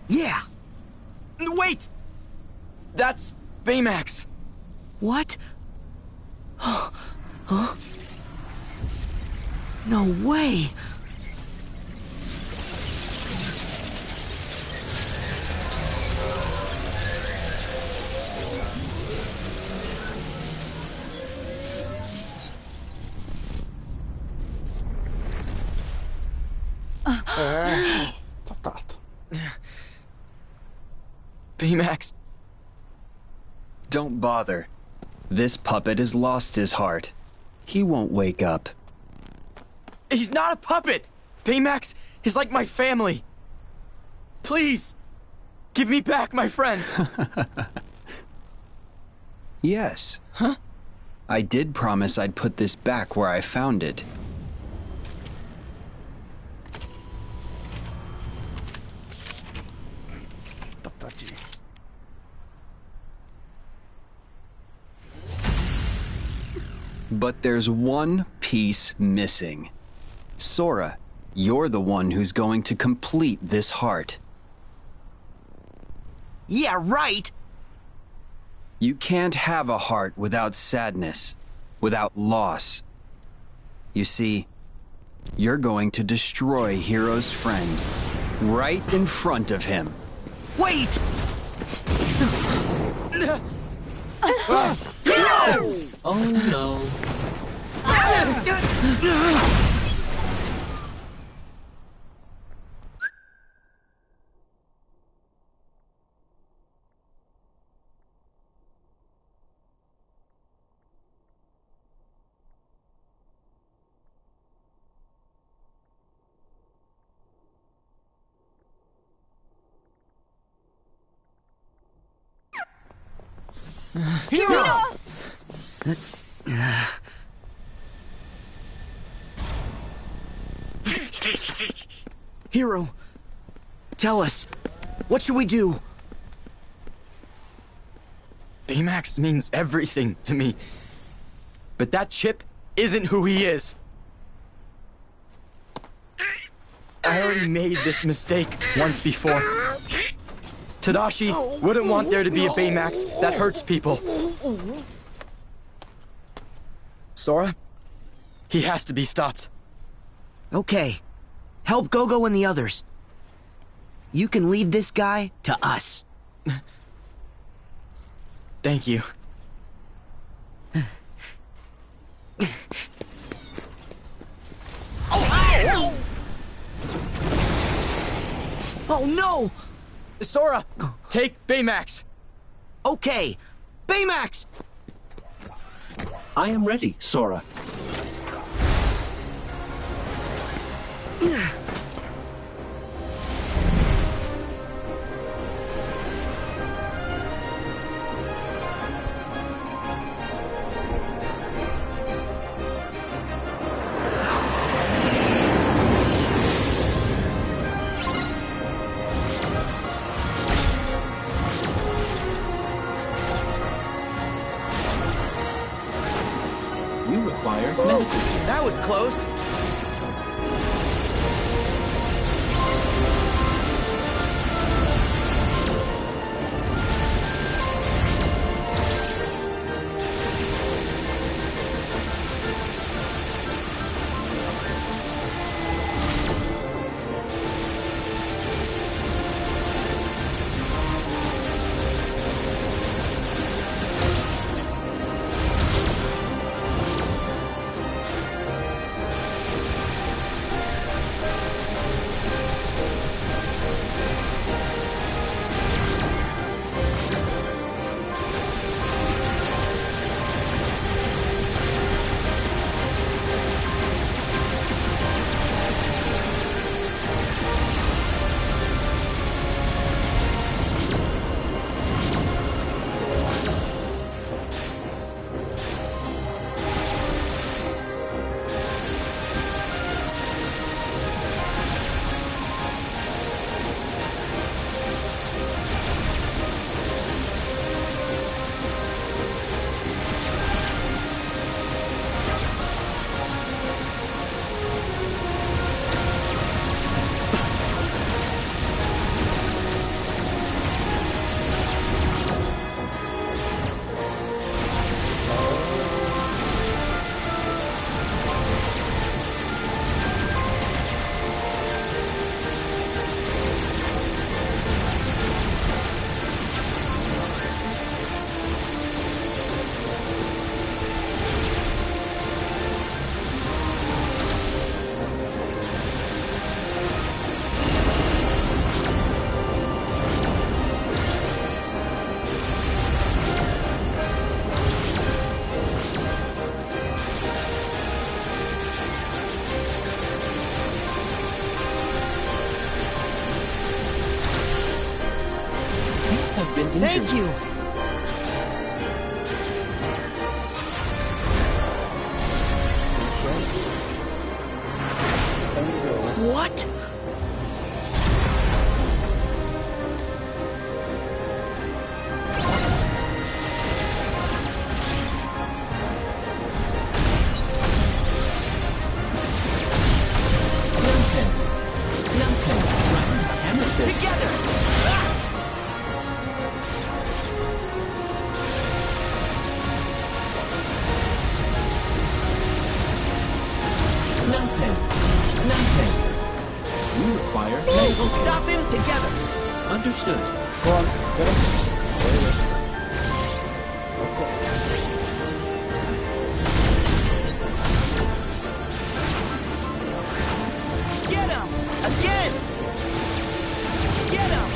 Yeah. Wait! That's Baymax. What? Huh? No way! Baymax. Don't bother. This puppet has lost his heart. He won't wake up. He's not a puppet! Baymax is like my family. Please, give me back my friend. Yes. Huh? I did promise I'd put this back where I found it. But there's one piece missing. Sora, you're the one who's going to complete this heart. Yeah, right! You can't have a heart without sadness, without loss. You see, you're going to destroy Hero's friend right in front of him. Wait! Oh no. Hero! Hero, tell us, what should we do? Baymax means everything to me. But that chip isn't who he is. I already made this mistake once before. Tadashi wouldn't want there to be a Baymax that hurts people. Sora, he has to be stopped. Okay, help Go-Go and the others. You can leave this guy to us. Thank you. Oh no! Sora, take Baymax. Okay, Baymax! I am ready, Sora. You require meditation. That was close. been injured. Thank you. What? Together! You require medical care. Stop him together! Understood. Go on, get him. There he is. That's it. Get him! Again! Get him!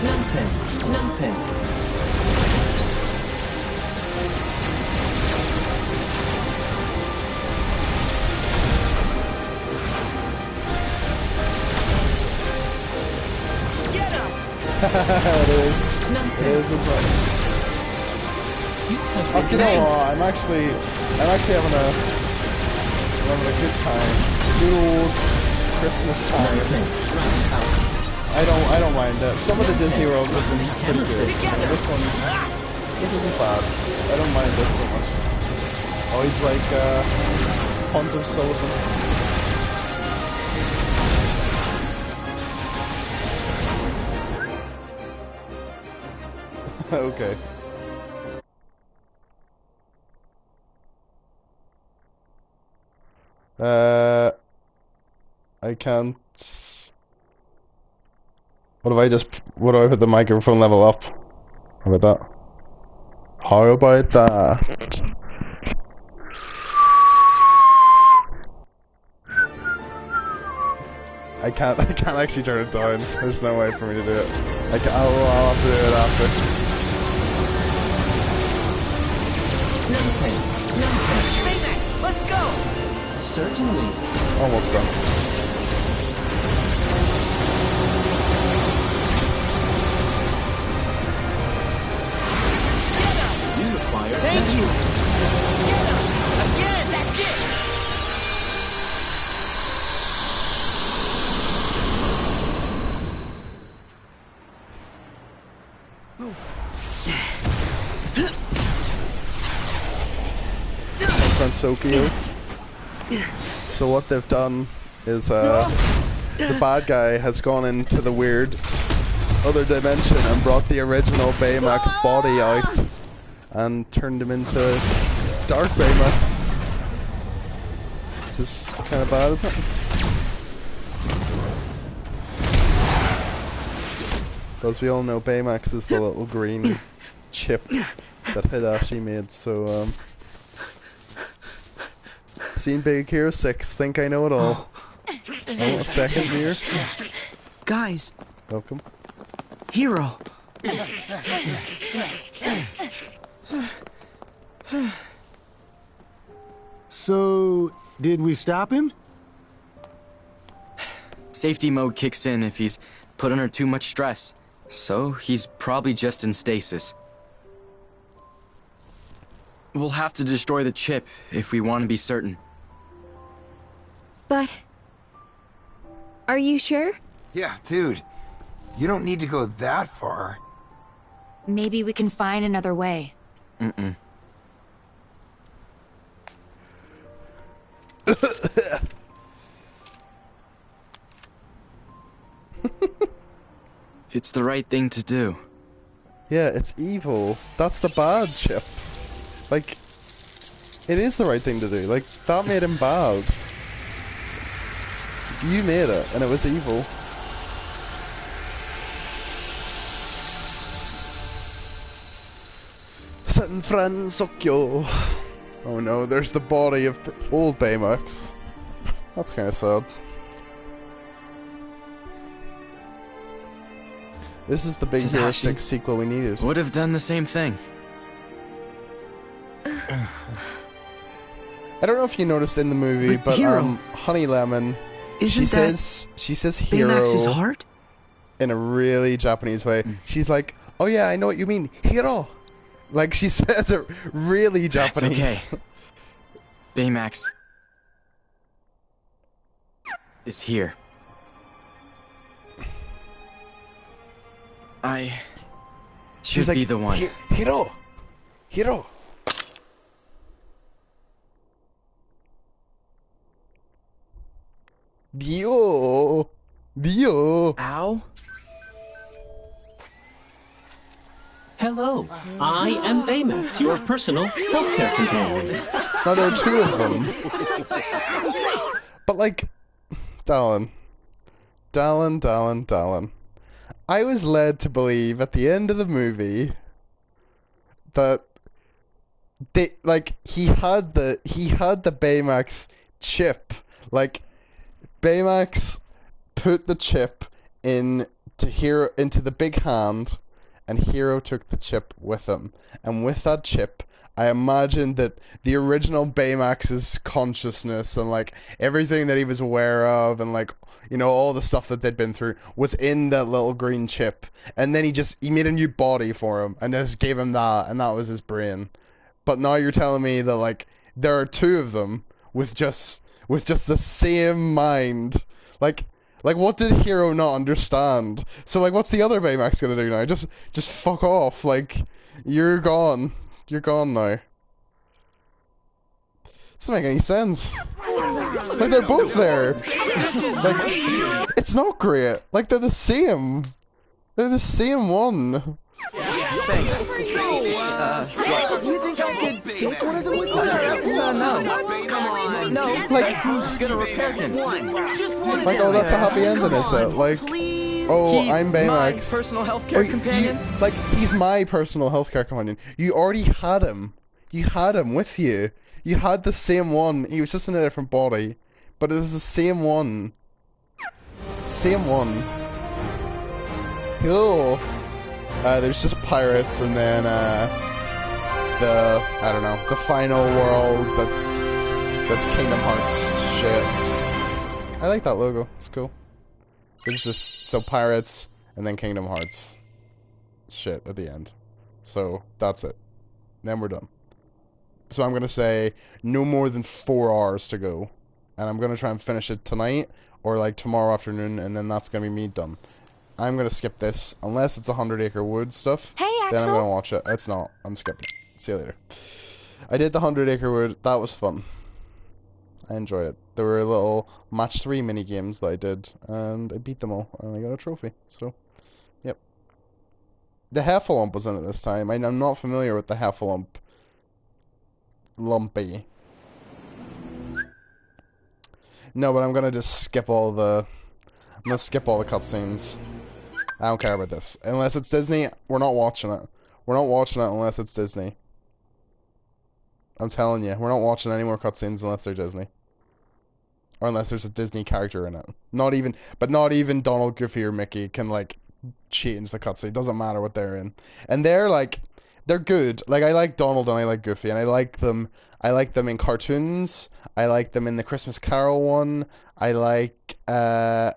Numpin. Get him! It is. It is as well. Oh, you know what? I'm actually having a good time. Good old Christmas time. I don't mind that. Some of the Disney Worlds have been pretty good. This isn't bad. I don't mind it so much. Oh, he's like Hunter Sullivan. Okay. I can't. What do I put the microphone level up? How about that? How about that? I can't actually turn it down. There's no way for me to do it. I'll have to do it after. Baymax, let's go! Certainly. Almost done. You require Thank you! Get him! Again! That's it! Fransokyo. So what they've done is the bad guy has gone into the weird other dimension and brought the original Baymax body out and turned him into Dark Baymax. Which is kind of bad, isn't it? Because we all know Baymax is the little green chip that Hidashi made, so seen Big Hero 6, think I know it all. Oh, a second here. Guys, Welcome. Hero. So, did we stop him? Safety mode kicks in if he's put under too much stress. So, he's probably just in stasis. We'll have to destroy the chip if we want to be certain. But... are you sure? Yeah, dude. You don't need to go that far. Maybe we can find another way. Mm-mm. It's the right thing to do. Yeah, it's evil. That's the bad chip. Like, it is the right thing to do. Like, that made him bad. You made it, and it was evil. San Fransokyo. Oh no, there's the body of old Baymax. That's kind of sad. This is the Big Hero 6 sequel we needed. Would have done the same thing. I don't know if you noticed in the movie, but Hero, Honey Lemon, isn't she says hero Baymax's heart? in a really Japanese way. She's like, Oh yeah, I know what you mean. Hero! Like she says it really Japanese. That's okay. Baymax is here. I She's should like, be the one. Hero! Hero! Dio! Dio! Ow? Hello, I am Baymax, your personal healthcare companion. Now there are two of them. But like, Dallin. I was led to believe at the end of the movie that he had the Baymax chip. Like Baymax put the chip into the big hand, and Hero took the chip with him. And with that chip, I imagine that the original Baymax's consciousness and like everything that he was aware of and like, you know, all the stuff that they'd been through was in that little green chip. And then he made a new body for him and just gave him that, and that was his brain. But now you're telling me that like there are two of them with just the same mind. Like what did Hero not understand? So like what's the other Baymax gonna do now? Just fuck off. Like you're gone. You're gone now. Doesn't make any sense. Like they're both there. Like it's not great. Like they're the same. They're the same one. Thanks. Do you think I could take one of them with me? No. Come on. No. Like who's gonna repair him? Like, oh, that's a happy ending, is it? Like, oh, He's I'm Baymax. my personal healthcare companion. He's my personal healthcare companion. You already had him. You had him with you. You had the same one. He was just in a different body, but it was the same one. Same one. Cool. There's just pirates, and then the final world that's Kingdom Hearts shit. I like that logo. It's cool. There's just pirates and then Kingdom Hearts shit at the end. So that's it. Then we're done. So I'm gonna say no more than 4 hours to go, and I'm gonna try and finish it tonight or like tomorrow afternoon, and then that's gonna be me done. I'm gonna skip this unless it's 100 Acre Wood stuff. Hey, Then I'm Axel. gonna watch it. It's not. I'm skipping. See you later. I did the 100 Acre Wood. That was fun. I enjoyed it. There were little match 3 mini games that I did, and I beat them all, and I got a trophy. So, yep. The Heffalump was in it this time. I'm not familiar with the Heffalump. Lumpy. No, but I'm gonna just skip all the. I'm gonna skip all the cutscenes. I don't care about this. Unless it's Disney, we're not watching it. We're not watching it unless it's Disney. I'm telling you, we're not watching any more cutscenes unless they're Disney. Or unless there's a Disney character in it. Not even Donald, Goofy, or Mickey can, like, change the cutscene. It doesn't matter what they're in. And they're good. Like, I like Donald and I like Goofy, and I like them in cartoons. I like them in the Christmas Carol one. I like in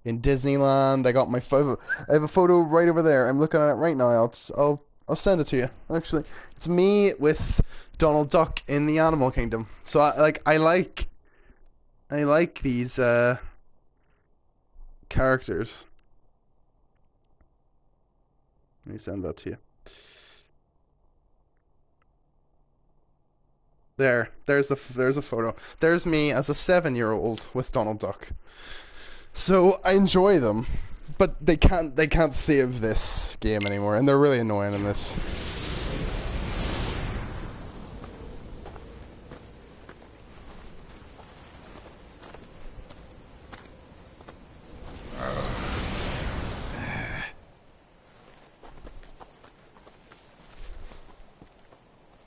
Disneyland. I got my photo. I have a photo right over there. I'm looking at it right now. I'll send it to you. Actually, it's me with Donald Duck in the Animal Kingdom. So I like these characters. Let me send that to you. There's a photo. There's me as a 7-year-old with Donald Duck. So I enjoy them, but they can't save this game anymore, and they're really annoying in this.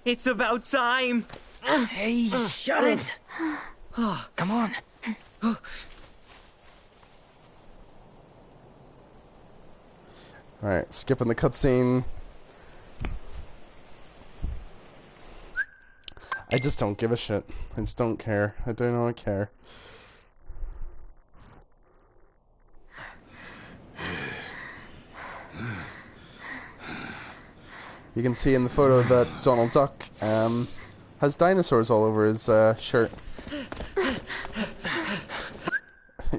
It's about time. Hey, shut it. Come on. Alright, skipping the cutscene. I just don't give a shit. I just don't care. I do not care. You can see in the photo that Donald Duck has dinosaurs all over his shirt.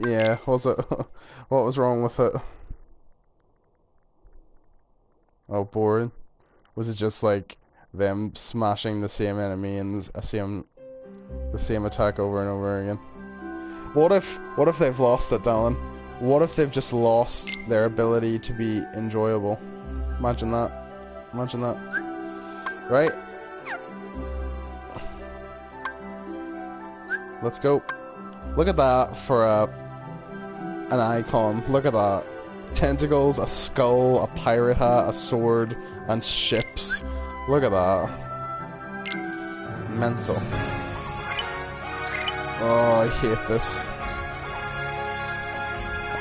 Yeah, what was wrong with it? Oh, boring. Was it just like them smashing the same enemy and the same attack over and over again? What if they've lost it, Dallin? What if they've just lost their ability to be enjoyable? Imagine that. Imagine that. Right? Let's go. Look at that for an icon. Look at that. Tentacles, a skull, a pirate hat, a sword, and ships. Look at that. Mental. Oh, I hate this.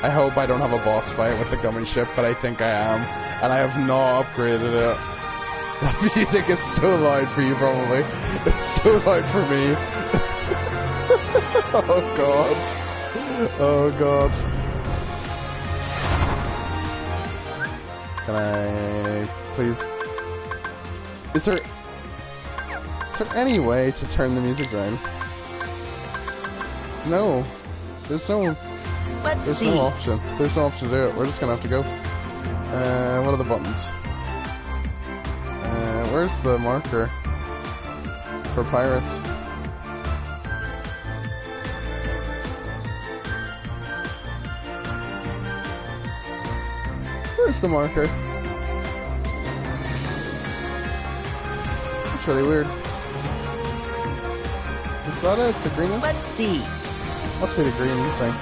I hope I don't have a boss fight with the gummy ship, but I think I am. And I have not upgraded it. That music is so loud for you, probably. It's so loud for me. Oh god. Oh god. Can I please? Is there any way to turn the music down? No. There's no option. There's no option to do it. We're just gonna have to go. What are the buttons? Where's the marker for pirates? Where's the marker? That's really weird. Is that it? It's the green one? Let's see. Must be the green thing.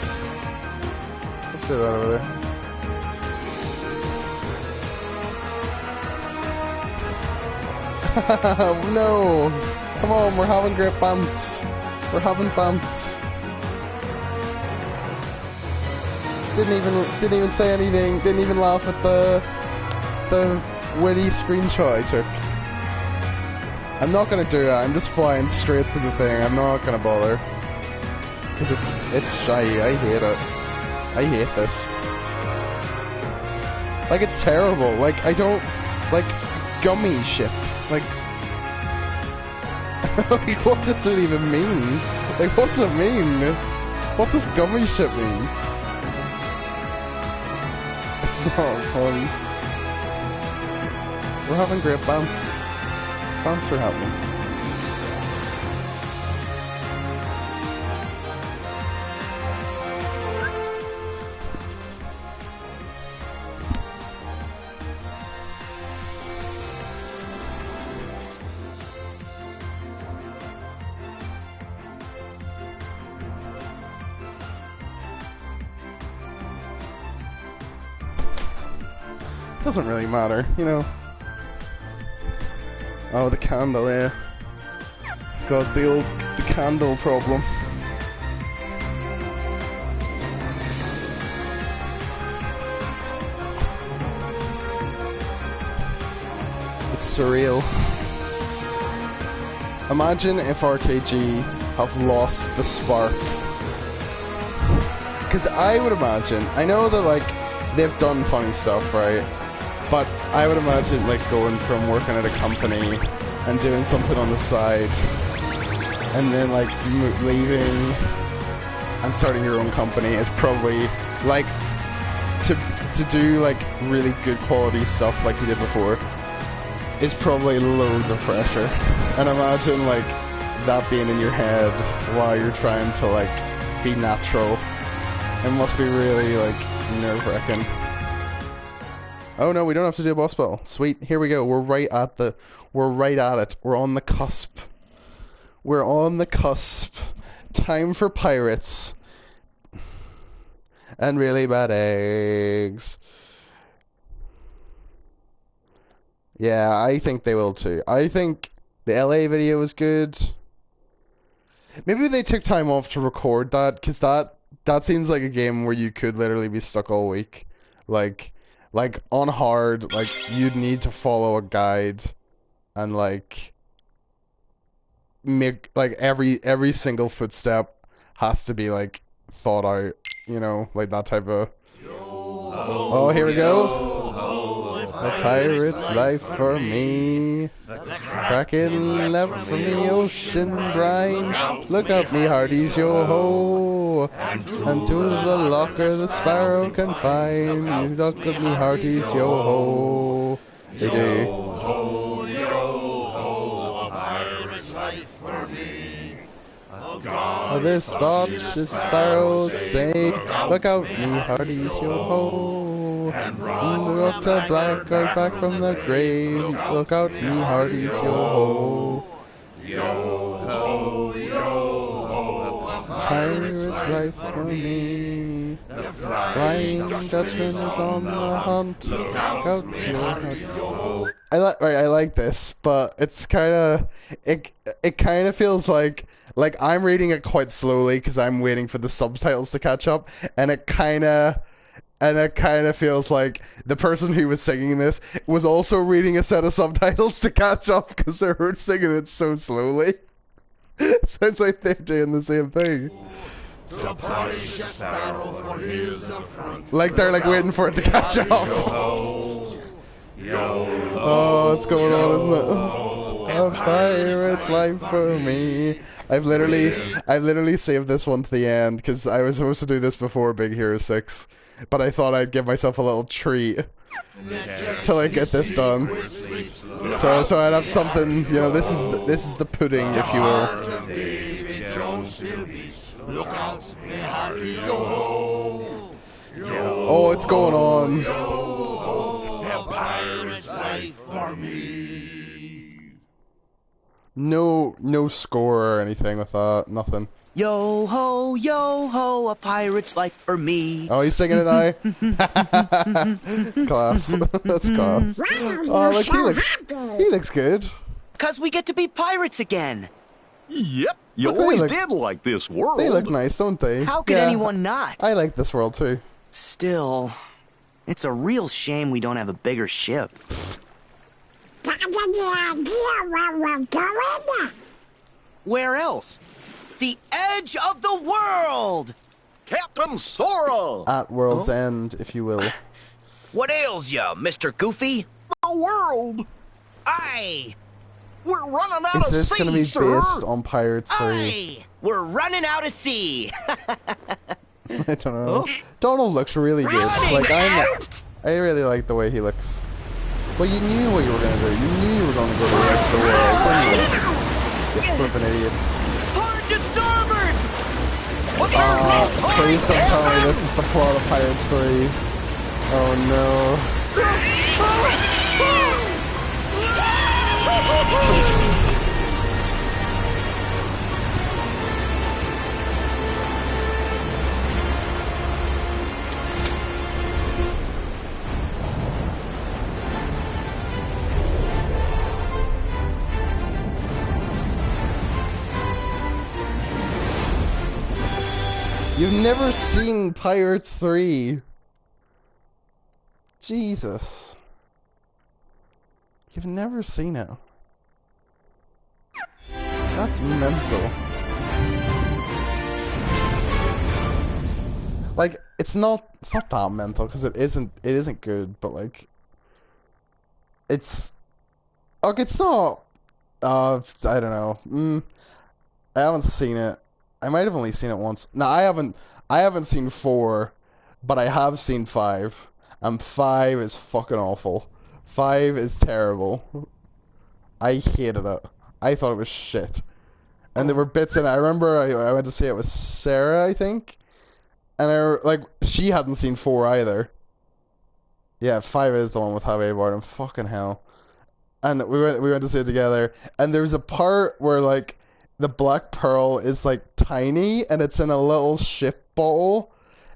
Let's put that over there. No! Come on, we're having great bands. We're having bands. Didn't even say anything. Didn't even laugh at the witty screenshot I took. I'm not gonna do it. I'm just flying straight to the thing. I'm not gonna bother. Because it's shy. I hate it. I hate this. Like, it's terrible. Like, I don't... Like, gummy ship. Like... like, what does it even mean? Like, what does it mean? What does gummy ship mean? It's not fun. We're having great bands. Bands are happening. Doesn't really matter, you know. Oh, the candle, yeah. God, the candle problem. It's surreal. Imagine if RKG have lost the spark. Because I would imagine, I know that, like, they've done funny stuff, right? But I would imagine, like, going from working at a company and doing something on the side, and then, like, leaving and starting your own company is probably, like, to do, like, really good quality stuff like you did before is probably loads of pressure. And imagine, like, that being in your head while you're trying to, like, be natural. It must be really, like, nerve-wracking. Oh no, we don't have to do a boss battle. Sweet, here we go. We're right at it. We're on the cusp. We're on the cusp. Time for pirates. And really bad eggs. Yeah, I think they will too. I think the LA video was good. Maybe they took time off to record that, because that seems like a game where you could literally be stuck all week. Like on hard, like, you'd need to follow a guide and, like, make, like, every single footstep has to be, like, thought out, you know, like that type of... Oh, here we go. A pirate's life for me. Cracking left from the ocean brine. Look up, me hearties, yo-ho. And to the locker the sparrow can find. You look up, me hearties, yo-ho. They do. Oh, this thought the sparrows say, look out, me hearties, yo-ho. Look to blackguard back from the grave, look out, me hearties, yo-ho. Yo-ho, yo-ho, pirate's life for me. Flying Dutchman is on the hunt, look out, yo-ho. I like this, but it's kinda, it kinda feels like I'm reading it quite slowly because I'm waiting for the subtitles to catch up, and it kind of feels like the person who was singing this was also reading a set of subtitles to catch up because they were singing it so slowly. Sounds like they're doing the same thing. Like they're like waiting for it to catch up. Oh, what's going on, isn't it? A pirate's life for me. I've literally saved this one to the end because I was supposed to do this before Big Hero 6, but I thought I'd give myself a little treat till I get this done. So I'd have something, you know. This is the pudding, if you will. Oh, it's going on. A pirate's life for me. No score or anything with that. Nothing. Yo ho, a pirate's life for me. Oh, he's singing it now. Class. That's class. Oh, look, he looks good. 'Cause we get to be pirates again. Yep, you But always did like this world. They look nice, don't they? How could anyone not? I like this world too. Still, it's a real shame we don't have a bigger ship. Where else? The edge of the world! Captain Sora! At world's end, if you will. What ails ya, Mr. Goofy? The world! Aye! We're running out of sea, Is this going to be based on Pirates 3? Aye! We're running out of sea! I don't know. Donald looks really good. Like I really like the way he looks. Well, you knew what you were going to do. You knew you were going to go to the edge of the world, didn't you? You flipping idiots. Hard to starboard! Please don't tell me this is the plot of Pirates 3. Oh no. You've never seen Pirates 3. Jesus. You've never seen it. That's mental. Like, it's not that mental because it isn't good, but like it's not I don't know. I haven't seen it. I might have only seen it once. No, I haven't seen 4, but I have seen 5. And 5 is fucking awful. 5 is terrible. I hated it. I thought it was shit. And there were bits in it. I remember I went to see it with Sarah, I think. And she hadn't seen 4 either. Yeah, 5 is the one with Javier Bardem. Fucking hell. And we went to see it together. And there's a part where like the Black Pearl is like tiny and it's in a little ship bottle.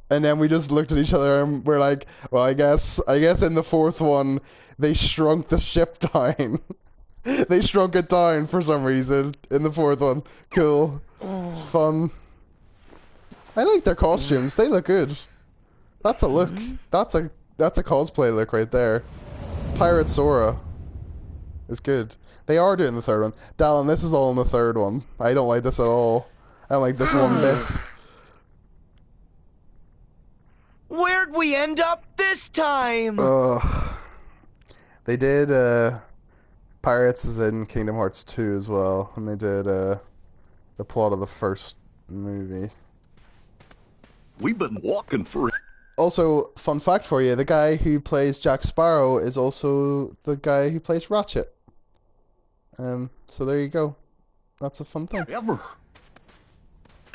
And then we just looked at each other and we're like, well, I guess in the 4th one they shrunk the ship down. They shrunk it down for some reason in the 4th one. Cool. Fun. I like their costumes. They look good. That's a look. That's a cosplay look right there. Pirate Sora is good. They are doing the 3rd one. Dallin, this is all in the 3rd one. I don't like this at all. I don't like this one bit. Where'd we end up this time? Ugh. They did Pirates is in Kingdom Hearts 2 as well, and they did the plot of the first movie. We've been walking for... Also, fun fact for you, the guy who plays Jack Sparrow is also the guy who plays Ratchet. So there you go. That's a fun thing. Ever.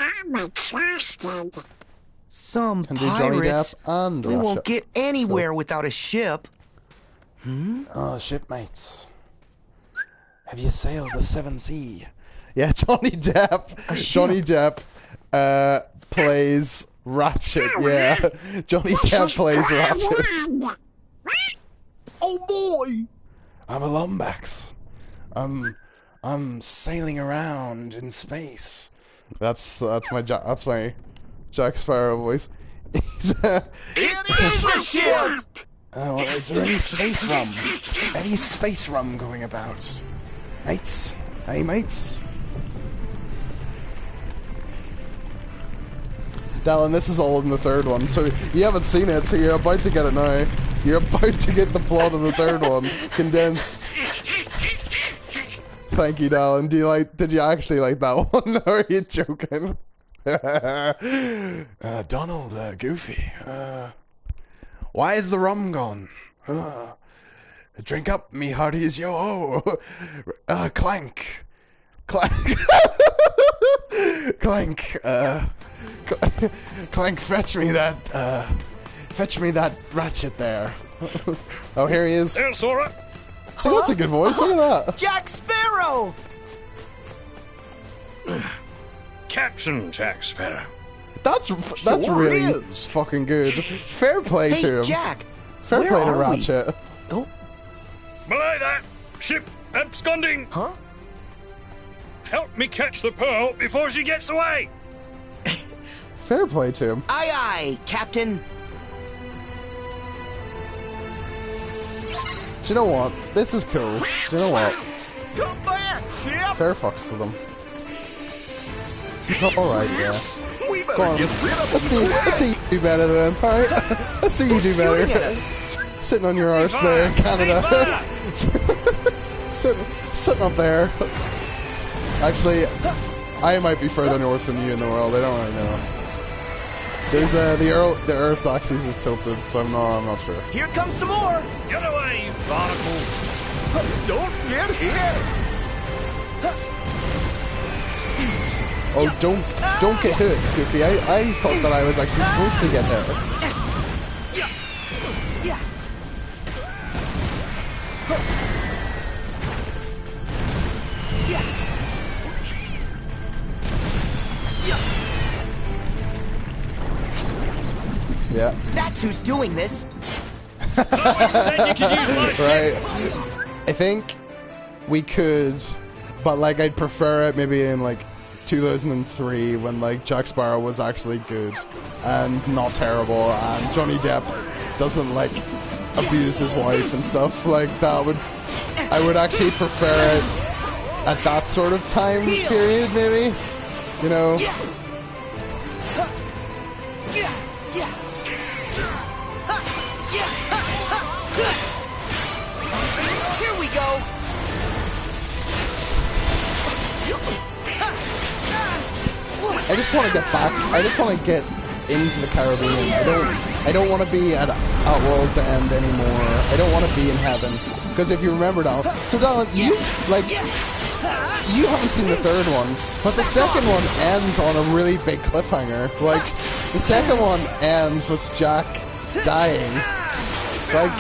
I'm exhausted. Some Can do Johnny pirates. Depp and We Ratchet. won't get anywhere without a ship. Oh, shipmates. Have you sailed the Seven Sea? Yeah, Johnny Depp. Johnny Depp plays Ratchet. Yeah, Johnny Depp plays Ratchet. Oh boy! I'm a Lombax. I'm sailing around in space. That's my Jack Sparrow voice. It is a ship! Oh, is there any space rum? Any space rum going about? Mates? Hey, mates? Dallin, this is all in the third one, so you haven't seen it, so you're about to get it now. You're about to get the plot of the third one, condensed. Thank you, Dallin. Did you actually like that one, or are you joking? Donald, Goofy, why is the rum gone? Drink up, me hearties, yo-ho! Clank! Clank! Clank, Clank, fetch me that Ratchet there. Oh, here he is. There's Sora. See, that's a good voice, look at that. Jack Sparrow! Captain Jack Sparrow. That's Sure really is. fucking good. Fair play Hey, to him. Jack! Fair where play to are we? Ratchet. Oh, Belay that! Ship absconding! huh? Help me catch the pearl before she gets away! Fair play to him. Aye, aye, Captain. Do you know what? This is cool. Do you know what? Come back, ship! Fair fucks to them. Alright, yeah. We better Go on. get rid of Let's them. see you do better then, alright? Let's see you do Shooting at better. us. Sitting on your arse there in Canada. sitting up there. Actually, I might be further north than you in the world, I don't really know. There's the Earth's axis is tilted, so I'm not sure. Here comes some more. Get away, you barnacles! Don't get hit! Oh, don't get hurt, Goofy. I thought that I was actually supposed to get hurt. Yeah. That's who's doing this. Right. I think we could, but like I'd prefer it maybe in like 2003 when like Jack Sparrow was actually good and not terrible, and Johnny Depp doesn't like abuse his wife and stuff like that. I would actually prefer it at that sort of time period, maybe. You know. Here we go. I just want to get back. I just want to get into the Caribbean. I don't want to be at World's End anymore. I don't want to be in heaven. Because if you remember now, so Donald, you haven't seen the third one, but the second one ends on a really big cliffhanger. Like the second one ends with Jack dying. Like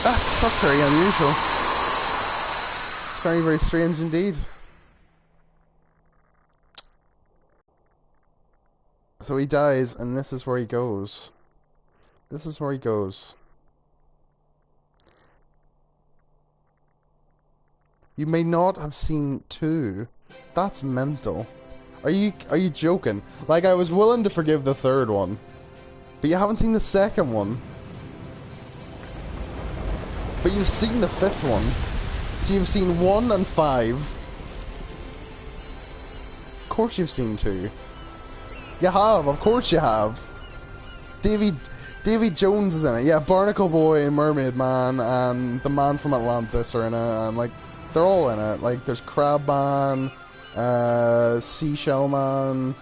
that's very unusual. It's very, very strange indeed. So he dies, and this is where he goes. This is where he goes. You may not have seen 2. That's mental. Are you joking? Like, I was willing to forgive the third one, but you haven't seen the second one. But you've seen the 5th one. So you've seen 1 and 5. Of course you've seen 2. You have, of course you have. Davy Davy Jones is in it. Yeah, Barnacle Boy, Mermaid Man, and the Man from Atlantis are in it, and like they're all in it. Like there's Crab Man, Seashell Man.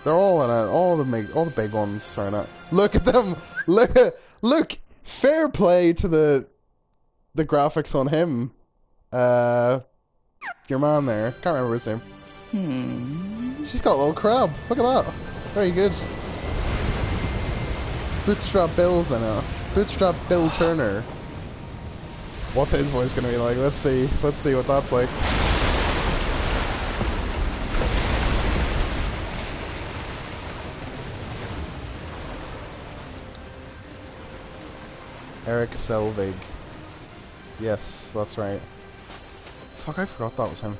They're all in it. All the big ones are in it. Look at them. Look. Fair play to the graphics on him. Your man there. Can't remember his name. She's got a little crab. Look at that. Very good. Bootstrap Bill's in it. Bootstrap Bill Turner. What's his voice gonna be like? Let's see. Let's see what that's like. Eric Selvig. Yes, that's right. Fuck, I forgot that was him.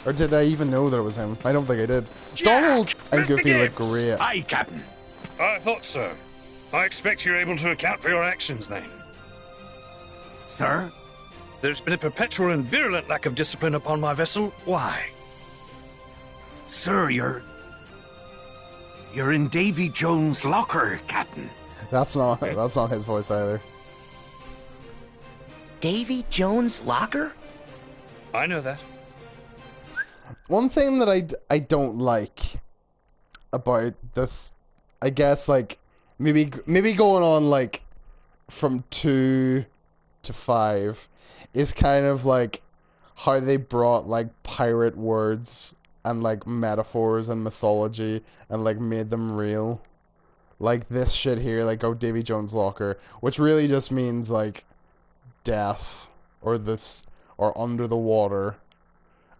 Or did I even know that it was him? I don't think I did. Jack, Donald and Mr. Goofy look Gibbs. great. Aye, Captain. I thought so. I expect you're able to account for your actions then. Sir? There's been a perpetual and virulent lack of discipline upon my vessel. Why? Sir, you're in Davy Jones' locker, Captain. That's not his voice either. Davy Jones' locker? I know that. One thing that I don't like about this, I guess, like maybe going on like from 2 to 5 is kind of like how they brought like pirate words and like metaphors and mythology and like made them real. Like this shit here, like Davy Jones' locker, which really just means like death or under the water.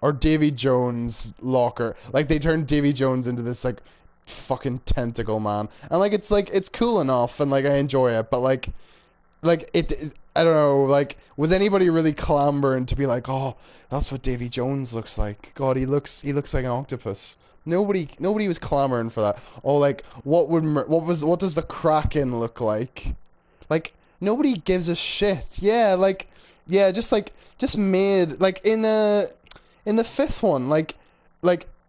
Or Davy Jones' locker. Like, they turned Davy Jones into this, like, fucking tentacle man. And, like, it's cool enough, and, like, I enjoy it, but, like, it I don't know, like, was anybody really clamoring to be like, oh, that's what Davy Jones looks like? God, he looks like an octopus. Nobody was clamoring for that. Oh, like, what does the Kraken look like? Like, nobody gives a shit. Yeah, like, yeah, just made, like, in the 5th one, like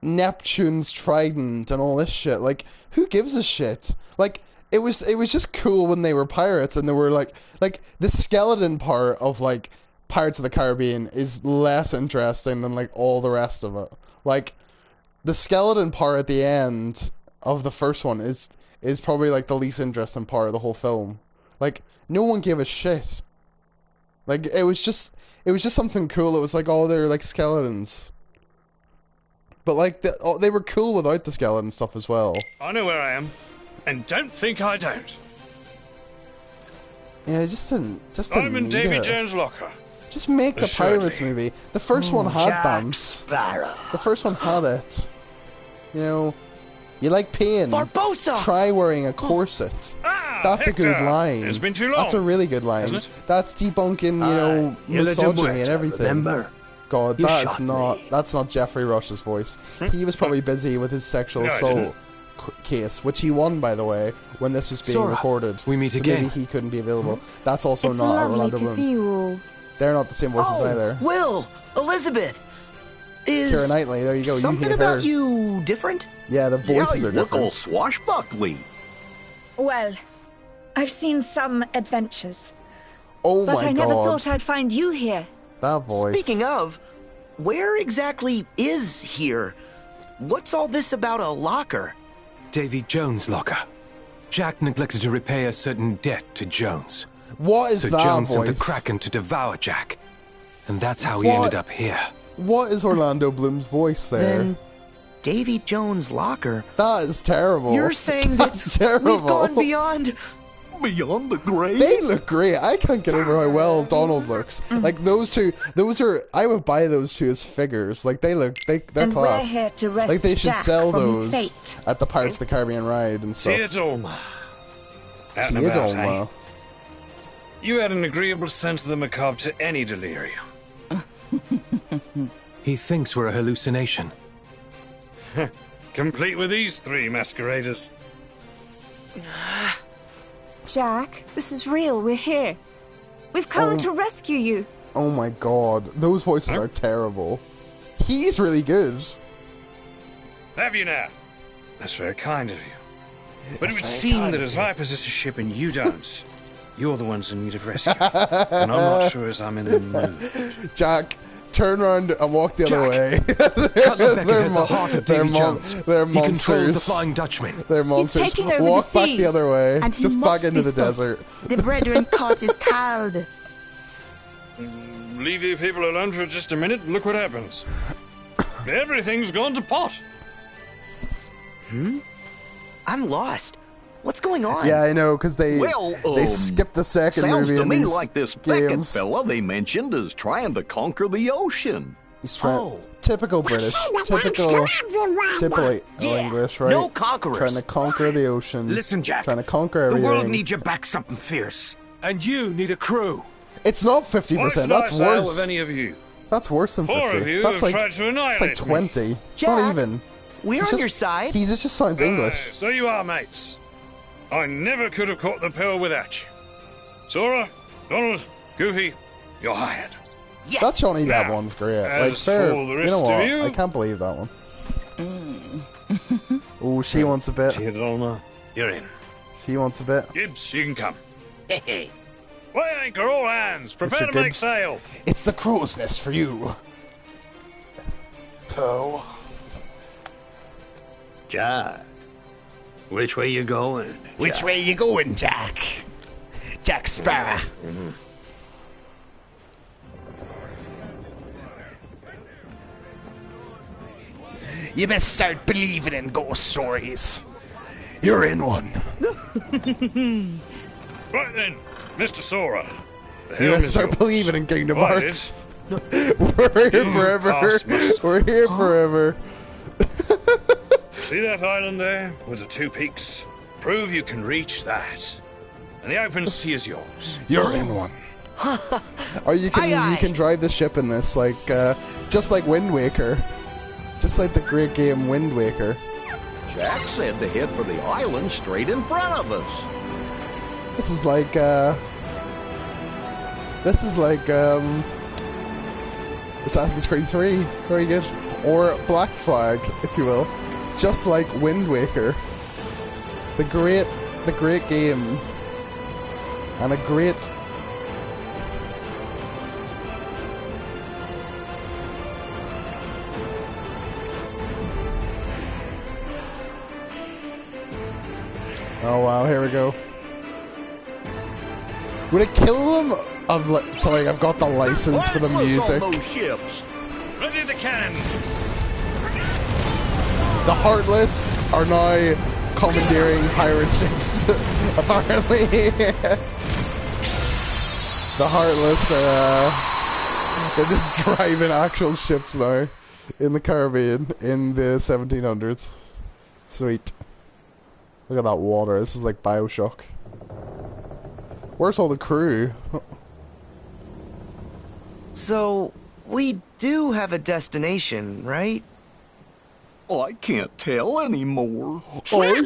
Neptune's trident and all this shit, like, who gives a shit? Like, it was just cool when they were pirates and they were like the skeleton part of like Pirates of the Caribbean is less interesting than like all the rest of it. Like, the skeleton part at the end of the first one is probably like the least interesting part of the whole film. Like, no one gave a shit. Like, it was just something cool. It was like, oh, they're like skeletons. But like, they were cool without the skeleton stuff as well. I know where I am, and don't think I don't. Yeah, it just didn't I'm in need Davy it. Jones' locker. Just make the Assuredly. Pirates movie. The first one had Jack bumps. Sparrow. The first one had it. You know, you like pain. Barbossa! Try wearing a corset. That's a good Hector. line. It's been too long. That's a really good line. Isn't it? That's debunking, you know, you're the misogyny Demuerta, and everything. remember? God, You that's shot not me. that's not Jeffrey Rush's voice. He was probably busy with his sexual No, I assault didn't. case, which he won, by the way, when this was being Sora, recorded. we meet so again. Maybe he couldn't be available. That's also It's not lovely Orlando to Bloom. see you all. They're not the same voices Oh, either. Will, Elizabeth, is Keira Knightley, there you go. something you hear her. about you different? Yeah, the voices are look all different. swashbuckly. Well, I've seen some adventures, Oh but my I never god, thought I'd find you here. that voice. Speaking of, where exactly is here? What's all this about a locker? Davy Jones' locker. Jack neglected to repay a certain debt to Jones. What is so that Jones sent voice? the Kraken to devour Jack. And that's how he What? ended up here. What is Orlando Bloom's voice there? Then Davy Jones' locker. That is terrible. You're saying that That's terrible. we've gone beyond Beyond the grave? They look great. I can't get over how well Donald looks. Like, those are, I would buy those two as figures. Like, they're And we're class. here to rescue Like, they should Jack sell from those his fate. at the Pirates of the Caribbean ride and stuff. Theodolma. Out and about, eh? Theodolma. You had an agreeable sense of the macabre to any delirium. He thinks we're a hallucination. Complete with these 3 masqueraders. Jack, this is real. We're here. We've come to rescue you. Oh my god, those voices are terrible. He's really good. Have you now? That's very kind of you. But it would seem that as I possess a ship and you don't, you're the ones in need of rescue. And I'm not sure as I'm in the mood. Jack, turn around and walk the other way. Cutler Beckett has the heart of Davy Jones. They're He monsters. controls the Flying Dutchman. They're monsters. He's taking over walk the back seas, the other way. and he Just must back into be the stopped. desert. The brethren caught is called. Leave you people alone for just a minute and look what happens. Everything's gone to pot. I'm lost. What's going on? Yeah, I know, because they skipped the second Sounds movie to in me these like this Beckett games. fella they mentioned is trying to conquer the ocean. He's trying. Typical British. Typical English, right? No conquerors. Trying to conquer the ocean. Listen, Jack. Trying to conquer The everything. world needs you back something fierce. And you need a crew. It's not 50%. Why should That's I sail worse. with any of you? That's worse than 50. 4 of you That's have like, tried to it's annihilate like 20. me. It's not Jack, even. We're on your side. He just sounds English. So you are, mates. I never could have caught the pearl without you. Sora, Donald, Goofy, you're hired. Yes. That Johnny Depp Now, one's great. as Like, fair. for the You rest know of what? you- I can't believe that one. Oh, she wants a bit. You're in. She wants a bit. Gibbs, you can come. Weigh anchor, all hands. Prepare Mr. to make Gibbs. sail. It's the crow's nest for you. Pearl. Jack, which way you going? Which way you going, Jack? Jack Sparrow. You best start believing in ghost stories. You're in one. Right then, Mr. Sora. The You helm best is start yours. believing in Kingdom Right, Hearts. We're here You forever. pass muster. We're here forever. See that island there with the 2 peaks? Prove you can reach that. And the open sea is yours. You're in one. Or you can drive the ship in this, like just like Wind Waker, just like the great game Wind Waker. Jack said to head for the island straight in front of us. This is like Assassin's Creed 3, very good, or Black Flag, if you will, just like Wind Waker. The great game, and a great. Oh wow, here we go. Would it kill them of like, so like I've got the license for the music? On those ships. Ready the cannons. The Heartless are now commandeering pirate ships, apparently. The Heartless are they're just driving actual ships now in the Caribbean in the 1700s. Sweet. Look at that water. This is like Bioshock. Where's all the crew? So, we do have a destination, right? Oh, I can't tell anymore. I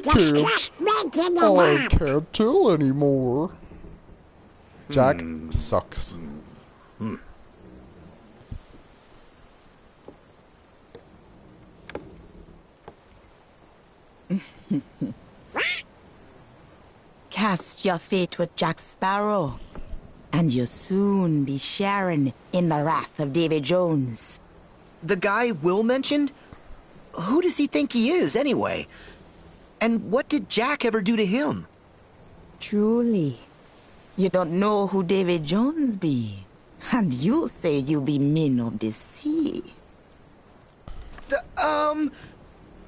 can't tell anymore. Jack sucks. Cast your fate with Jack Sparrow, and you'll soon be sharing in the wrath of Davy Jones. The guy Will mentioned? Who does he think he is, anyway? And what did Jack ever do to him? Truly, you don't know who Davy Jones be, and you say you be men of the sea.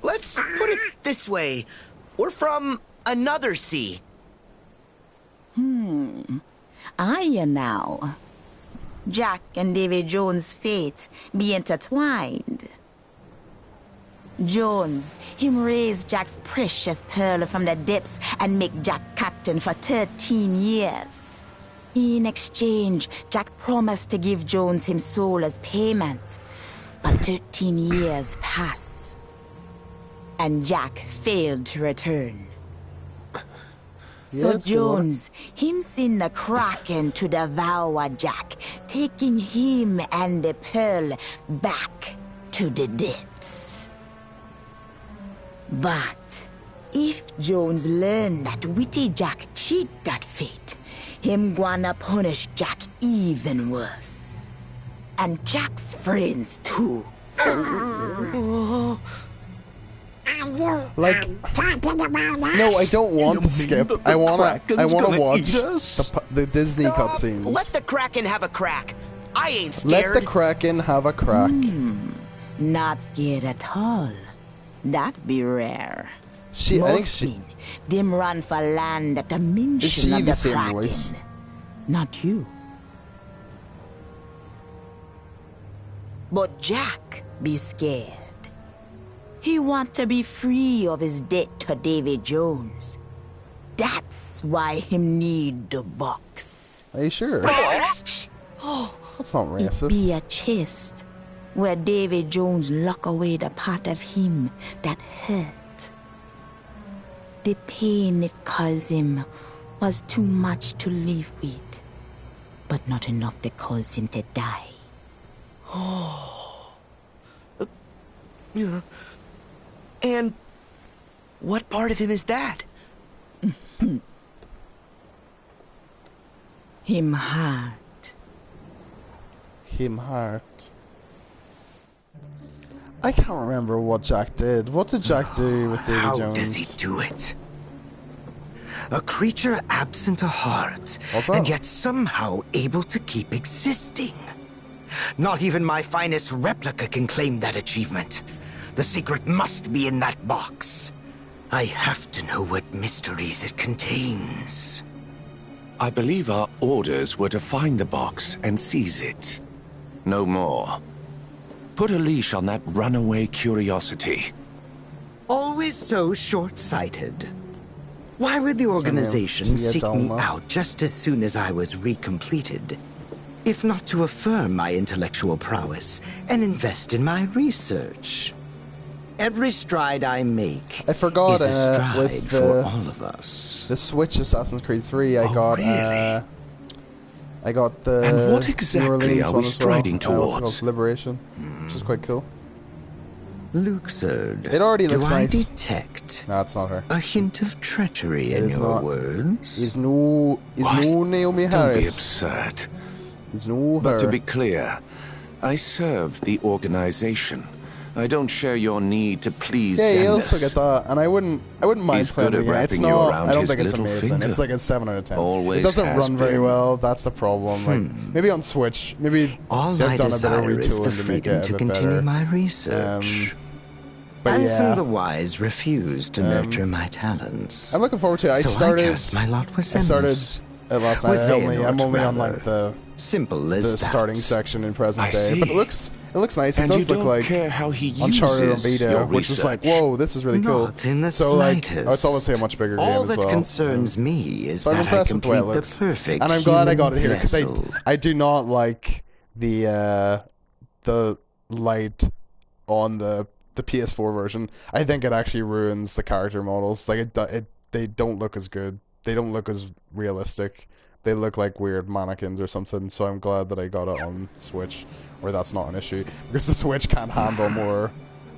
Let's put it this way. We're from another sea. Aye, now. Jack and Davy Jones' fate be intertwined. Jones, him raise Jack's precious pearl from the depths and make Jack captain for 13 years. In exchange, Jack promised to give Jones him soul as payment. But 13 years pass, and Jack failed to return. So it's good water. Jones, him send the Kraken to devour Jack, taking him and the pearl back to the depths. But If Jones learn that witty Jack cheat that fate, him gonna punish Jack even worse. And Jack's friends too. Like, no, I don't want to skip. I wanna watch the Disney cutscenes. Let the Kraken have a crack. I ain't scared. Let the Kraken have a crack. Not scared at all. That be rare. I think she. Them run for land at the mention Is she of the the same Kraken. voice? Not you. But Jack be scared. He want to be free of his debt to Davy Jones. That's why him need the box. Are you sure? Box? Oh, that's not racist. It be a chest where Davy Jones lock away the part of him that hurt. The pain it caused him was too much to live with, but not enough to cause him to die. Oh. And what part of him is that? Him heart. Him heart. I can't remember what Jack did. What did Jack do with Davy Jones? How does he do it? A creature absent a heart, and yet somehow able to keep existing. Not even my finest replica can claim that achievement. The secret must be in that box. I have to know what mysteries it contains. I believe our orders were to find the box and seize it. No more. Put a leash on that runaway curiosity. Always so short-sighted. Why would the organization seek me out just as soon as I was recompleted? If not to affirm my intellectual prowess and invest in my research. Every stride I make is a stride with for all of us. The Switch Assassin's Creed 3, I got the And what exactly New Orleans are we one as striding well. towards? What's it called? Liberation, which is quite cool. Luxord, it already looks do I nice. detect no, it's not her. a hint of treachery in your words? It's no Naomi Harris. Don't be absurd. It's no But her. to be clear, I serve the organization. I don't share your need to please Yeah, you Xemnas. also get that, and I wouldn't mind He's playing good it at again. It's wrapping you not. around I don't his think it's little amazing. finger. It's like a 7 out of 10. Always it doesn't has run very been. well. That's the problem. Like maybe on Switch, maybe All they've I done a bit of desire is the retooling to make freedom it to a bit continue better. my research. But and yeah, some of the wise refuse to nurture my talents. I'm looking forward to it. So I cast my lot with I started Xemnas. it last night. With I'm Xehanort, only on rather. like the Simple as the that. starting section in present I day, see. but it looks nice. It And does you look don't like care how he Uncharted on uses Vita, your which was like, research. whoa, this is really cool. Not in the So like, slightest. it's obviously a much bigger All game that as well. concerns me is So I'm that I impressed with the way it complete the looks, perfect and I'm glad I got it here human because vessel. I do not like the light on the PS4 version. I think it actually ruins the character models. Like they don't look as good. They don't look as realistic. They look like weird mannequins or something. So I'm glad that I got it on Switch, where that's not an issue because the Switch can't handle more.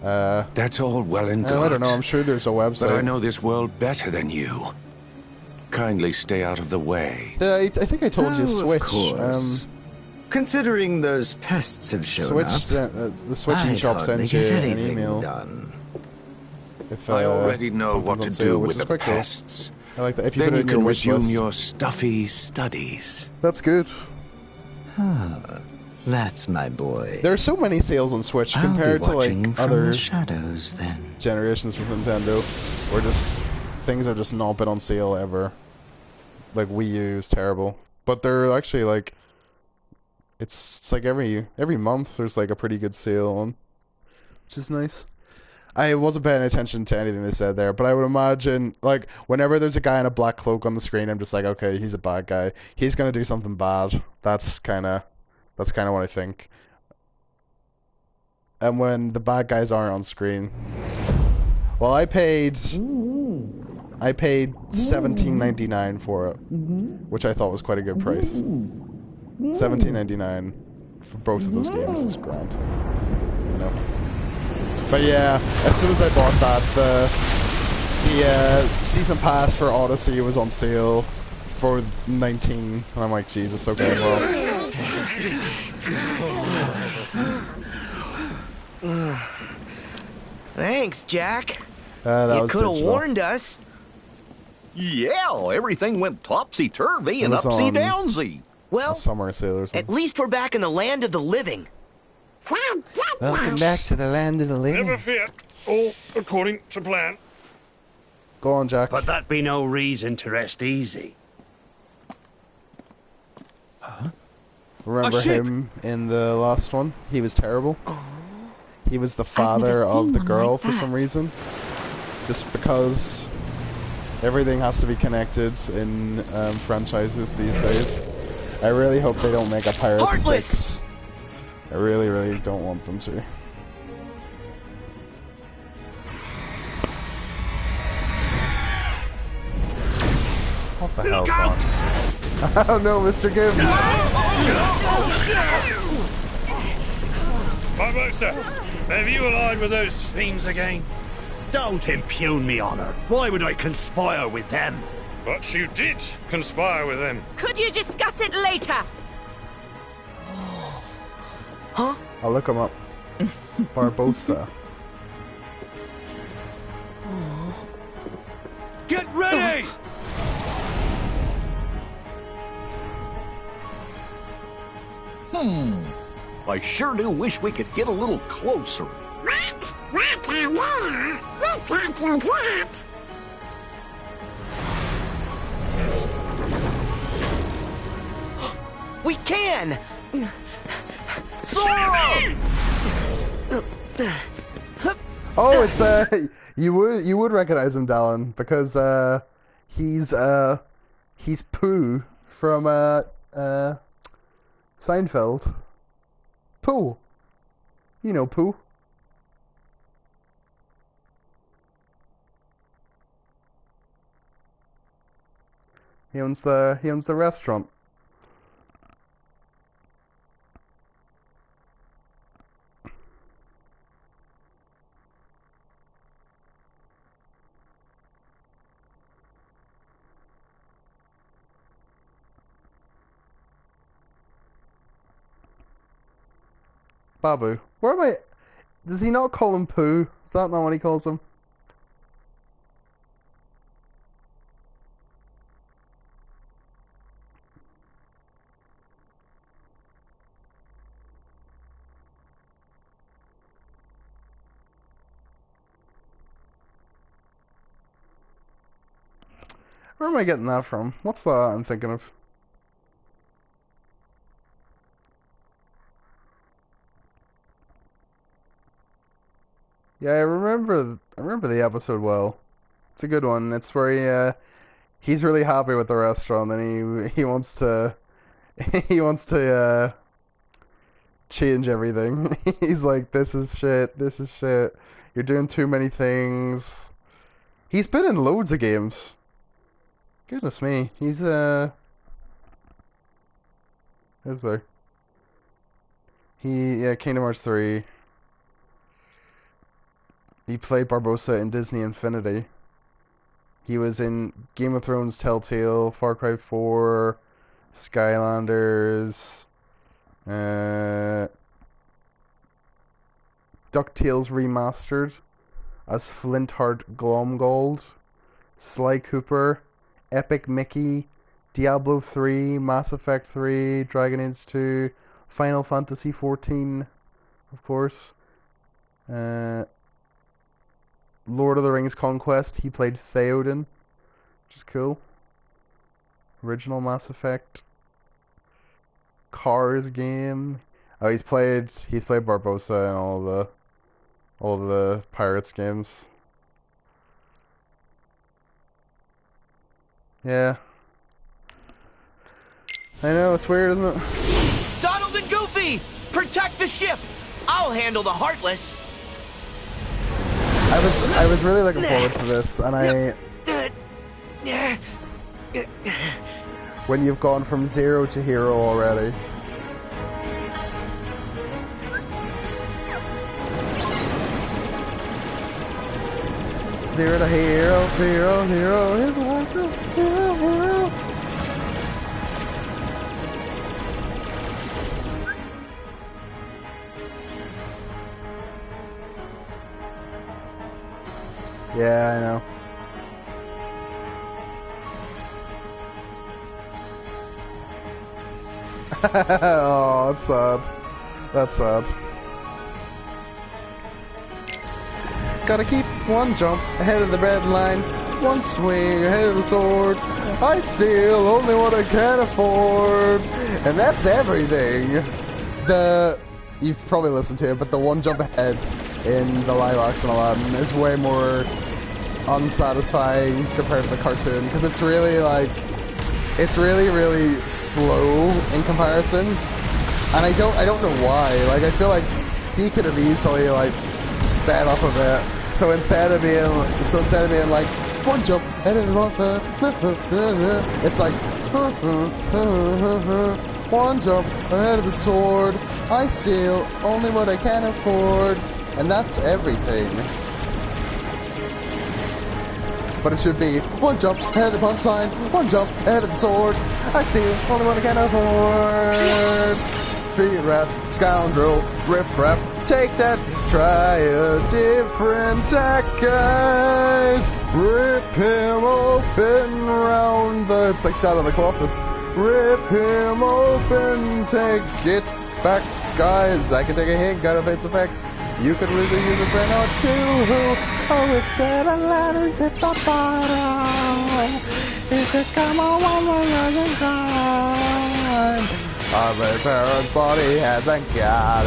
That's all well and good. I don't know. I'm sure there's a website. But I know this world better than you. Kindly stay out of the way. I think I told you Of Switch. course. Considering those pests have shown Switch up, the switching I'd shop hardly sends you get an anything email. done. If, I already know something's what on to sale, do which with is the quite cool. pests. I like that. If you Then put it you in your can wish resume list. your stuffy studies. That's good. That's my boy. There are so many sales on Switch I'll be compared to watching like from other the shadows then. generations with Nintendo, where just things have just not been on sale ever. Like Wii U is terrible, but they're actually like it's like every month there's like a pretty good sale on, which is nice. I wasn't paying attention to anything they said there, but I would imagine like whenever there's a guy in a black cloak on the screen, I'm just like, okay, he's a bad guy. He's gonna do something bad. That's kind of what I think. And when the bad guys aren't on screen, well, I paid $17.99 for it, which I thought was quite a good price. $17.99 for both of those games is grand, you know. But yeah, as soon as I bought that, The season pass for Odyssey was on sale for 19, and I'm like, Jesus, okay, well. Thanks, Jack. That you was could have digital. warned us. Yeah, everything went topsy-turvy and It was on upsy-downsy. Well, a summer sale or something. at least we're back in the land of the living. Welcome back to the land of the living. Never fear. All according to plan. Go on, Jack. But that be no reason to rest easy. Remember him in the last one? He was terrible. He was the father of the girl for some reason. Just because everything has to be connected in franchises these days. I really hope they don't make a Pirates 6. I really, really don't want them to. What the hell, Vaughn? Oh no, Mr. Gibbs! Barbosa, have you allied with those fiends again? Don't impugn me honor. Why would I conspire with them? But you did conspire with them. Could you discuss it later? Huh? I'll look him up. Barbosa. Get ready! I sure do wish we could get a little closer. What? What down there? We can't do that. We can! Oh, it's you would recognize him, Dallin, because he's Pooh from Seinfeld. Pooh. You know Pooh. He owns the restaurant. Babu. Where am I? Does he not call him Pooh? Is that not what he calls him? Where am I getting that from? What's that I'm thinking of? Yeah, I remember the episode well. It's a good one. It's where he's really happy with the restaurant and he wants to change everything. He's like, this is shit. You're doing too many things. He's been in loads of games. Goodness me. He's is there? Kingdom Hearts 3. He played Barbosa in Disney Infinity. He was in Game of Thrones Telltale, Far Cry 4, Skylanders, DuckTales Remastered as Flintheart Glomgold, Sly Cooper, Epic Mickey, Diablo 3, Mass Effect 3, Dragon Age 2, Final Fantasy 14, of course. Lord of the Rings Conquest, he played Theoden, which is cool. Original Mass Effect. Cars game. Oh, he's played Barbosa in all of the Pirates games. Yeah. I know, it's weird, isn't it? Donald and Goofy! Protect the ship! I'll handle the Heartless! I was really looking forward to this, and when you've gone from zero to hero already. Zero to hero, hero, hero, hero, hero, hero. Yeah, I know. Oh, that's sad. That's sad. Gotta keep one jump ahead of the red line, one swing ahead of the sword. I steal only what I can afford, and that's everything. You've probably listened to it, but the one jump ahead in the live action Aladdin is way more unsatisfying compared to the cartoon, because it's really like, it's really slow in comparison, and I don't know why. Like, I feel like he could have easily like sped up a bit. So instead of being like one jump ahead of the it's like one jump ahead of the sword. I steal only what I can afford, and that's everything. But it should be one jump ahead of the punchline, one jump ahead of the sword. I steal only what I can afford. Street rat, scoundrel, riff-raff, take that. Try a different tack, guys. Rip him open round the... It's like Shadow of the Colossus. Rip him open, take it back, guys. I can take a hint, gotta face effects. You could really use a friend or two. Oh, it said Aladdin's at the bottom. It could come on one more time. My parents' body hasn't got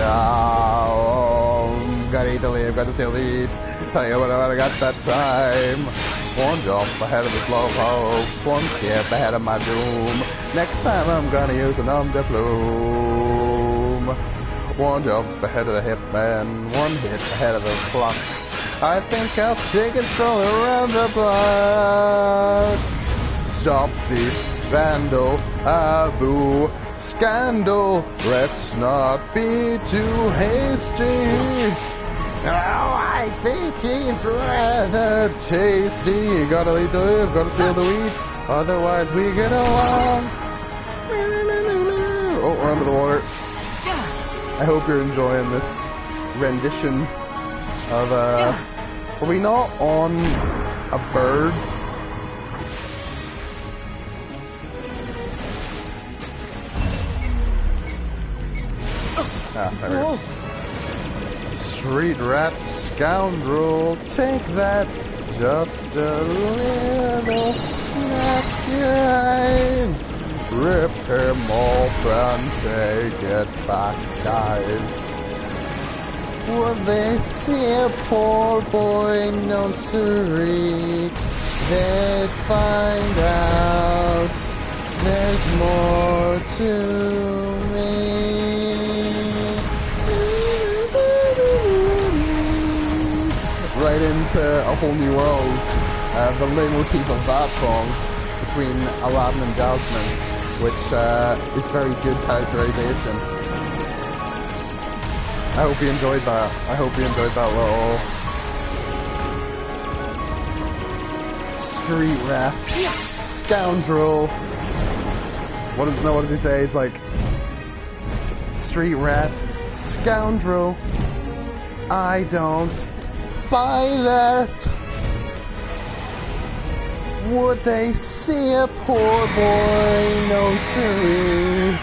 home. Gotta eat to live, gotta still eat. Tell you what I got that time. One jump ahead of the slow hope, one skip ahead of my doom. Next time I'm gonna use an de plume. One jump ahead of the hitman, one hit ahead of the clock. I think I'll take a stroll around the block. Shop thief, vandal, Abu, scandal. Let's not be too hasty. Oh, I think he's rather tasty. Gotta eat to live, gotta steal to eat. Otherwise we get along. Oh, we're under the water. I hope you're enjoying this rendition of, are we not on a bird? Ah, there we go. Street rat, scoundrel, take that. Just a little snack, guys. Rip him off and take it back, guys. Would they see a poor boy? No siree. They'd find out there's more to me. Right into a whole new world. The leitmotif of that song between Aladdin and Jasmine, which is very good characterization. I hope you enjoyed that. I hope you enjoyed that little street rat, scoundrel. What does he say? He's like, street rat, scoundrel. I don't buy that. Would they see a poor boy? No siree.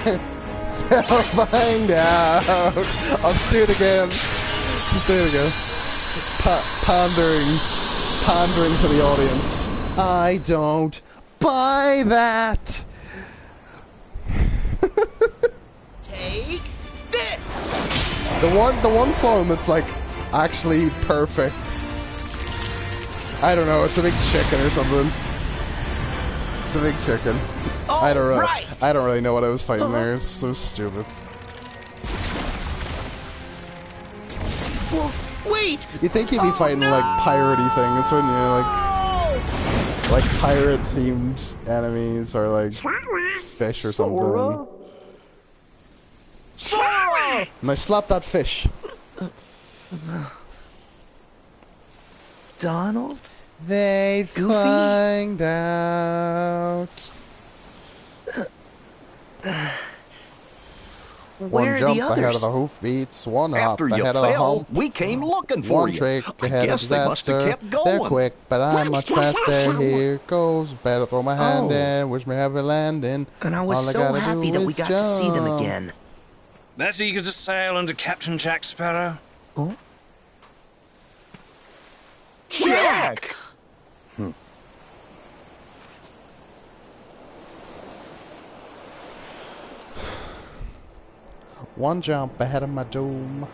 They'll find out. Let's do it again. Let's do it again. Pandering to the audience. I don't buy that. Take this. The one song that's like actually perfect. I don't know. It's a big chicken or something. It's a big chicken. I don't really know what I was fighting there. It's so stupid. Well, wait! You'd think you'd be fighting like piratey things, wouldn't you? Like pirate themed enemies or like fish or something. And I slapped that fish. Donald? They find out. Where one are jump the others? ahead of the hoofbeats, one After hop you ahead of the fell, hump. we came looking for One you. trick I ahead of guess they must have disaster. kept going. They're quick, but I'm much faster. Here goes. Better throw my hand in. Wish me happy landing. And I was All so gotta happy do that we is got to see them jump. again. That eager to sail under Captain Jack Sparrow? Oh? Jack! One jump ahead of my doom.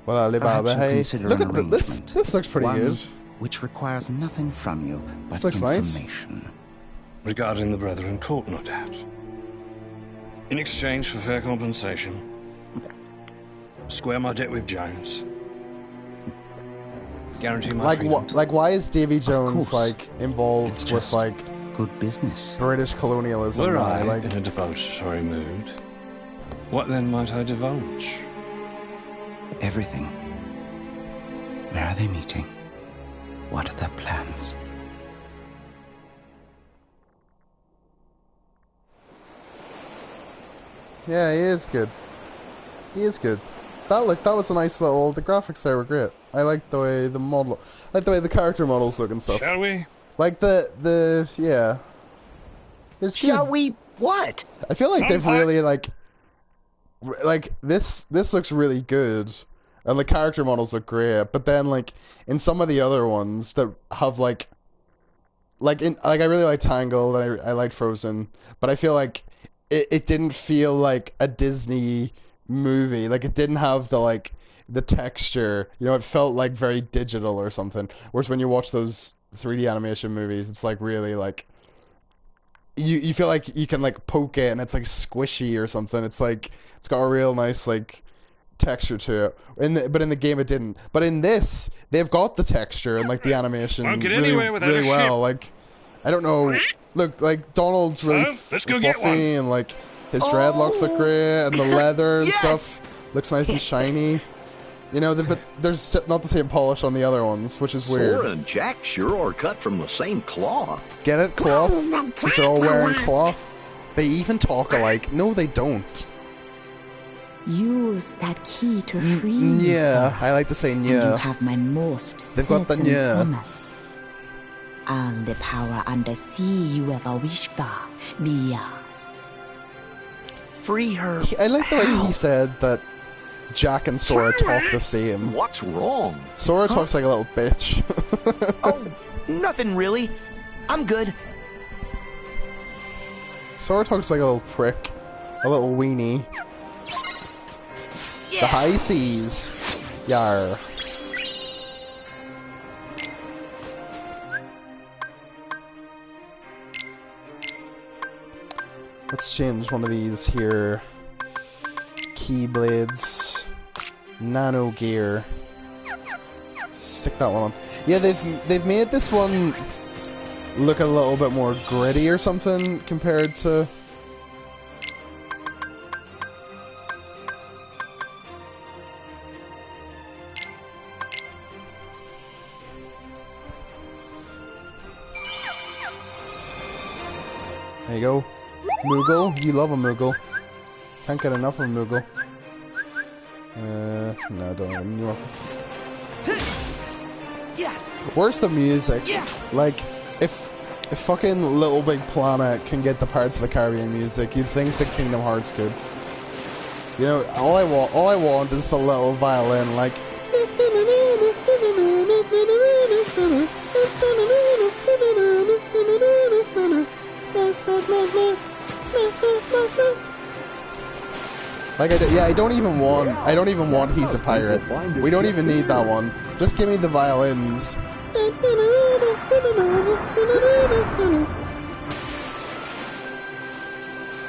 Well, I live out Perhaps you hey. consider Look an at this. arrangement, This looks pretty one good. which requires nothing from you but This looks nice. information. Regarding the Brethren Court, no doubt. In exchange for fair compensation, square my debt with Jones. Guarantee my Like freedom. what? Like why is Davy Jones course. like involved It's with just like good business. British colonialism? Were now? I Like in a devotatory mood, what then might I divulge? Everything. Where are they meeting? What are their plans? yeah, he is good. He is good. That was a nice little. The graphics there were great. I like the way the model, I like the way the character models look and stuff. Shall we? Like the yeah. There's Shall good- we what? I feel like they've really like this looks really good, and the character models look great. But then like in some of the other ones that have like I really like Tangled and I liked Frozen, but I feel like it didn't feel like a Disney movie. Like it didn't have the texture. You know, it felt like very digital or something. Whereas when you watch those 3D animation movies, it's like really like you feel like you can like poke it and it's like squishy or something. It's like it's got a real nice like texture to it. But in the game it didn't. But in this, they've got the texture and like the animation Won't get really, anywhere without really a well. ship. Like I don't know. Look, like Donald's really let's go get one. fluffy and like his dreadlocks look great and the leather and Yes! stuff looks nice and shiny. You know, but there's not the same polish on the other ones, which is weird. Sora and Jack sure are cut from the same cloth. Get it? Cloth? Because they're all wearing cloth. They even talk alike. No, they don't. Use that key to free me, Yeah, Sora, I like to say and you yeah. have my most They've got the certain nya. promise. All the power under sea you ever wish for be yours. Free her. I like the way he said that Jack and Sora talk the same. What's wrong? Sora talks like a little bitch. Oh, nothing really. I'm good. Sora talks like a little prick. A little weenie. The high seas. Yar. Let's change one of these here. Keyblades. Nano gear. Stick that one on. Yeah, they've made this one look a little bit more gritty or something compared to... There you go. Moogle. You love a Moogle. Can't get enough of a Moogle. No, I don't have any more. Where's the music? Like, if fucking Little Big Planet can get the Pirates of the Caribbean music, you'd think that Kingdom Hearts could. You know, all I want is the little violin, like. Like I don't even want He's a Pirate. We don't even need that one. Just give me the violins.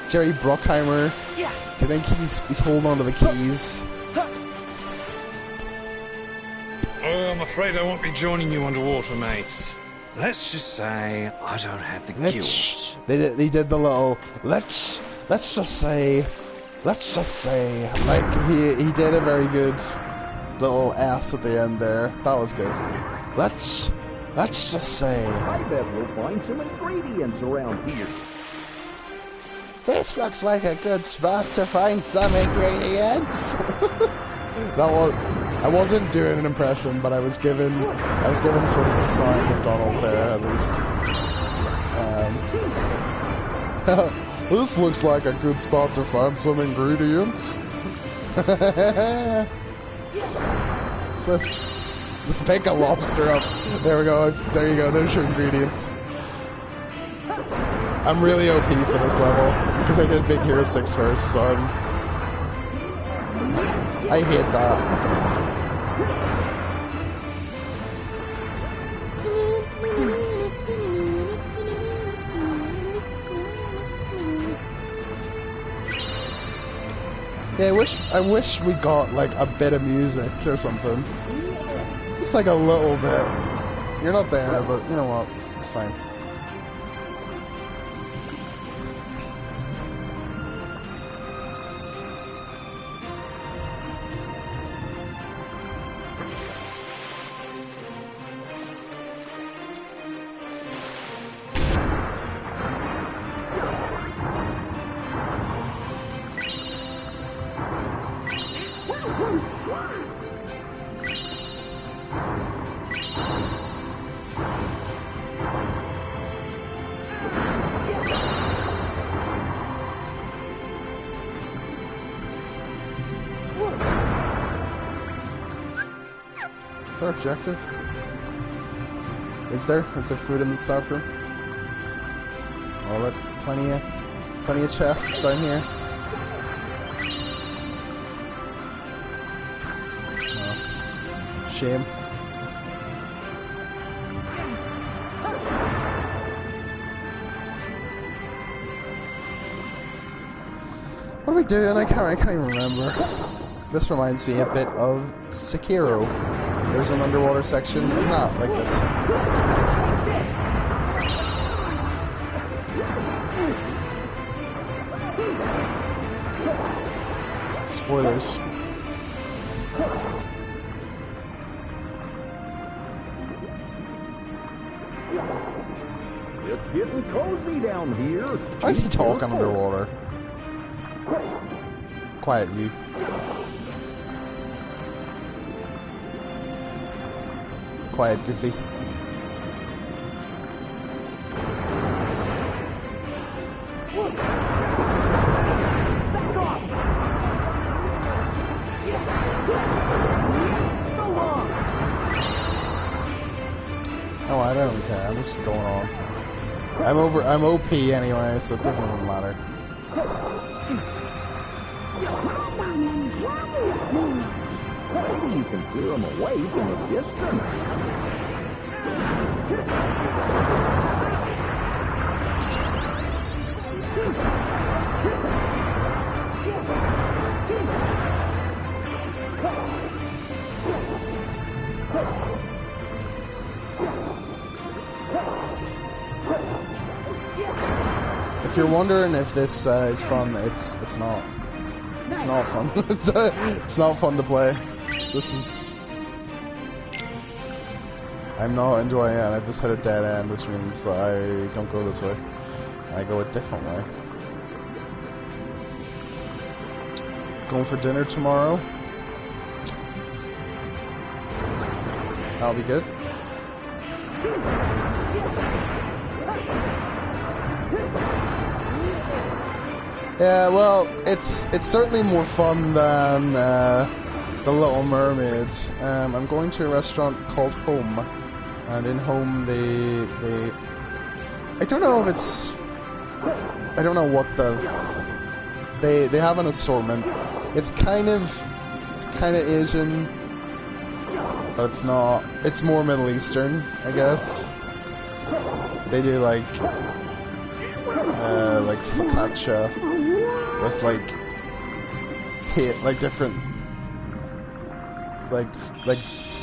Jerry Bruckheimer. Do you think he's holding on to the keys? Oh, I'm afraid I won't be joining you underwater, mates. Let's just say I don't have the gills. They did the little let's just say let's just say, like, he did a very good little S at the end there. That was good. Let's just say, I bet we'll find some ingredients around here. this looks like a good spot to find some ingredients. I wasn't doing an impression, but I was given sort of the sound of Donald there, at least. This looks like a good spot to find some ingredients. Just pick a lobster up. There we go. There you go. There's your ingredients. I'm really OP for this level because I did Big Hero 6 first, so I hate that. Yeah, I wish we got like a bit of music or something. Just like a little bit. You're not there, but you know what? It's fine. What's our objective? Is there food in the staff room? Oh look, plenty of chests down here. Oh, shame. What are we doing? I can't even remember. This reminds me a bit of Sekiro. There's an underwater section, not like this. Spoilers. It's getting cozy down here. Why is he talking underwater? Quiet, you. Quiet, Goofy. Oh, I don't care. I'm just going on. I'm OP anyway, so it doesn't even matter. Maybe you can clear them away from the distance. If you're wondering if this is fun, it's not. It's not fun. It's not fun to play. This is... I'm not enjoying it, and I've just hit a dead end, which means that I don't go this way. I go a different way. Going for dinner tomorrow. That'll be good. Yeah, well, it's certainly more fun than The Little Mermaid. I'm going to a restaurant called Home, and in Home they I don't know if it's... I don't know what the... They have an assortment. It's kind of Asian, but it's not. It's more Middle Eastern, I guess. They do like focaccia with like different like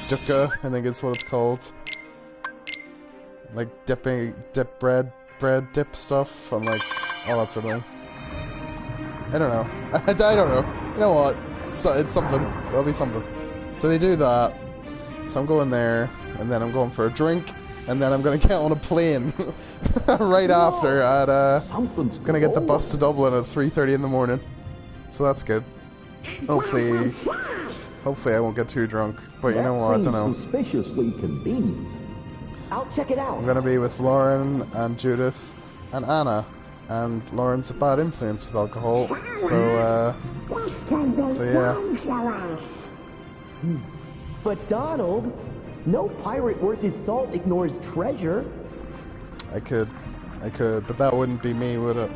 dukkha, I think is what it's called. Like dip bread dip stuff and like all that sort of thing. I don't know. I don't know. You know what? So it's something. It'll be something. So they do that. So I'm going there, and then I'm going for a drink, and then I'm gonna get on a plane right after at gonna get the bus to Dublin at 3:30 in the morning. So that's good. Hopefully I won't get too drunk. But you know what? I don't know. Suspiciously convenient. I'll check it out. I'm gonna be with Lauren and Judith and Anna, and Lauren's a bad influence with alcohol. So yeah. But Donald, no pirate worth his salt ignores treasure. I could, but that wouldn't be me, would it?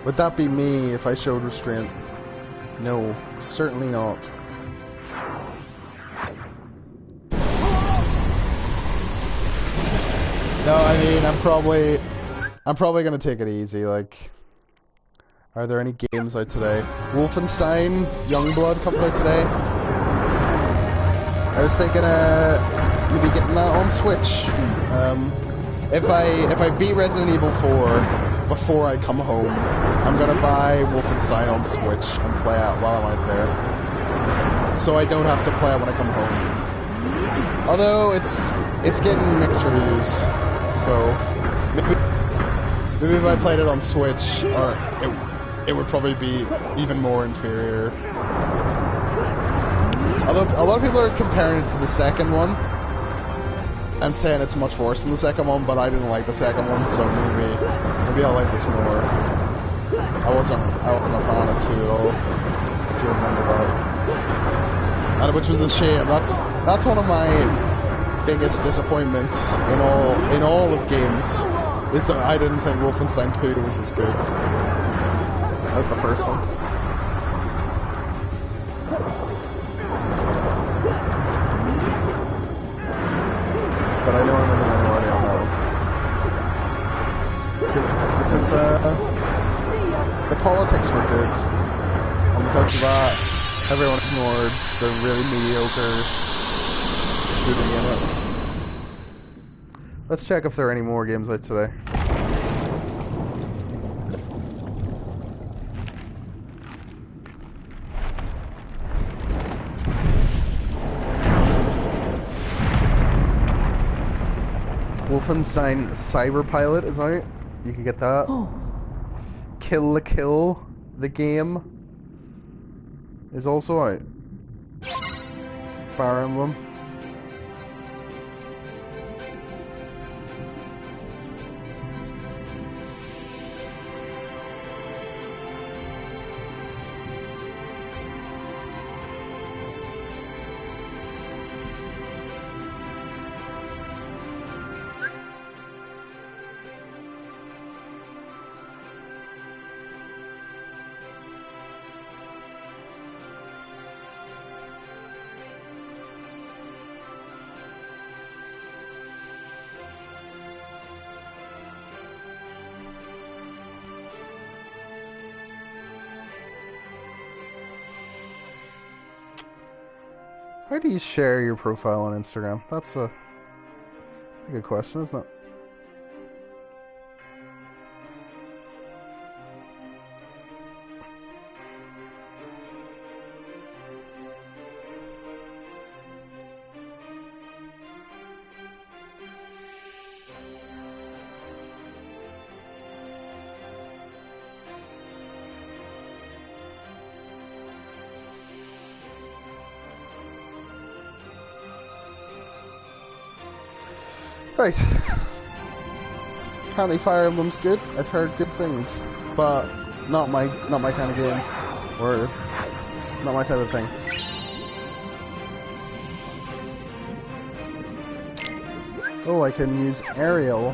Would that be me if I showed restraint? No, certainly not. No, I mean, I'm probably gonna take it easy, like... Are there any games out today? Wolfenstein Youngblood comes out today. I was thinking maybe getting that on Switch. If I beat Resident Evil 4 before I come home, I'm gonna buy Wolfenstein on Switch and play it while I'm out there. So I don't have to play it when I come home. Although it's getting mixed reviews, so maybe if I played it on Switch, or it would probably be even more inferior. Although a lot of people are comparing it to the second one and saying it's much worse than the second one, but I didn't like the second one, so maybe I'll like this more. I wasn't a fan of 2 at all, if you remember that. And which was a shame. That's one of my biggest disappointments in all of games, is that I didn't think Wolfenstein 2 was as good as the first one. But I know I'm in the minority on that one. Because the politics were good, and because of that, everyone ignored the really mediocre shooting in it. Let's check if there are any more games out today. Wolfenstein Cyberpilot is out. You can get that. Kill la Kill, the game, is also out. Fire Emblem. How do you share your profile on Instagram? That's a good question, isn't it? Right. Apparently Fire Emblem's good. I've heard good things, but not my kind of game, or not my type of thing. Oh, I can use Ariel.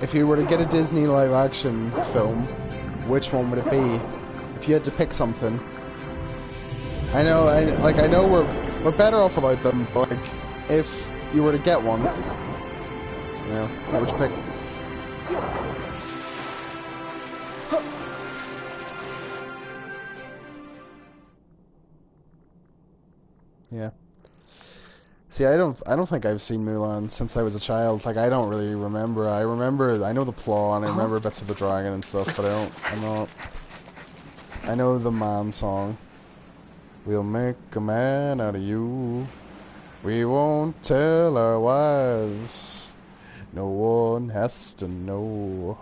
If you were to get a Disney live-action film, which one would it be? If you had to pick something. I know we're better off without them, but like, if you were to get one, you know, what would you pick? Yeah. See, I don't think I've seen Mulan since I was a child. Like, I don't really remember. I know the plot, and I remember bits of the dragon and stuff, but I know the man song. We'll make a man out of you. We won't tell our wives. No one has to know.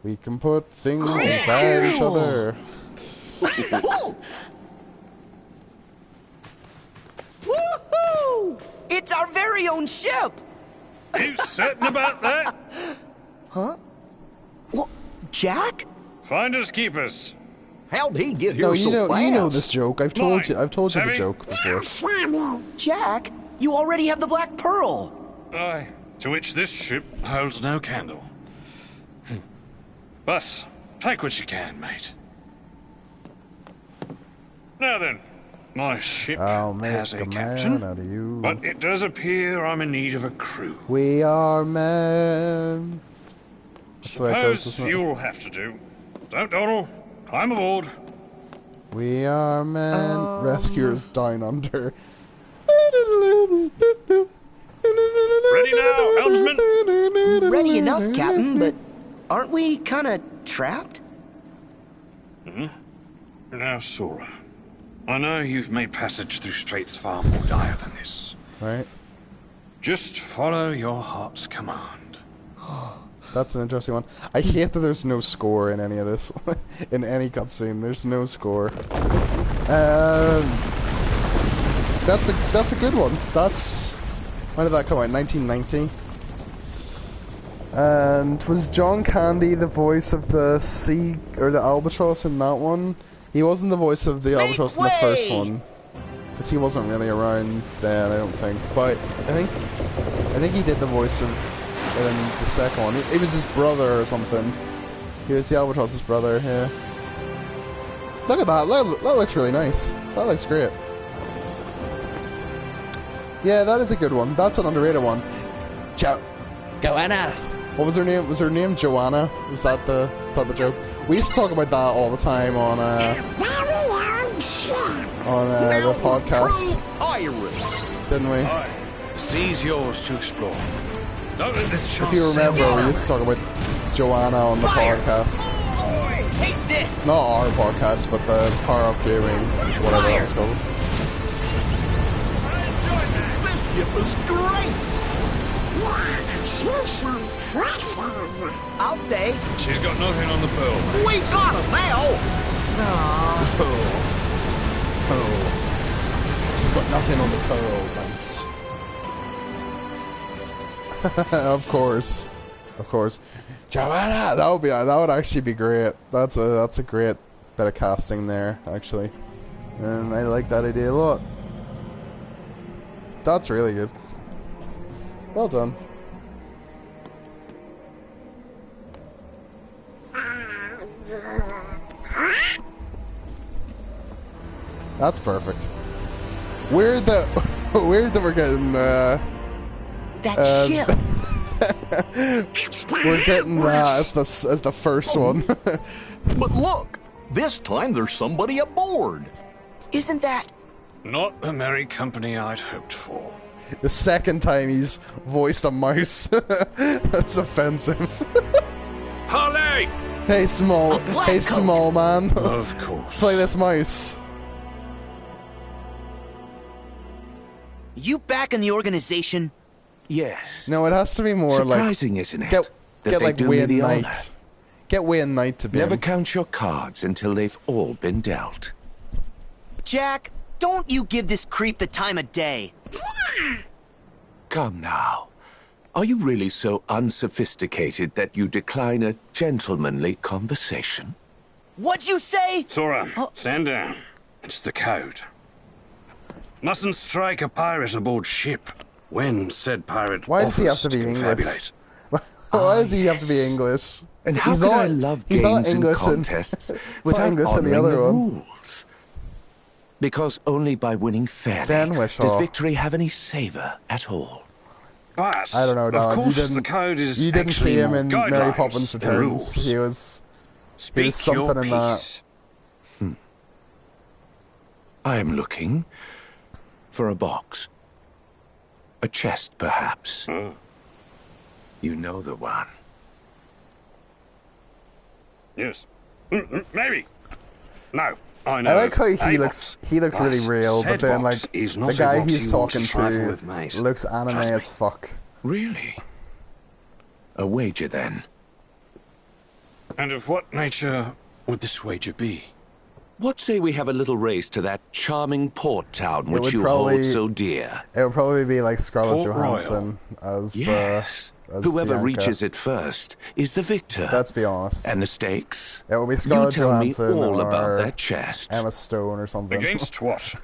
We can put things inside each other. Woohoo! It's our very own ship! You certain about that? Huh? What? Jack? Finders keepers. How'd he get here No, so fast? you know this joke. I've told you the joke before. Jack, you already have the Black Pearl. Aye, to which this ship holds no candle. But, take what you can, mate. Now then, my ship has a captain, out of you. but it does appear I'm in need of a crew. We are men. Suppose you'll have to do. Don't dawdle. Climb aboard. We are men. Rescuers down under. Ready now, helmsman. Ready enough, Captain, but aren't we kind of trapped? Now, Sora, I know you've made passage through straits far more dire than this. Right. Just follow your heart's command. That's an interesting one. I hate that there's no score in any of this. In any cutscene, there's no score. That's a good one. When did that come out? 1990. And was John Candy the voice of the sea or the albatross in that one? He wasn't the voice of the albatross in the first one, because he wasn't really around then, I don't think. But I think he did the voice of in the second one. It was his brother or something. He was the albatross's brother. Yeah. Look at that. That looks really nice. That looks great. Yeah, that is a good one. That's an underrated one. Joanna. What was her name? Was her name Joanna? Was that the joke? We used to talk about that all the time on the podcast, didn't we? Aye. The sea's yours to explore. Don't let this chance. If you remember, we used to talk about Joanna on the podcast. Take this. Not our podcast, but the Power Up Gaming, whatever that was called. This ship is great. She's impressive. I'll say. She's got nothing on the pearl. We got him now. Oh. She's got nothing on the pearl, thanks. Of course. Joanna, that would actually be great. That's a great bit of casting there, actually. And I like that idea a lot. That's really good. Well done. That's perfect. Weird that we're getting that ship. We're getting that as the first one. But look, this time there's somebody aboard. Isn't that not the merry company I'd hoped for? The second time he's voiced a mouse. That's offensive. Harley! Hey small man. Of course. Play this mouse. You back in the organization? Yes. No, it has to be more surprising, isn't it? Get like do me Wayne the Knight. honor. Get Wayne Knight to be. Never in. count your cards until they've all been dealt. Jack, don't you give this creep the time of day. Come now. Are you really so unsophisticated that you decline a gentlemanly conversation? What'd you say? Sora, stand down. It's the code. Mustn't strike a pirate aboard ship when said pirate Why does he have offers to be confabulate. English? Why does he have to be English? And how could I love games and contests without honoring the rules? Because only by winning fairly does victory have any savor at all. But I don't know, Don. of course the code is you didn't see him in Mary guidelines, Poppins the Returns. rules. He was Speak something your in piece. that. I am looking for a box. A chest, perhaps. You know the one. Yes. Maybe. No, I know. I like how he A looks. box. He looks really But real, but said then like box is not the a guy box he's you want talking trifle with, mate. to looks anime Trust me. as fuck. Really? A wager, then? And of what nature would this wager be? What say we have a little race to that charming port town which would you probably- hold so dear? It would probably be like Scarlett Port Johansson as Yes. as Whoever Bianca. reaches it first is the victor. Let's be honest. And the stakes? It will be You Scarlett tell me Johansson all or about that chest. Emma Stone or something. Against what?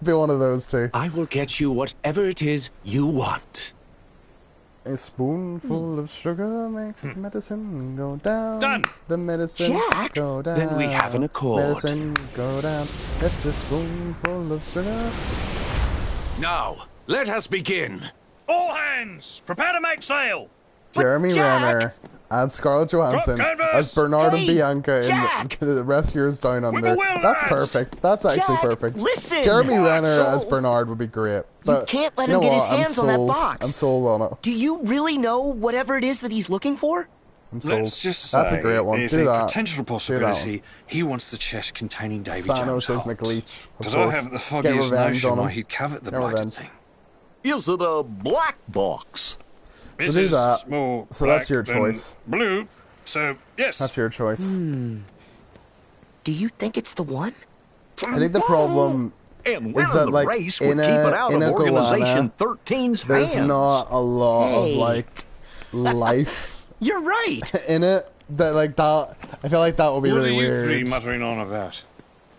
Be one of those two. I will get you whatever it is you want. A spoonful of sugar makes the medicine go down. Done. The medicine Jack? go down. Then we have an accord. Medicine go down. With the spoonful of sugar. Now, let us begin. All hands, prepare to make sail. Jeremy Renner and Scarlett Johansson Drop canvas. as Bernard and Hey, Bianca Jack. in the Rescuers Down Under. Whipple will, That's lads. perfect. That's actually Jack, perfect. listen. Jeremy What? Renner So- as Bernard would be great. But can't let you him know get his what? I'm hands on that sold. box. I'm sold on it. Do you really know whatever it is that he's looking for? I'm sold. Let's just say That's a great one. there's Do a that. potential possibility he wants the chest containing Davy Jones' Thanos is heart. McLeach. Because I haven't the Get foggiest revenge notion on why him. he'd covet the Get blighted revenge. thing. Is it a black box? So This do is that. more So that's black your than choice. Blue, so yes. That's your choice. Do you think it's the one? I think the problem And is winning that, the like, race in would keep it a out in of a Organization Goanna, 13's there's hands. not a lot Hey. of like life You're right. in it. That like that. I feel like that will be What really are you weird. three muttering on about?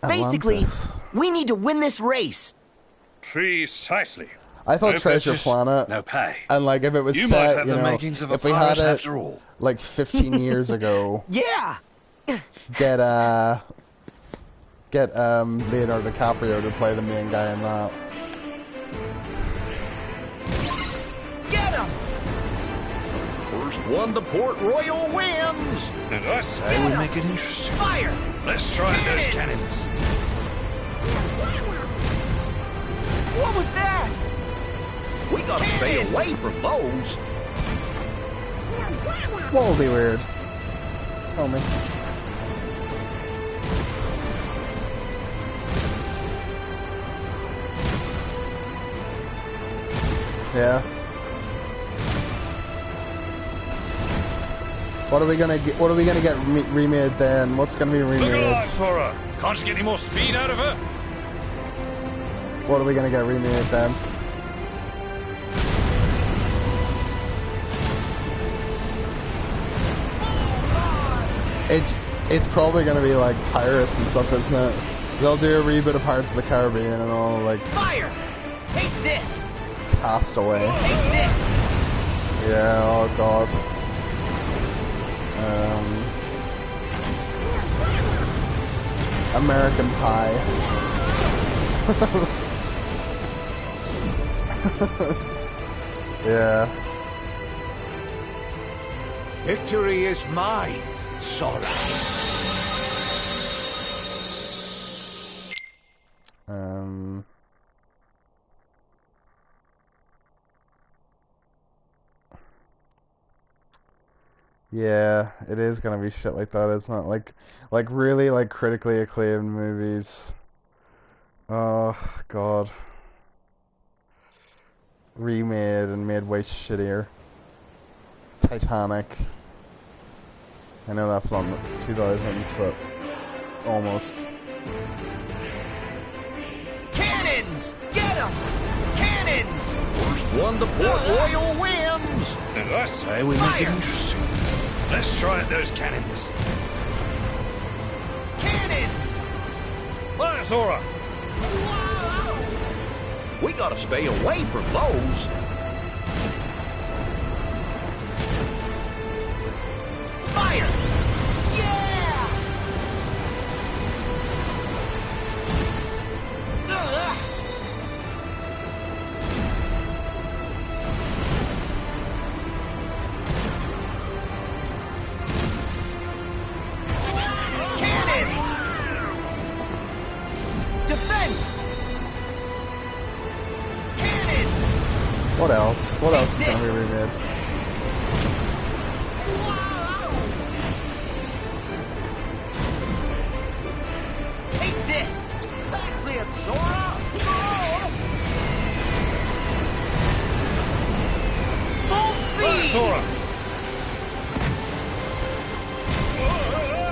Basically, Atlantis. we need to win this race. Precisely. I thought No Treasure purchase, Planet, no pay. and like if it was You might set, have you the know, makings of a if we had pirate it after all. like 15 years ago, Yeah. get Leonardo DiCaprio to play the main guy in that. Get him. First one to Port Royal wins. And I say we make it interesting. Fire. Let's try those cannons. What was that? We gotta stay away from those. What will be weird? Tell me. Yeah. What are we gonna get? What are we gonna get remade then? What's gonna be Look remade? alive for her. Can't you get any more speed out of her? What are we gonna get remade then? It's probably gonna be like pirates and stuff, isn't it? They'll do a reboot of Pirates of the Caribbean and all like Fire. Take this. Castaway. Take this. Yeah, oh god. American Pie. Yeah. Victory is mine, Sora. Yeah, it is gonna be shit like that, isn't it? Like really, like critically acclaimed movies. Oh god. Remade and made way shittier. Titanic. I know that's not 2000s, but almost. Cannons. Get him. Cannons. First one to Port Royal wins. And I say we make it interesting. Let's try at those cannons. Cannons. Fire, Sora. We gotta stay away from those. Fire. Yeah. Ugh. Cannons. Defense. Cannons. What else? What else is gonna be remade? Take this! That's it, Sora! Full speed! Sora!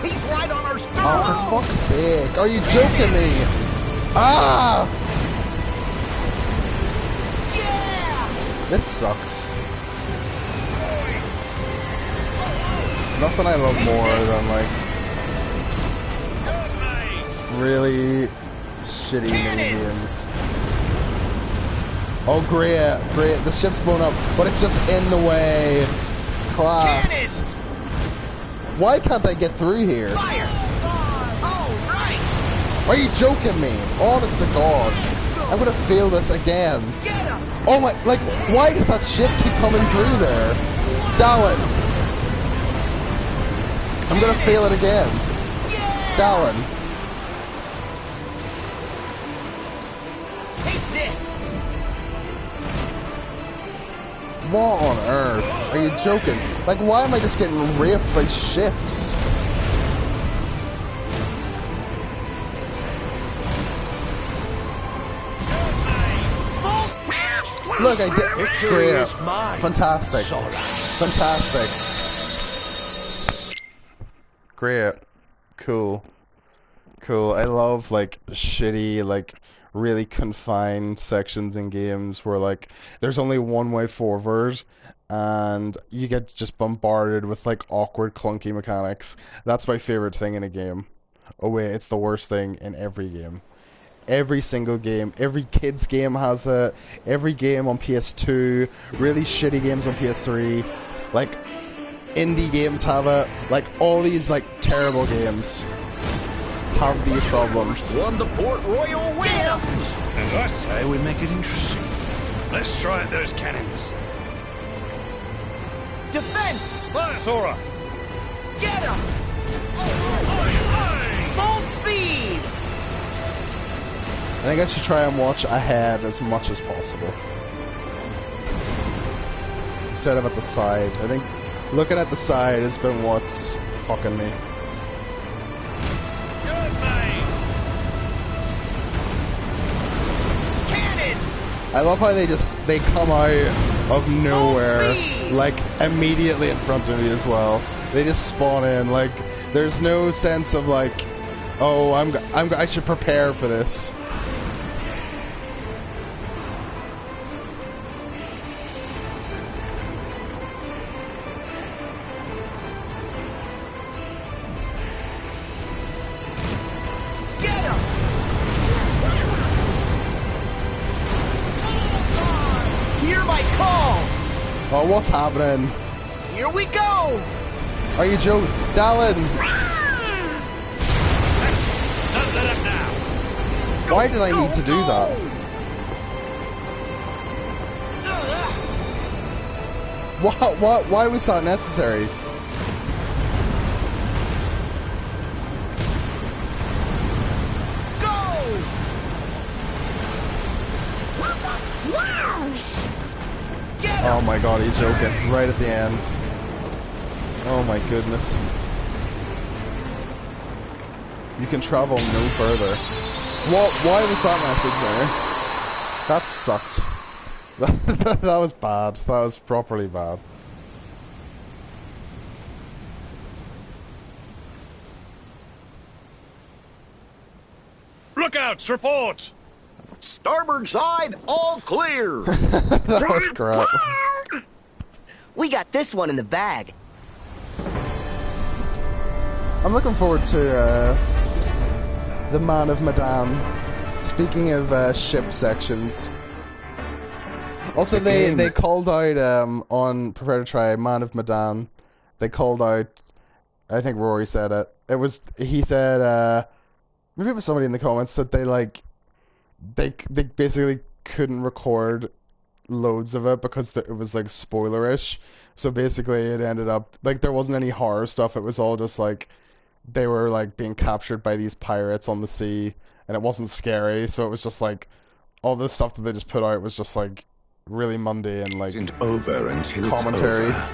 He's right on our stern! Oh, for fuck's sake. Are you joking me? Ah! Yeah! This sucks. Nothing I love more than, like, really shitty minigames. Oh, great, great. The ship's blown up, but it's just in the way. Class. Cannons! Why can't I get through here? Fire! All right! Are you joking me? Honest to God. I'm gonna fail this again. Get him! Oh my, like, why does that ship keep coming through there? Dallin! I'm gonna fail it again. Dallin. Take this! What on earth? Are you joking? Like, why am I just getting raped by ships? Look, I did. Great. Fantastic. Fantastic. Great. Cool. Cool. I love, like, shitty, like, really confined sections in games where, like, there's only one way forward and you get just bombarded with, like, awkward, clunky mechanics. That's my favorite thing in a game. Oh wait, it's the worst thing in every game. Every single game, every kid's game has it, every game on PS2, really shitty games on PS3, like, indie games have it, like, all these, like, terrible games have these problems. Won the Port Royal wins! And I say we make it interesting. Let's try at those cannons. Defense! Fire, Sora! Get him! Full speed! I think I should try and watch ahead as much as possible. Instead of at the side. I think looking at the side has been what's fucking me. I love how they come out of nowhere, like, immediately in front of me as well. They just spawn in, like, there's no sense of, like, oh, I should prepare for this. Oh, what's happening? Here we go! Are you joking? Dallin! Why did I need to do that? Why was that necessary? Oh my god, are you joking? Right at the end. Oh my goodness. You can travel no further. Why was that message there? That sucked. That was bad. That was properly bad. Lookouts, report! Starboard side, all clear! That was crap. We got this one in the bag. I'm looking forward to the Man of Medan. Speaking of ship sections. Also, they called out on Prepare to Try Man of Medan. They called out. I think Rory said it. He said. Maybe it was somebody in the comments that they basically couldn't record loads of it because it was like spoilerish. So basically, it ended up like there wasn't any horror stuff. It was all just like they were like being captured by these pirates on the sea, and it wasn't scary. So it was just like all the stuff that they just put out was just like really mundane, like isn't over until commentary. It's over.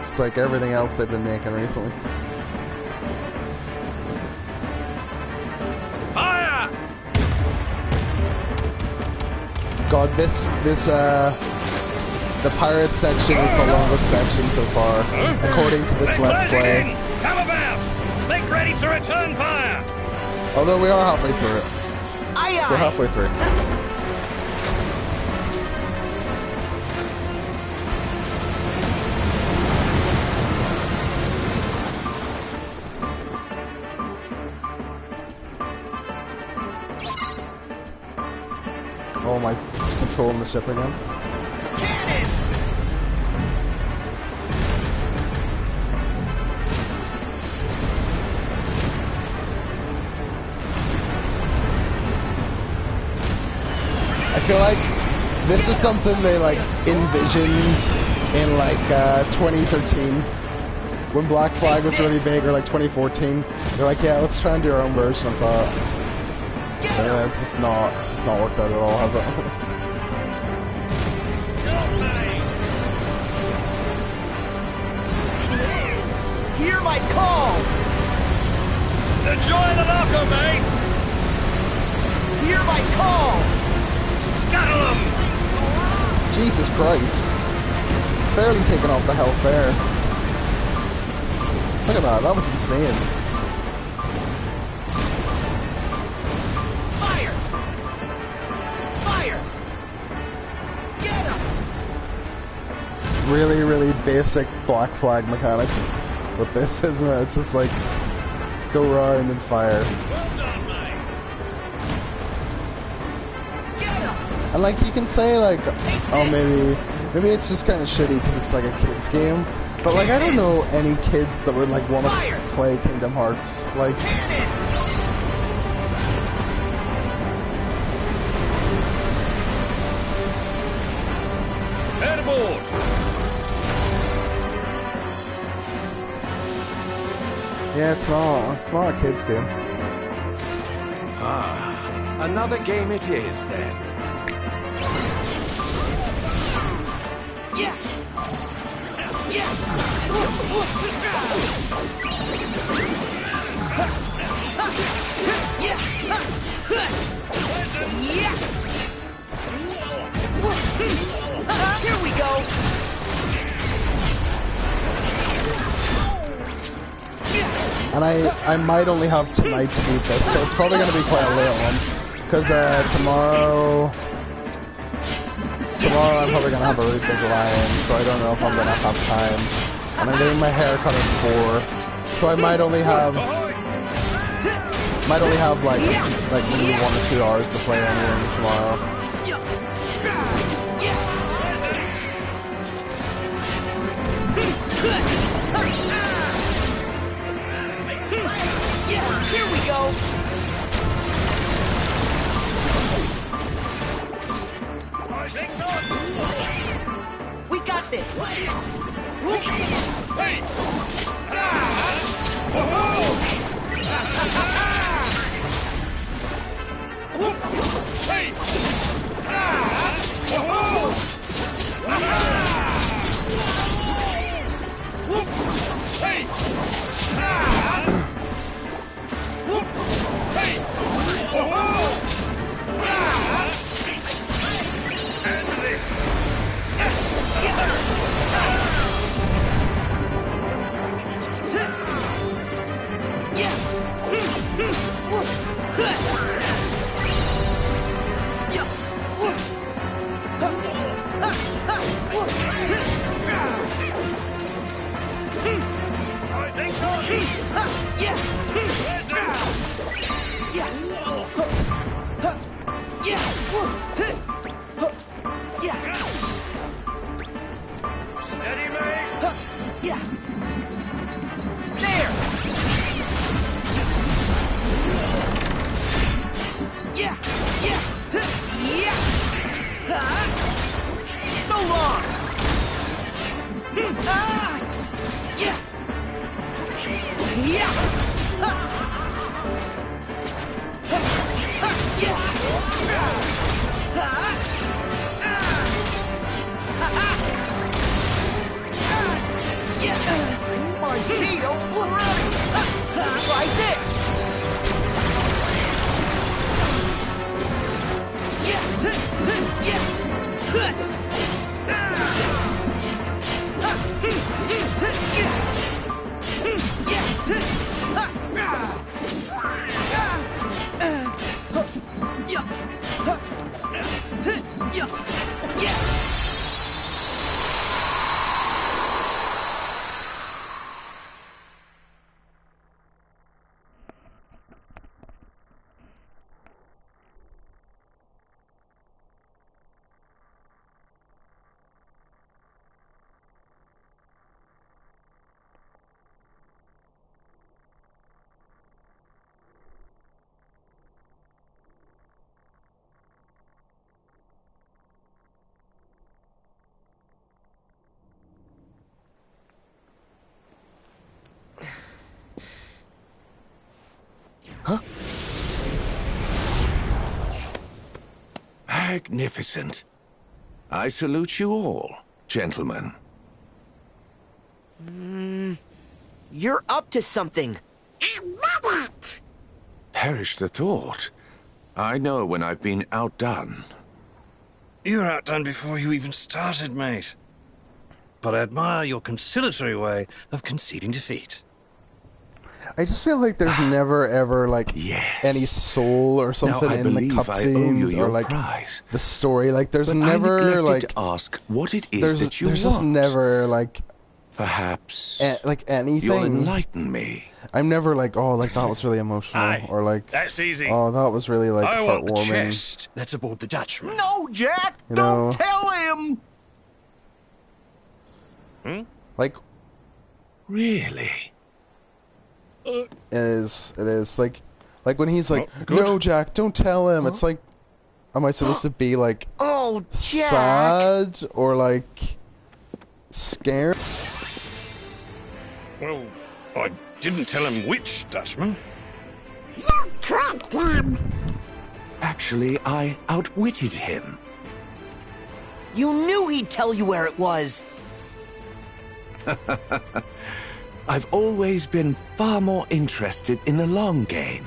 Just like everything else they've been making recently. Fire! God, the pirate section is the longest section so far, according to this Let's Play. Come about! Make ready to return fire! Although we are halfway through it. We're halfway through. Oh my, it's controlling the ship again. I feel like this is something they like envisioned in like 2013 when Black Flag was really big, or like 2014. They're like, yeah, let's try and do our own version of that. But yeah, it's just not worked out at all, has it? Hear my call! Enjoy the locker, mates! Hear my call! Scuttle 'em! Jesus Christ. Barely taking off the health there. Look at that, that was insane. Fire! Fire! Get him! Really, really basic Black Flag mechanics with this, isn't it? It's just like, go around and fire. And like, you can say like, oh maybe it's just kind of shitty because it's like a kid's game. But like, I don't know any kids that would like want to play Kingdom Hearts. Like, Head aboard! yeah, it's not a kid's game. Ah, another game it is then. Yeah! Yeah! Here we go! And I might only have tonight to beat this, so it's probably going to be quite a late one. Because tomorrow I'm probably going to have a really big line, so I don't know if I'm going to have time. And I'm getting my hair cut at 4, so I might only have like maybe 1 or 2 hours to play anything tomorrow. Here we go! We got this! Steady, mate! Yeah! There! Yeah! Yeah! Yeah! So long! Yeah! Yeah! Yeah! My shield ready! Try this! Huh? Magnificent. I salute you all, gentlemen. You're up to something. Perish the thought. I know when I've been outdone. You were outdone before you even started, mate. But I admire your conciliatory way of conceding defeat. I just feel like there's never ever like any soul or something in the cutscenes or like the story. Like there's never like to ask what it is that you want. There's just never like perhaps like anything. You'll enlighten me. I'm never like, oh, like that was really emotional, or like that's easy. Oh, that was really like I want the heartwarming. chest that's aboard the Dutchman. No, Jack, You don't know? tell him. Like really. It is like when he's like, no, Jack, don't tell him. It's like, am I supposed to be like, oh, Jack, sad or like scared? Well, I didn't tell him which Dutchman. You tricked him. Actually, I outwitted him. You knew he'd tell you where it was. I've always been far more interested in the long game.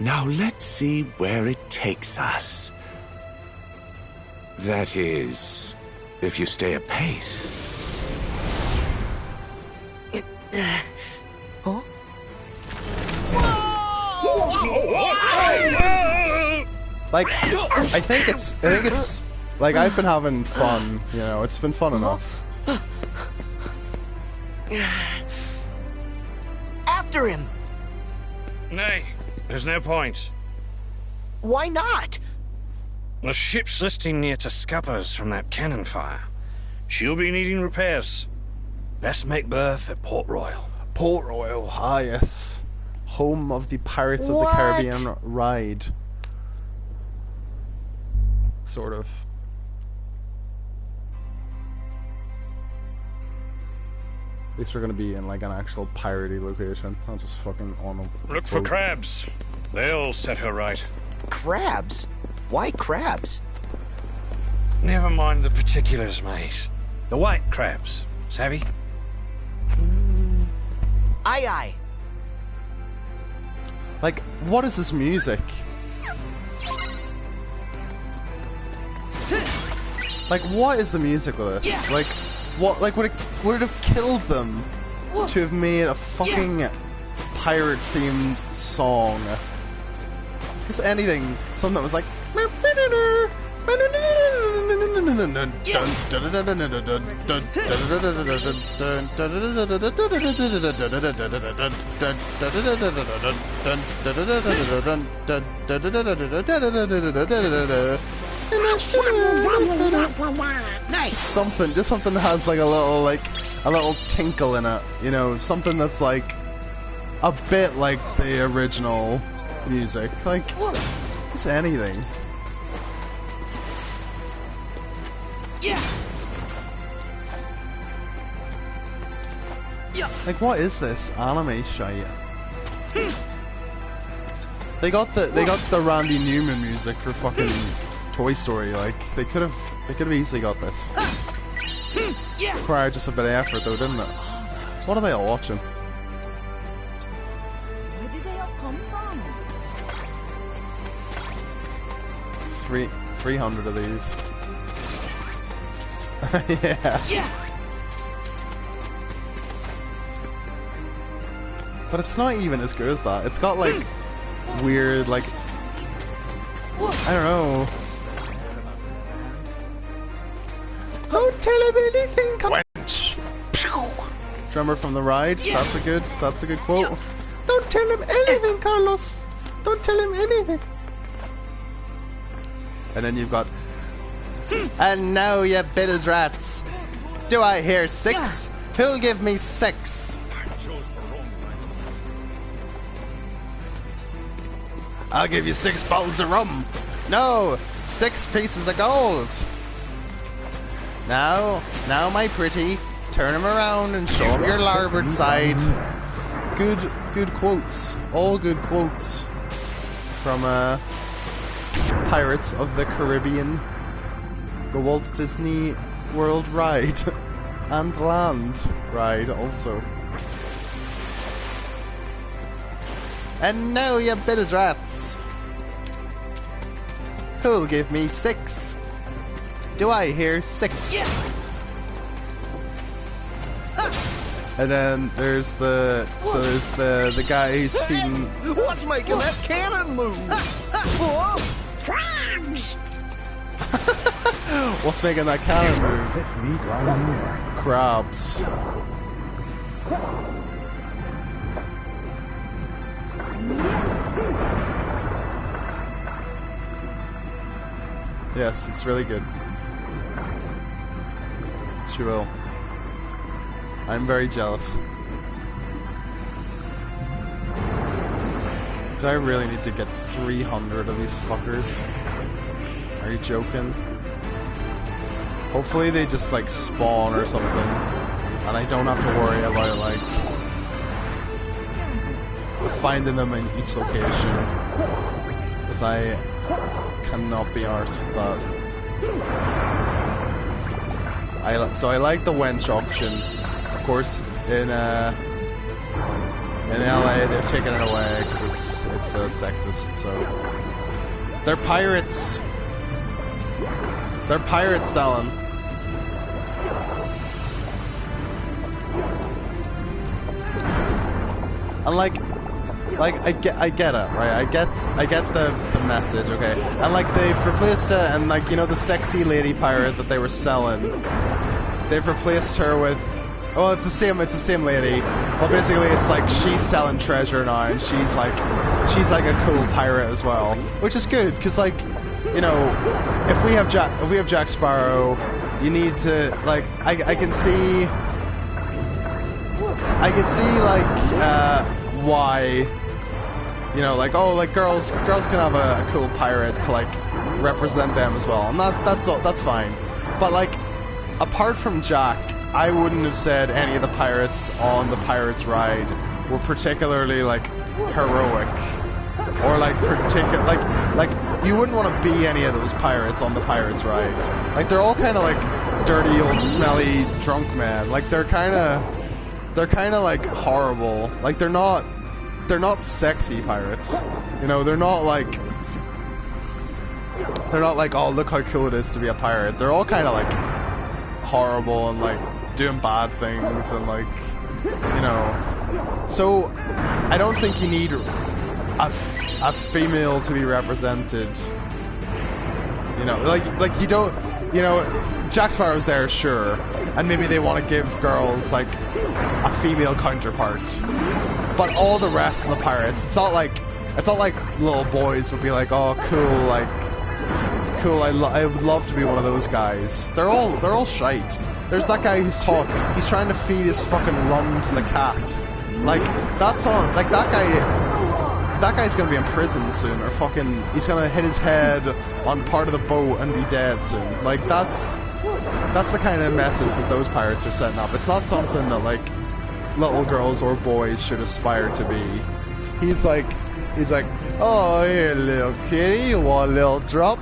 Now let's see where it takes us. That is, if you stay apace. Huh? Like, I think it's like I've been having fun. You know, it's been fun enough. After him. Nay, there's no point. Why not? The ship's listing near to scuppers from that cannon fire. She'll be needing repairs. Best make berth at Port Royal. Port Royal, ah yes. Home of the Pirates of the Caribbean ride. Sort of. At least we're gonna be in like an actual piratey location. Not just fucking on a Look for crabs. They'll set her right. Crabs? Why crabs? Never mind the particulars, mate. The white crabs, savvy? Aye aye. Like, what is this music? Like, what is the music with this? Like, what? Like, would it have killed them to have made a fucking pirate-themed song? Just anything, something that was like. Nice. Something, just something that has like a little tinkle in it, you know, something that's like a bit like the original music, like just anything. Yeah. Like, what is this anime shite? They got the Randy Newman music for fucking Toy Story. Like, they could have easily got this. Required just a bit of effort though, didn't it? What are they all watching? Where did they all come from? 300 of these. Yeah. But it's not even as good as that. It's got like weird, like, I don't know. Don't tell him anything. Wench. Drummer from the ride. That's a good quote. Don't tell him anything, Carlos. Don't tell him anything. And then you've got. And now you build rats. Do I hear 6? Who'll give me 6? I'll give you 6 bottles of rum. No, 6 pieces of gold. Now, my pretty, turn him around and show him your larboard side. Good quotes. All good quotes from Pirates of the Caribbean, the Walt Disney World ride, and Land ride also. And now you build rats. Who'll give me 6? Do I hear 6? And then there's the guy who's feeding. What's making that cannon move? Crabs! What's making that cannon move? Crabs. Yes, it's really good. She will. I'm very jealous. Do I really need to get 300 of these fuckers? Are you joking? Hopefully they just like spawn or something, and I don't have to worry about like finding them in each location, because I cannot be arsed with that. So I like the wench option. Of course, in LA they've taken it away because it's sexist. So they're pirates. They're pirates, Dallin. And like I get it, right? I get the message, okay? And like they've replaced it, and like, you know, the sexy lady pirate that they were selling, they've replaced her with, well, it's the same lady. Well, basically it's like she's selling treasure now, and she's like a cool pirate as well, which is good, because like, you know, if we have Jack Sparrow, you need to like I can see like why, you know, like, oh, like girls can have a cool pirate to like represent them as well, and that's fine. But like, apart from Jack, I wouldn't have said any of the pirates on the Pirates ride were particularly like heroic, or like like you wouldn't want to be any of those pirates on the Pirates ride. Like, they're all kind of like dirty old smelly drunk men. Like they're kind of like horrible. Like they're not sexy pirates. You know, they're not like, oh, look how cool it is to be a pirate. They're all kind of like horrible and like doing bad things and like, you know. So I don't think you need a female to be represented. You know, like you don't, you know, Jack Sparrow's there, sure, and maybe they want to give girls like a female counterpart, but all the rest of the pirates, it's not like little boys would be like, oh, cool, I would love to be one of those guys. They're all shite. There's that guy who's trying to feed his fucking rum to the cat. Like, that's not, like, that guy's gonna be in prison soon, or fucking, he's gonna hit his head on part of the boat and be dead soon. Like, that's the kind of message that those pirates are setting up. It's not something that, like, little girls or boys should aspire to be. He's like, oh, here, little kitty, you want a little drop?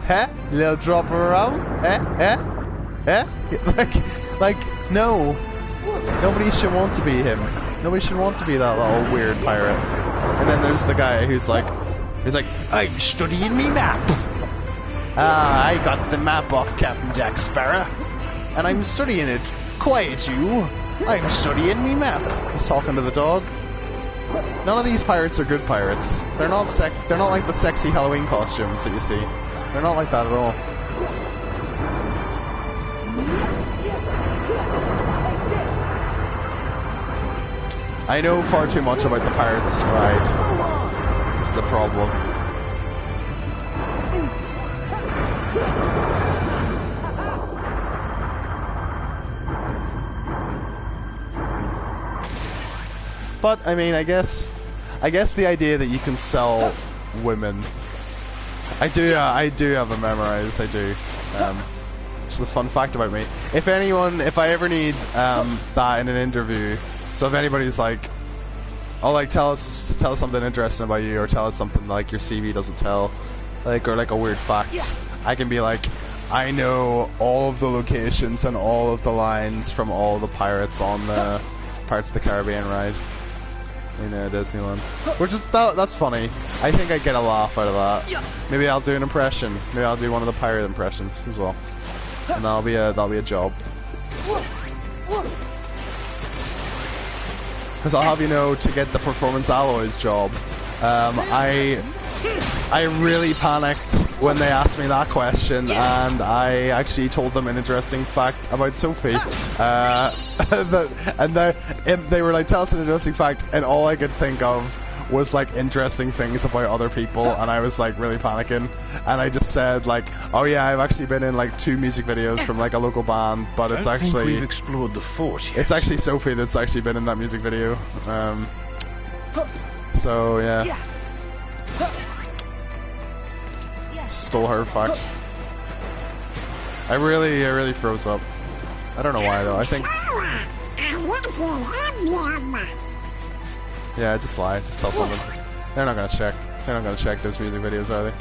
Huh? Little drop around? Like, no. Nobody should want to be him. Nobody should want to be that little weird pirate. And then there's the guy who's like, I'm studying me map. I got the map off Captain Jack Sparrow, and I'm studying it. Quiet you. I'm studying me map. He's talking to the dog. None of these pirates are good pirates. They're not like the sexy Halloween costumes that you see. They're not like that at all. I know far too much about the Pirates ride. This is a problem. But I mean, I guess the idea that you can sell women. I do have it memorized. I do. Which is a fun fact about me. If I ever need that in an interview. So if anybody's like, oh, like tell us something interesting about you, or tell us something like your CV doesn't tell, like, or like a weird fact, I can be like, I know all of the locations and all of the lines from all the pirates on the Pirates of the Caribbean ride in Disneyland, which is that's funny. I think I get a laugh out of that. Maybe I'll do an impression. Maybe I'll do one of the pirate impressions as well, and that'll be a job. Because I'll have you know, to get the Performance Alloys job, I really panicked when they asked me that question, and I actually told them an interesting fact about Sophie. They were like, tell us an interesting fact, and all I could think of was like interesting things about other people, and I was like really panicking, and I just said like, oh yeah, I've actually been in like 2 music videos from like a local band, but it's actually, think we've explored the Force yet. It's actually Sophie that's actually been in that music video. So yeah. Stole her fact. I really froze up. I don't know why though. I think. Yeah, just lie. Just tell something. They're not gonna check. They're not gonna check those music videos, are they?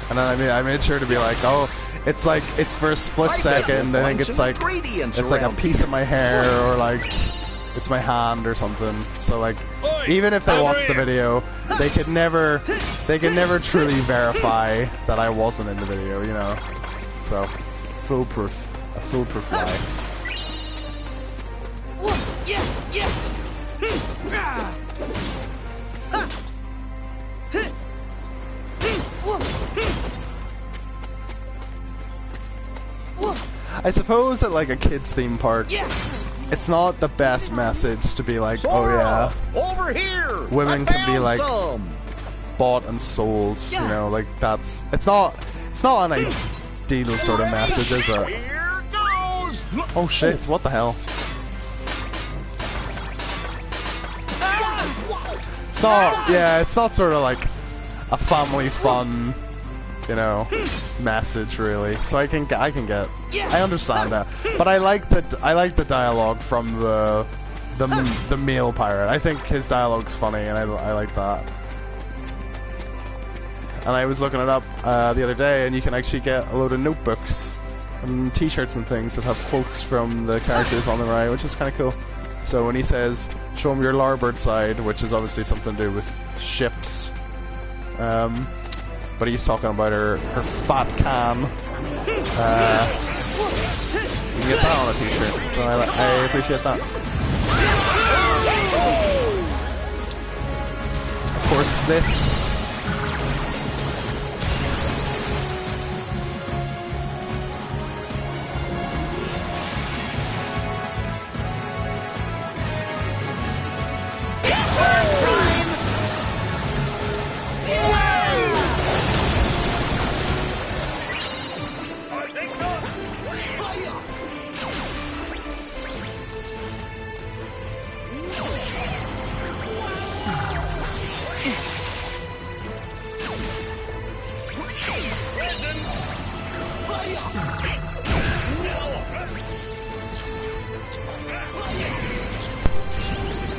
And then I made sure to be like, oh, it's like, it's for a split second. I think it's like a piece of my hair, or like it's my hand or something. So like, even if they watch the video, they could never truly verify that I wasn't in the video, you know. So, a foolproof lie. I suppose at like a kids theme park, it's not the best message to be like, oh yeah, over here, women can be like bought and sold, you know, like that's, it's not an ideal sort of message, is it? Oh shit, what the hell? It's not, yeah, it's not sort of like a family fun, you know, message really. So I understand that, but I like the dialogue from the male pirate. I think his dialogue's funny, and I like that. And I was looking it up the other day, and you can actually get a load of notebooks and t-shirts and things that have quotes from the characters on the ride, which is kind of cool. So when he says, show him your larboard side, which is obviously something to do with ships, but he's talking about her fat can. You can get that on a t-shirt, so I appreciate that. Of course, this...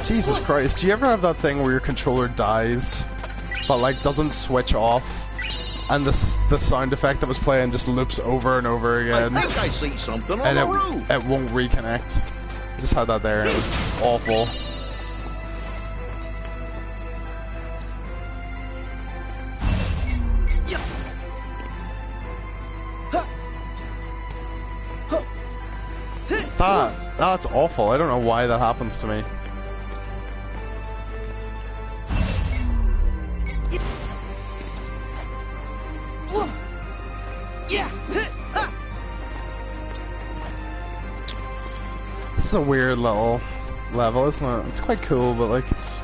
Jesus Christ, do you ever have that thing where your controller dies, but like doesn't switch off and the sound effect that was playing just loops over and over again. I think I see something on And the roof. it won't reconnect. I just had that there and it was awful. That's awful. I don't know why that happens to me. This is a weird little level, isn't it? It's quite cool, but like it's...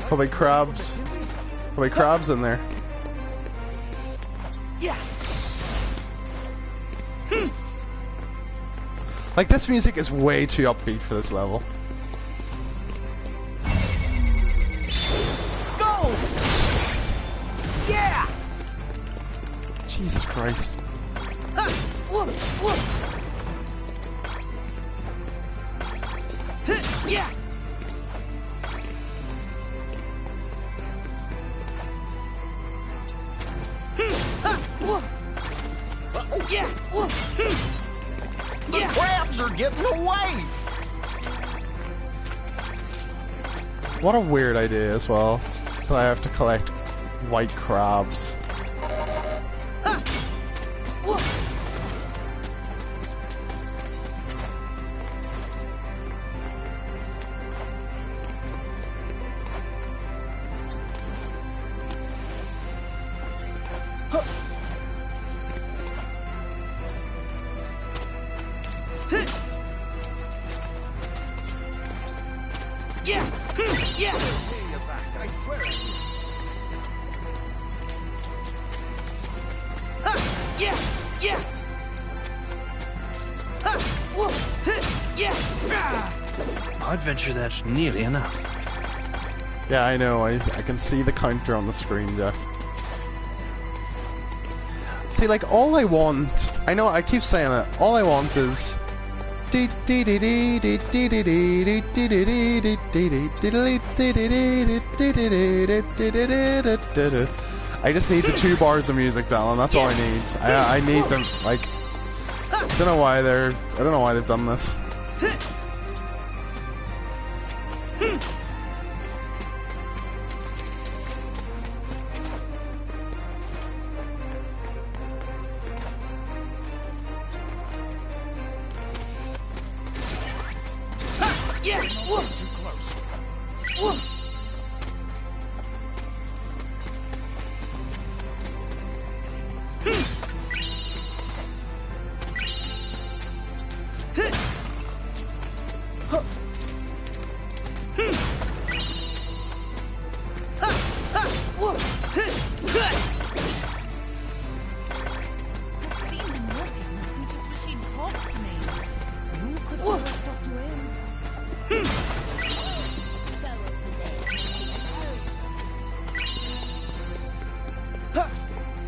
Probably crabs. Probably crabs in there. Yeah. Like, this music is way too upbeat for this level. Go! Yeah! Jesus Christ. Yeah! Yeah! The crabs are getting away! What a weird idea as well, that I have to collect white crabs. Yeah! Yeah! I swear it. Yeah! Yeah! Yeah! I'd venture that's nearly enough. Yeah, I know, I can see the counter on the screen, Jack. See, like, all I want... I know, I keep saying it. All I want is... I just need the 2 bars of music, Dallin. That's all I need. I need them, like... I don't know why they've done this. Yeah! Too close.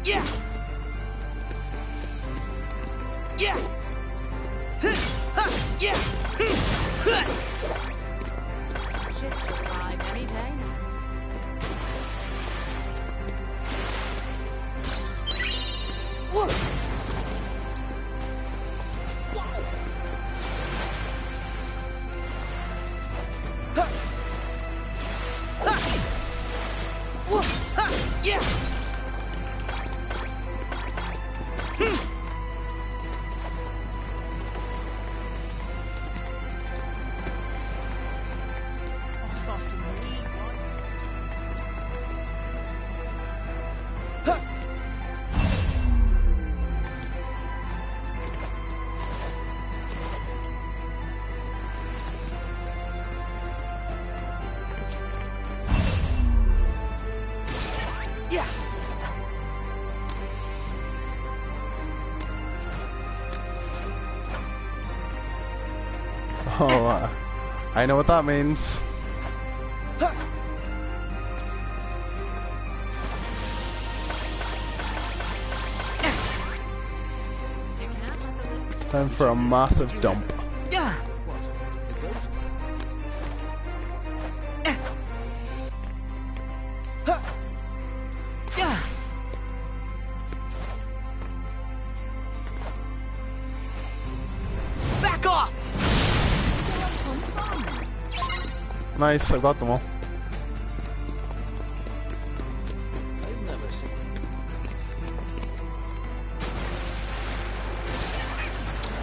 Yeah! Yeah! Yeah! Ship should arrive any day. Yeah! I saw some neat Yeah! Oh, I know what that means. Time for a massive dump. Yeah! Nice, I got them all. I've never seen.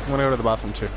I'm gonna go to the bathroom too.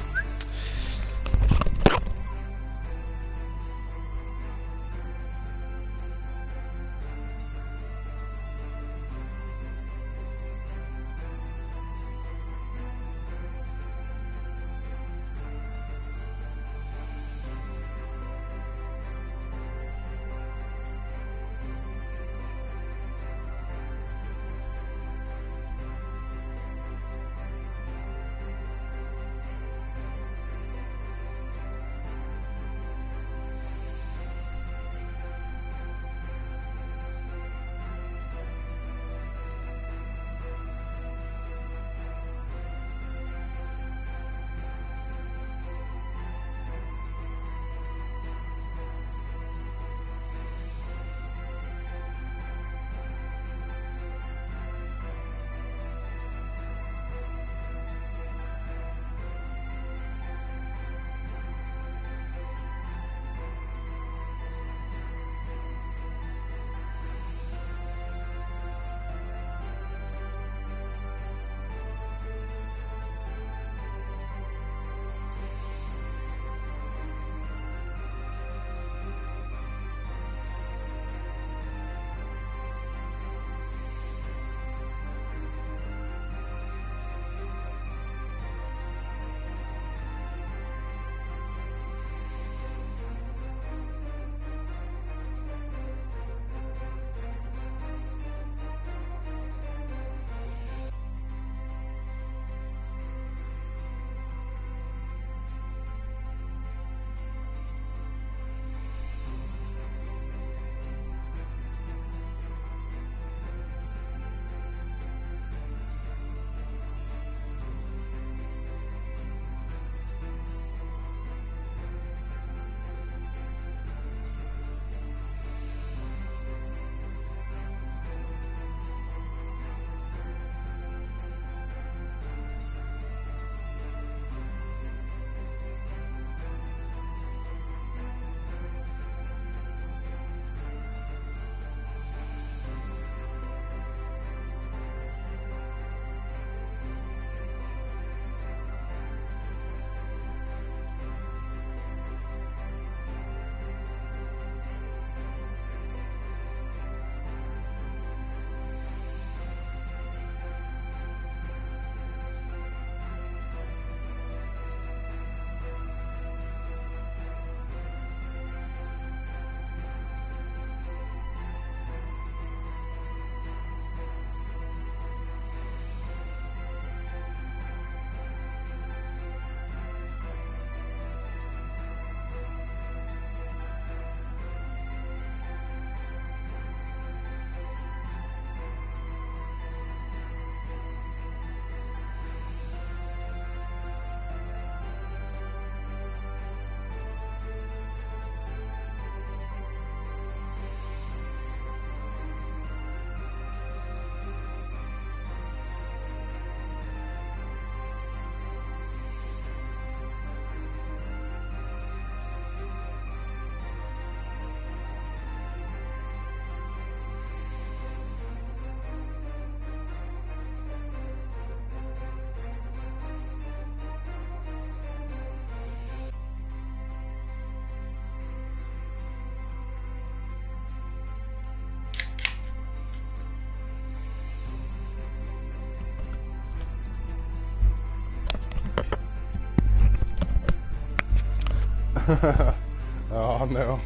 Oh no.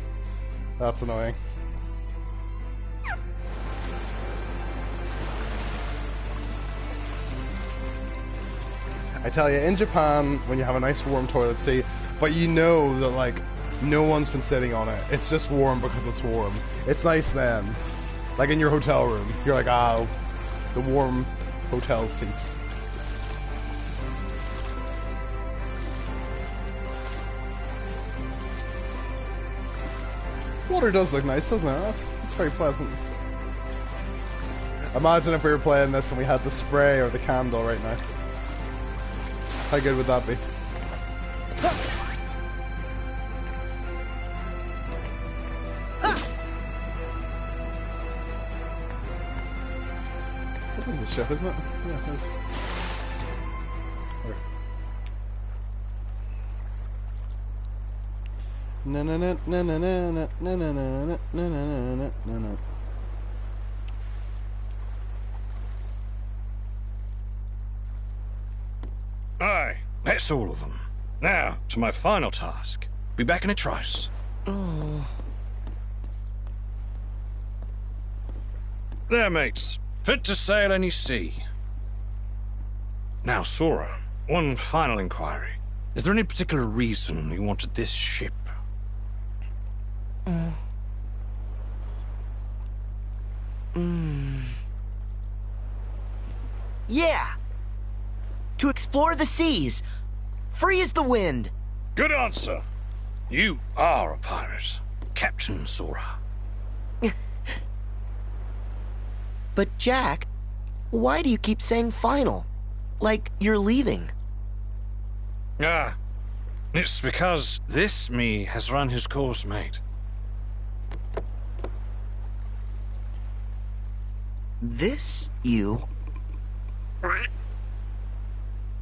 That's annoying. I tell you, in Japan, when you have a nice warm toilet seat, but you know that, like, no one's been sitting on it. It's just warm because it's warm. It's nice then. Like in your hotel room. You're like, ah, the warm hotel seat. Water does look nice, doesn't it? That's very pleasant. Imagine if we were playing this and we had the spray or the candle right now. How good would that be? This is the ship, isn't it? Yeah, it is. Na na na na na na na na na na na na na. Aye, that's all of them. Now, to my final task. Be back in a trice. Oh. There, mates. Fit to sail any sea. Now, Sora, one final inquiry. Is there any particular reason you wanted this ship? Yeah! To explore the seas. Free as the wind. Good answer. You are a pirate, Captain Sora. But Jack, why do you keep saying final? Like you're leaving. Ah, it's because this me has run his course, mate. This you?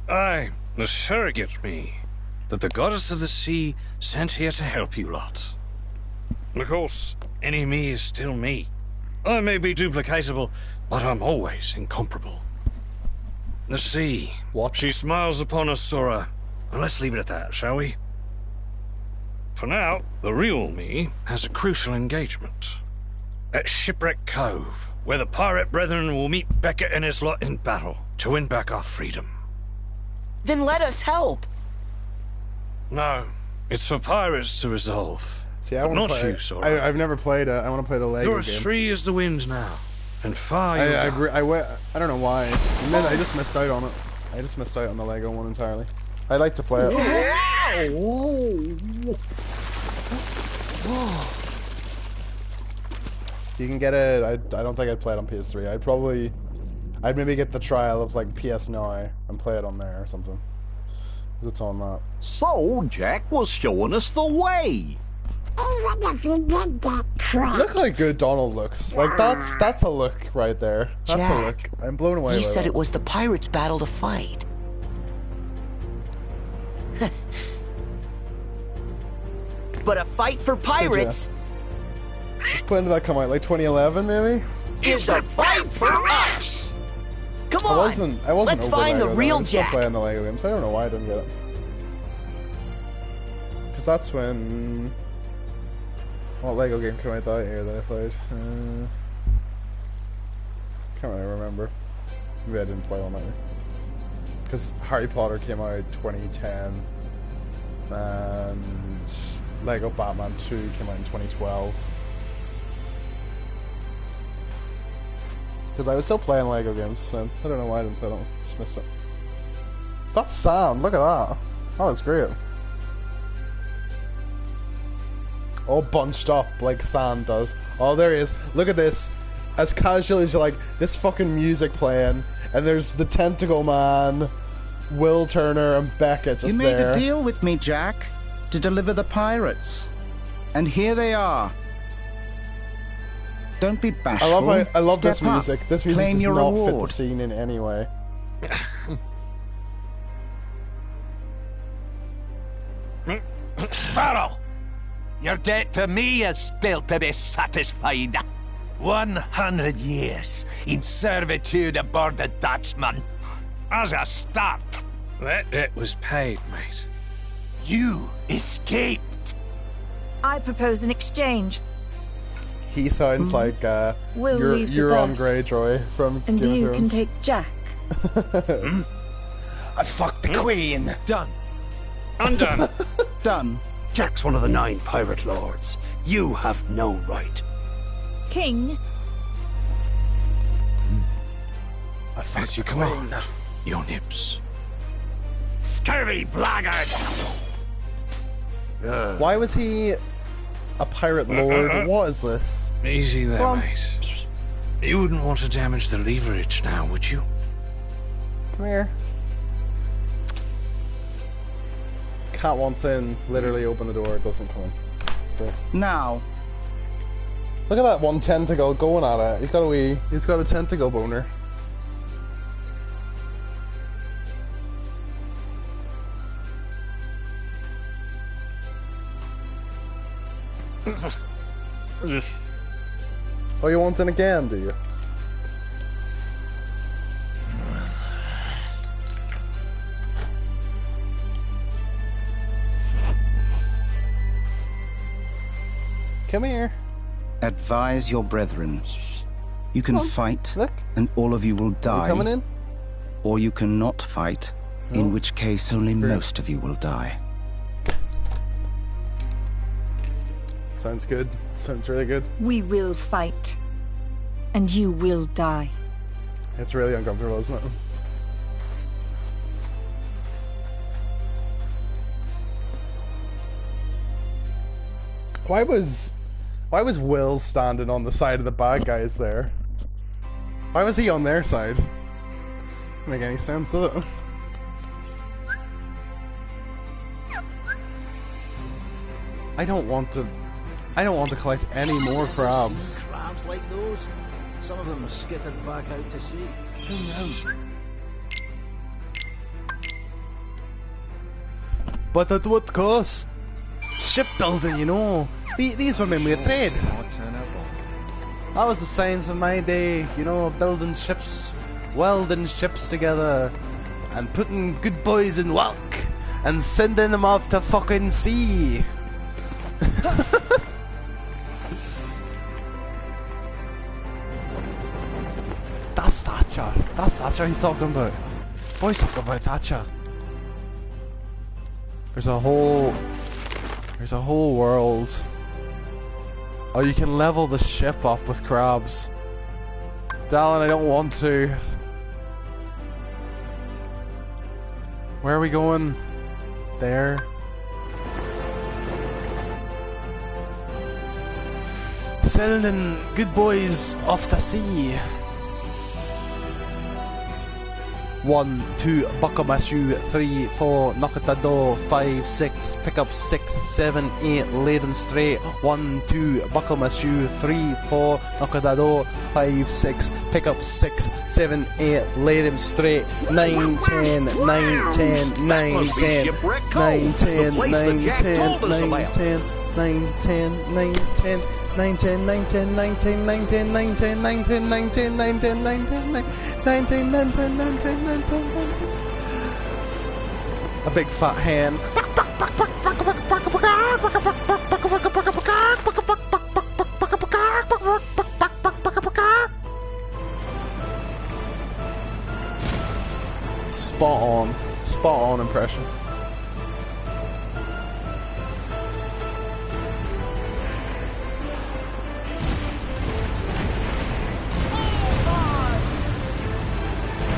Aye, the surrogate me that the goddess of the sea sent here to help you lot. Of course, any me is still me. I may be duplicatable, but I'm always incomparable. The sea. What? She smiles upon us, Sora. And let's leave it at that, shall we? For now, the real me has a crucial engagement. At Shipwreck Cove, where the pirate brethren will meet Beckett and his lot in battle to win back our freedom. Then let us help. No, it's for pirates to resolve. See, I but want not to play. you, Sora. I've never played it. I want to play the Lego You're game. as free as the wind now, and far I you'll don't know why. I just missed out on it. I just missed out on the Lego one entirely. I'd like to play it. You can get it. I don't think I'd play it on PS3. I'd maybe get the trial of like PS Now and play it on there or something. 'Cause it's on that. So Jack was showing us the way. Even if you did get cracked. Look how good Donald looks. Like that's a look right there. That's a look. Jack, I'm blown away. He by said that. it was the pirates' battle to fight. But a fight for pirates When did that come out? Like 2011, maybe? is a fight for us. Come on. I wasn't Let's over find the Lego, real I'm still Jack. playing the Lego games. I don't know why I didn't get it. Because that's when... What Lego game came out that year that I played? Can't really remember. Maybe I didn't play one that year. Because Harry Potter came out 2010. And Lego Batman 2 came out in 2012. Because I was still playing Lego games then. I don't know why I didn't play them. Just missed it. That's sand. Look at that. Oh, that's great. All bunched up like sand does. Oh, there he is. Look at this. As casual as you like, this fucking music playing. And there's the Tentacle Man, Will Turner, and Beckett just You made there. a deal with me, Jack, to deliver the pirates. And here they are. Don't be bashful. I love this Step up. music. This music Claim does your not fit the reward. scene in any way. Sparrow! Your debt to me is still to be satisfied. 100 years in servitude aboard the Dutchman. As a start. That debt was paid, mate. You escaped. I propose an exchange. He sounds like Will leaves with Euron us. Greyjoy from And Game you of can Thrones. take Jack. I fucked the Queen. Done. Undone. Done. Jack's one of the 9 pirate lords. You have no right. King, I fucked you. Come on. Your nips. Scurvy blackguard! Why was he a pirate lord? What is this? Easy there, Come on. mate. You wouldn't want to damage the leverage now, would you? Come here. Cat wants in. Literally open the door. It doesn't come in. So. Now. Look at that one tentacle going at it. He's got a tentacle boner. Oh, you want it again, do you? Come here. Advise your brethren. You can fight, and all of you will die. Coming in? Or you cannot fight, in which case only most of you will die. Sounds good. Sounds really good. We will fight. And you will die. It's really uncomfortable, isn't it? Why was Will standing on the side of the bad guys there? Why was he on their side? Doesn't make any sense, does it? I don't want to collect any more crabs. Crabs like those? Some of them skittered back out to sea. Who knows? But at what cost? Shipbuilding, you know. These were men with trade. That was the science of my day, you know, building ships, welding ships together, and putting good boys in work, and sending them off to fucking sea. That's Thatcher. That's Thatcher he's talking about. Boys talk about Thatcher. There's a whole world. Oh, you can level the ship up with crabs. Dallin, I don't want to. Where are we going? There. Sending good boys off the sea. 1, 2, buckle my shoe. 3, 4, knock at the door. 5, 6, pick up 6, 7, 8, lay them straight. 1, 2, buckle my shoe. 3, 4, knock at the door. 5, 6, pick up 6, 7, 8, lay them straight. 9, 10, 9, 10, 9, 10, 9, 10, 9, 10, 9, 10, 9, 10, 9, 10. 9, 10, 9, 10, 9, 10, 9, 10, 9, 10, 9, 10, 9, 10, 9, 10, 9, 10, 9, 10, 9, 10, 9, 10, 9, 10. A big fat hand. Spot on impression.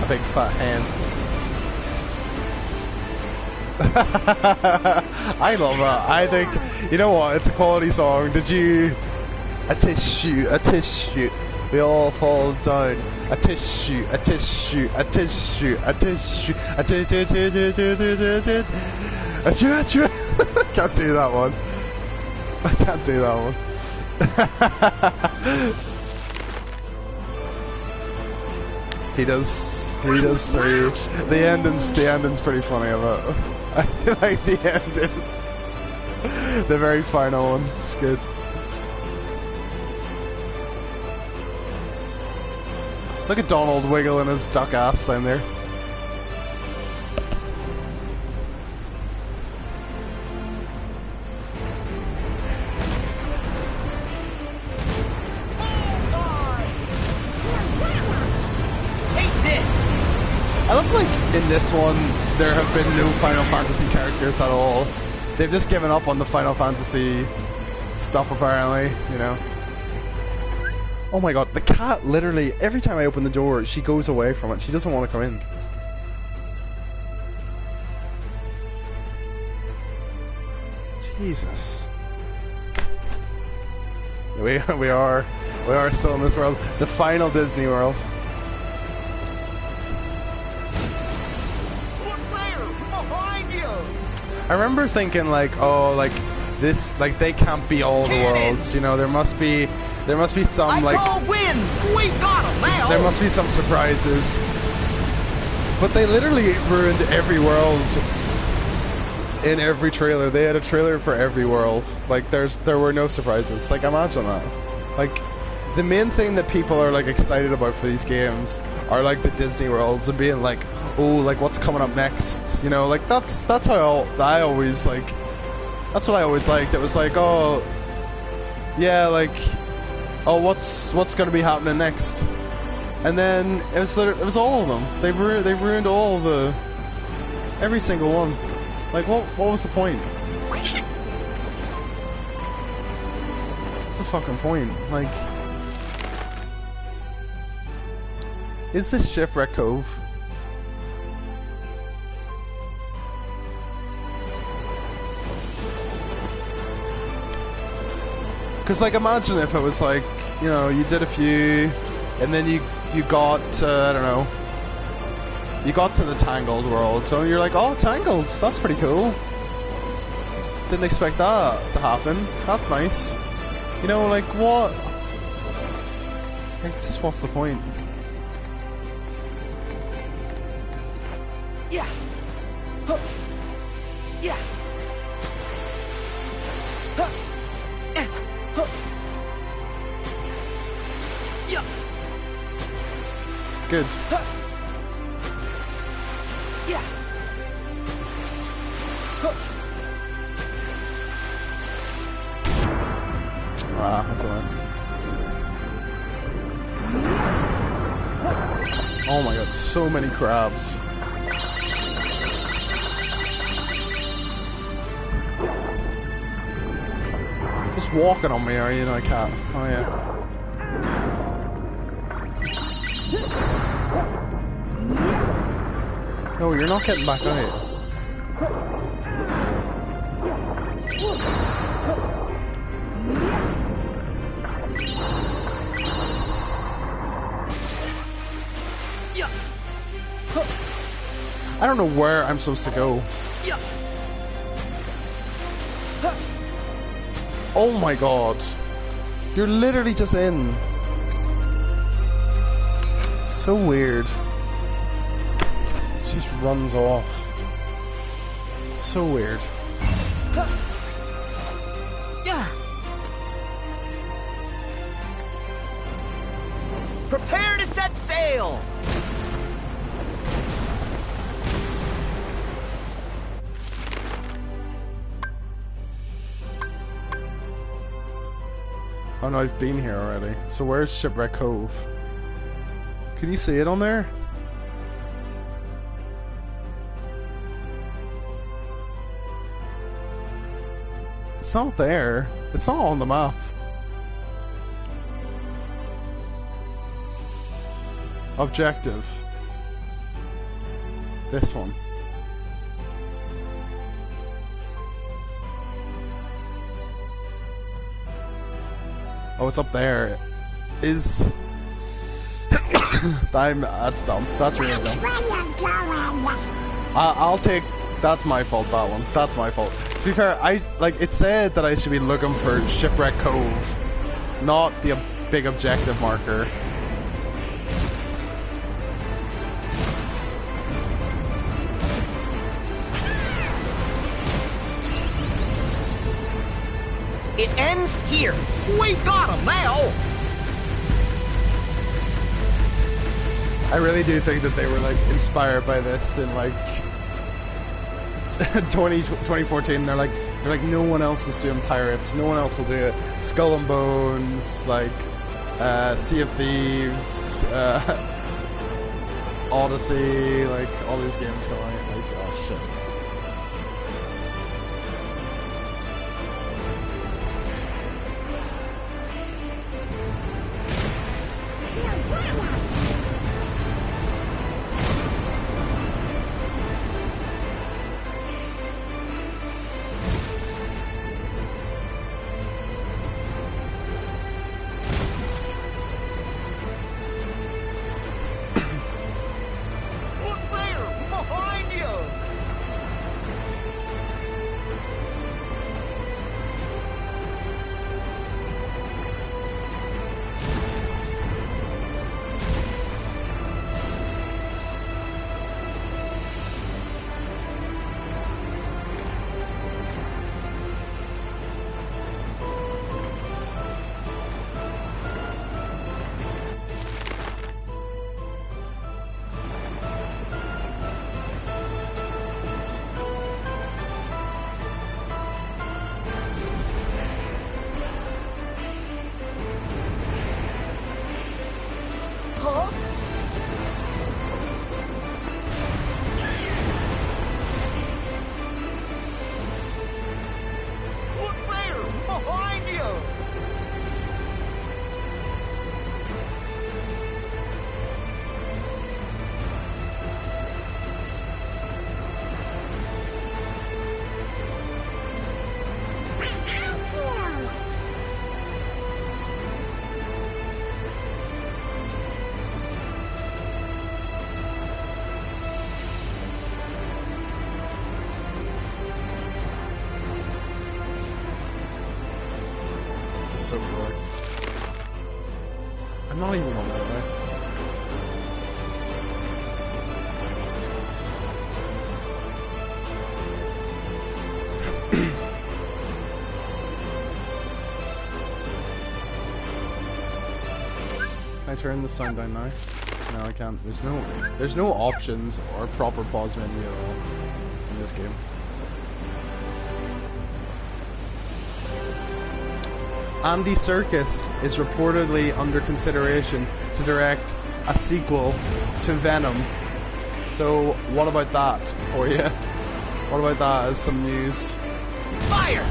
Big fat hand. I love that. I think, you know what, it's a quality song. Did you... A tissue, we all fall down. A tissue, a tissue, a tissue, a tissue, a tissue, Can't do that one. I can't do that one. He does 3. The ending's pretty funny about it. I like the ending. The very final one. It's good. Look at Donald wiggling his duck ass down there. I love, like, in this one, there have been no Final Fantasy characters at all. They've just given up on the Final Fantasy stuff, apparently, you know. Oh my god, the cat literally, every time I open the door, she goes away from it. She doesn't want to come in. Jesus. We are still in this world. The final Disney world. I remember thinking, like, oh, like this, like they can't be all the worlds, you know. There must be some, like, wins. We've got 'em now. There must be some surprises. But they literally ruined every world. in every trailer. They had a trailer for every world. Like, there were no surprises. Like, imagine that. Like, the main thing that people are, like, excited about for these games are, like, the Disney worlds and being like, oh, like, what's coming up next? You know, like, that's how I always, like, that's what I always liked. It was like, oh, yeah, like, oh, what's going to be happening next? And then it was all of them. They ruined all the, every single one. Like, what was the point? What's the fucking point? Like, is this Shipwreck Cove? Because, like, imagine if it was like, you know, you did a few, and then you got, I don't know, you got to the Tangled world, so you're like, oh, Tangled, that's pretty cool. Didn't expect that to happen. That's nice. You know, like, what? Like, just what's the point? Yeah. Huh. Yeah. Huh. Huh. Yeah. Good. Huh. Yeah. Huh. Ah, that's alright. Oh my god, so many crabs. Just walking on me, are you? No, I can't. Oh yeah. No, you're not getting back out. I don't know where I'm supposed to go. Oh my god. You're literally just in. So weird. She just runs off. So weird. Prepare to set sail! Oh no, I've been here already. So where's Shipwreck Cove? Can you see it on there? It's not there. It's not on the map. Objective. This one. Oh, it's up there. Is that's dumb. That's really dumb. I'll take. That's my fault. That one. That's my fault. To be fair, it said that I should be looking for Shipwreck Cove, not the big objective marker. It ends here. We got him now. I really do think that they were like inspired by this in like 2014. They're like no one else is doing pirates. No one else will do it. Skull and Bones, like Sea of Thieves, Odyssey, like all these games going. Like, oh shit. so cool. I'm not even on that way. Can I turn the sound down now? No, I can't. There's no options or proper pause menu at all in this game. Andy Serkis is reportedly under consideration to direct a sequel to Venom. So, what about that for you? What about that as some news? Fire!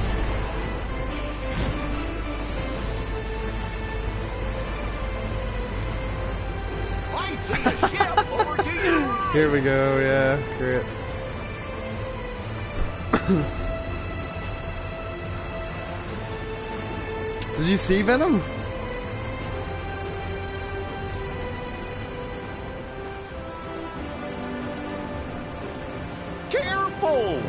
I see a ship over to you! Here we go, yeah, great. Did you see Venom? Careful!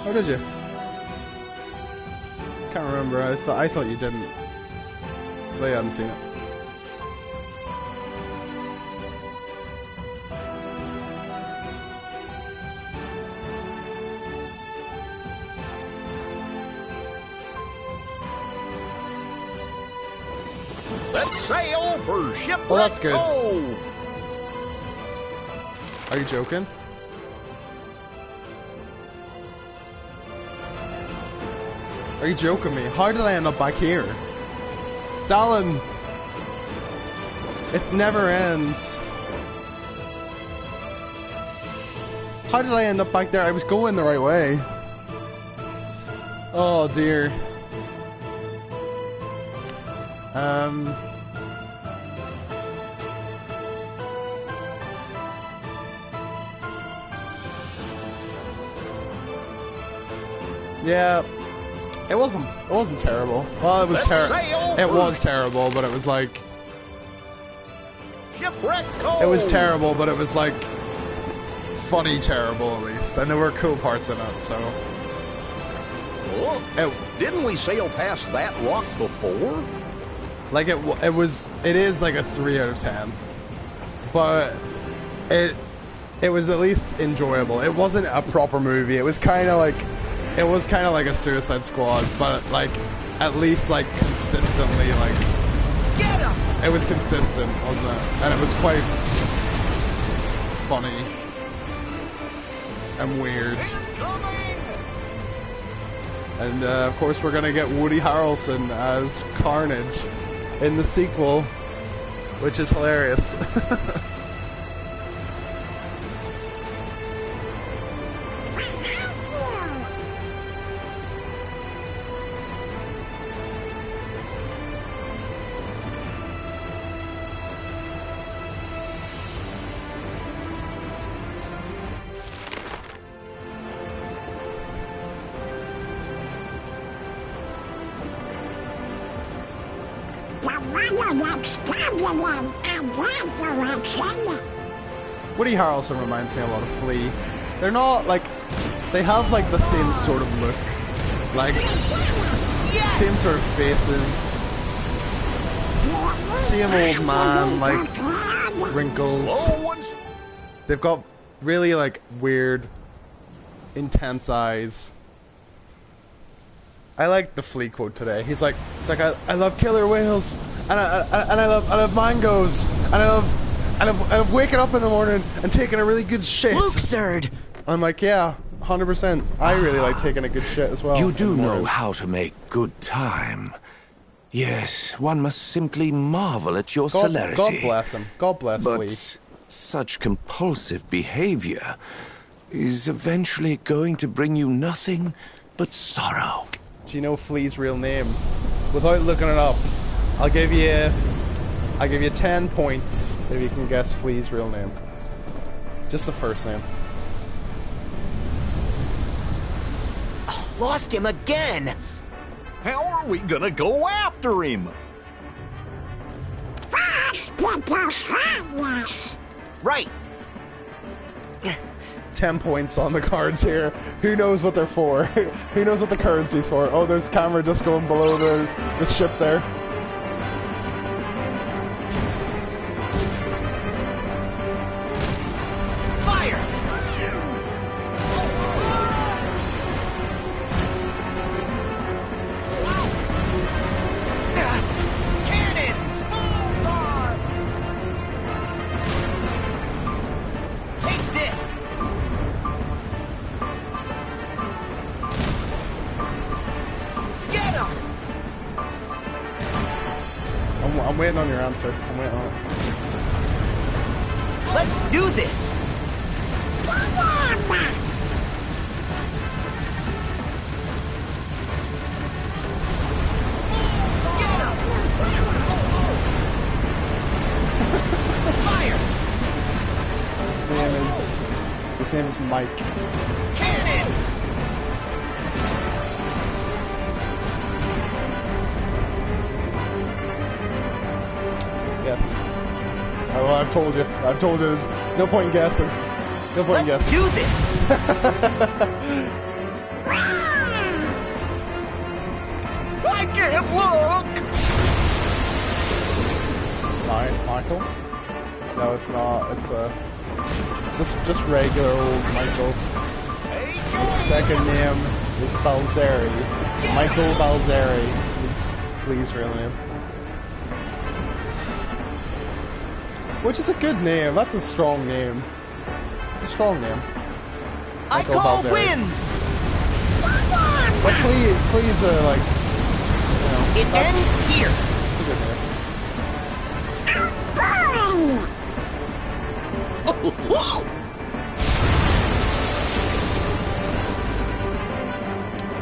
How did you? Can't remember. I thought you didn't. They hadn't seen it. Let's sail for shipwreck. Well, that's good. Cove. Are you joking? Are you joking me? How did I end up back here? Dallin! It never ends. How did I end up back there? I was going the right way. Oh dear. Yeah. It wasn't terrible. Well, it was terrible. It was terrible, but it was like Shipwreck Cove. it was terrible, but it was like funny terrible at least, and there were cool parts in it. So Look, didn't we sail past that rock before? like it is like a 3 out of 10, but it was at least enjoyable. It wasn't a proper movie. It was kind of like a Suicide Squad, but like at least like consistently like Get him! it was consistent, wasn't it? And it was quite funny and weird. And of course we're gonna get Woody Harrelson as Carnage in the sequel, which is hilarious. Woody Harrelson reminds me a lot of Flea. They're not like, they have like the same sort of look, like same sort of faces, same old man, like wrinkles. They've got really like weird, intense eyes. I like the Flea quote today. He's like, I love killer whales, and I love mangoes, and I love waking up in the morning and taking a really good shit. Luke, Zerd! I'm like, yeah, 100%. I really like taking a good shit as well. You do know how to make good time. Yes, one must simply marvel at your celerity. God bless him. God bless Flea. But such compulsive behavior is eventually going to bring you nothing but sorrow. Do you know Flea's real name? Without looking it up, I'll give you 10 points if you can guess Flea's real name. Just the first name. Oh, lost him again! How are we gonna go after him? First, get your harmless. Right. 10 points on the cards here. Who knows what they're for? Who knows what the currency's for? Oh, there's a camera just going below the ship there. I'm waiting on your answer. I'm waiting on it. Let's do this! Fire! His name is Mike. Cannons! Yes. Oh, well, I've told you. I've told you. There's no point in guessing. No point in guessing. Do this. I can't look. Michael? No, it's not. It's just regular old Michael. His second name is Balzeri. Michael Balzeri is Flea's real name. Which is a good name. That's a strong name. It's a strong name. Michael I call Balzeri. wins. But please, like, you know, it ends here. It's a good name.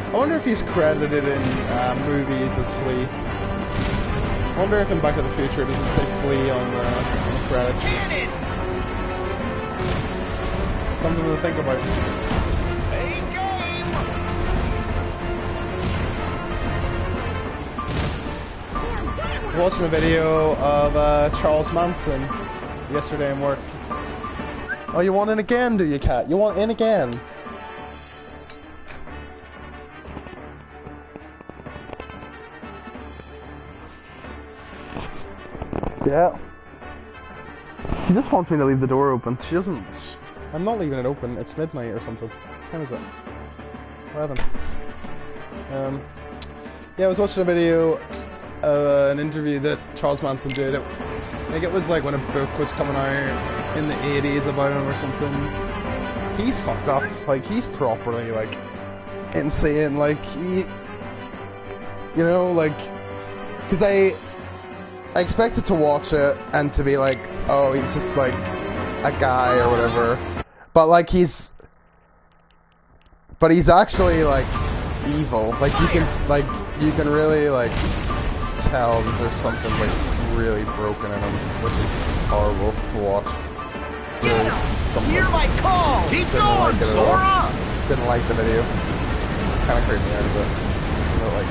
I wonder if he's credited in movies as Flea. I wonder if in Back to the Future does it say Flea on the credits. Something to think about. Watching a video of Charles Manson yesterday in work. Oh, you want in again, do you, cat? You want in again? Yeah. She just wants me to leave the door open. She doesn't... I'm not leaving it open. It's midnight or something. What time is it? 11. Yeah, I was watching a video, an interview that Charles Manson did. I think it was like when a book was coming out in the 80s about him or something. He's fucked up. Like, he's properly, like, insane. Like, he... You know, like... Because I expected to watch it and to be like, oh, he's just like a guy or whatever. But like he's actually like evil. Like you can really like tell that there's something like really broken in him, which is horrible to watch. It's really something. Hear my call. Keep going, Zora. Didn't like the video. Kind of creeped me out a bit. Something like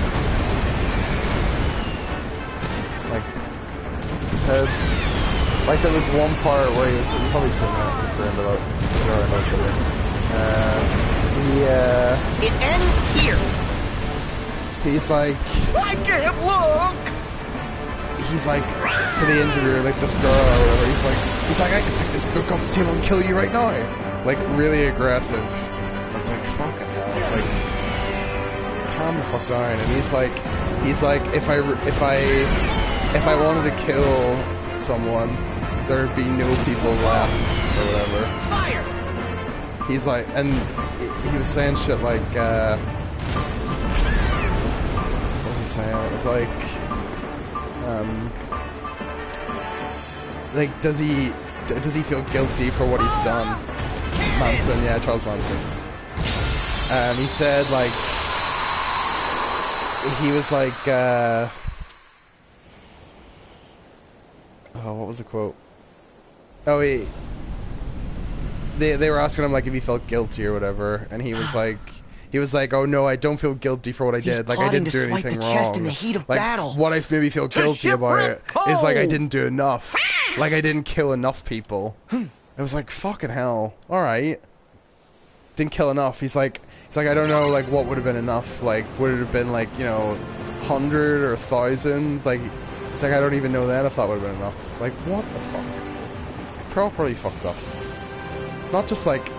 said, like there was one part where you've probably seen that if you're into that. It ends here. He's like, I can't look. He's like to the interviewer, like this girl or whatever. He's like, I can pick this book off the table and kill you right now. Like really aggressive. It's like fucking hell. Like calm the fuck down. And he's like, if I wanted to kill someone, there'd be no people left or whatever. Fire! He's like, and he was saying shit like, what was he saying? It was like, does he feel guilty for what he's done? Manson, yeah, Charles Manson. And he said like, he was like, oh, what was the quote? Oh, they were asking him like if he felt guilty or whatever, and he was like, oh no, I don't feel guilty for what I did. Like I didn't do anything wrong. In the heat of like battle. what I maybe feel guilty about it is like I didn't do enough. Like I didn't kill enough people. It was like, fucking hell. Alright. Didn't kill enough. He's like, I don't know, like, what would have been enough? Like, would it have been, like, you know, 100 or 1,000? Like, it's like, I don't even know then if that would have been enough. Like, what the fuck? Properly fucked up. Not just like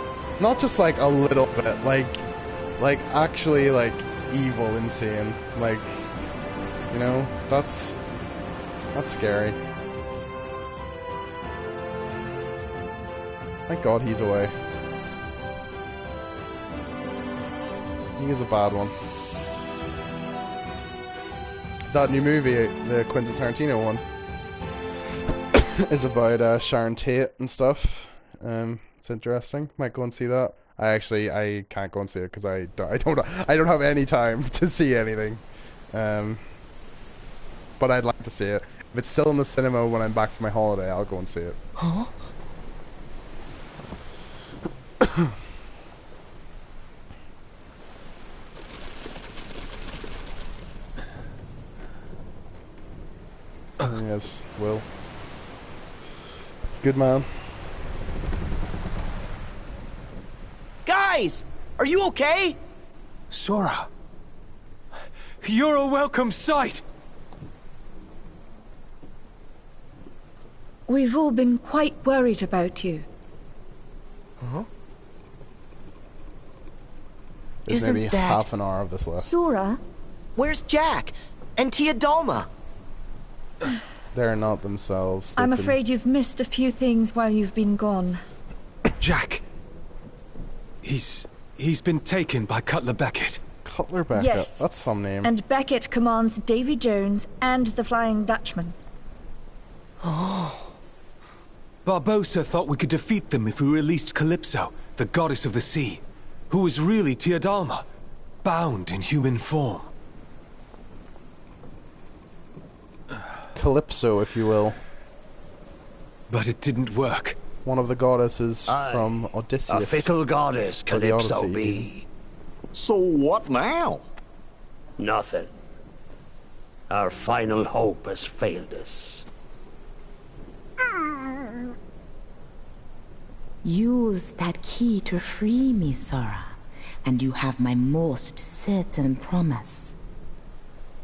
a little bit, like actually, like, evil insane. Like, you know, that's scary. Thank God he's away. He is a bad one. That new movie, the Quentin Tarantino one, is about Sharon Tate and stuff. It's interesting. Might go and see that. I can't go and see it because I don't have any time to see anything. But I'd like to see it. If it's still in the cinema when I'm back from my holiday, I'll go and see it. Huh? Yes, Will. Good man. Guys, are you okay? Sora, you're a welcome sight. We've all been quite worried about you. Uh-huh. There's maybe half an hour of this left. Sora? Where's Jack? And Tia Dalma? They're not themselves. I'm afraid you've missed a few things while you've been gone. Jack. He's been taken by Cutler Beckett. Cutler Beckett? Yes. That's some name. And Beckett commands Davy Jones and the Flying Dutchman. Oh. Barbossa thought we could defeat them if we released Calypso, the goddess of the sea, who was really Tia Dalma, bound in human form. Calypso, if you will. But it didn't work. One of the goddesses from Odysseus. A fickle goddess, Calypso be. So what now? Nothing. Our final hope has failed us. Use that key to free me, Sora, and you have my most certain promise.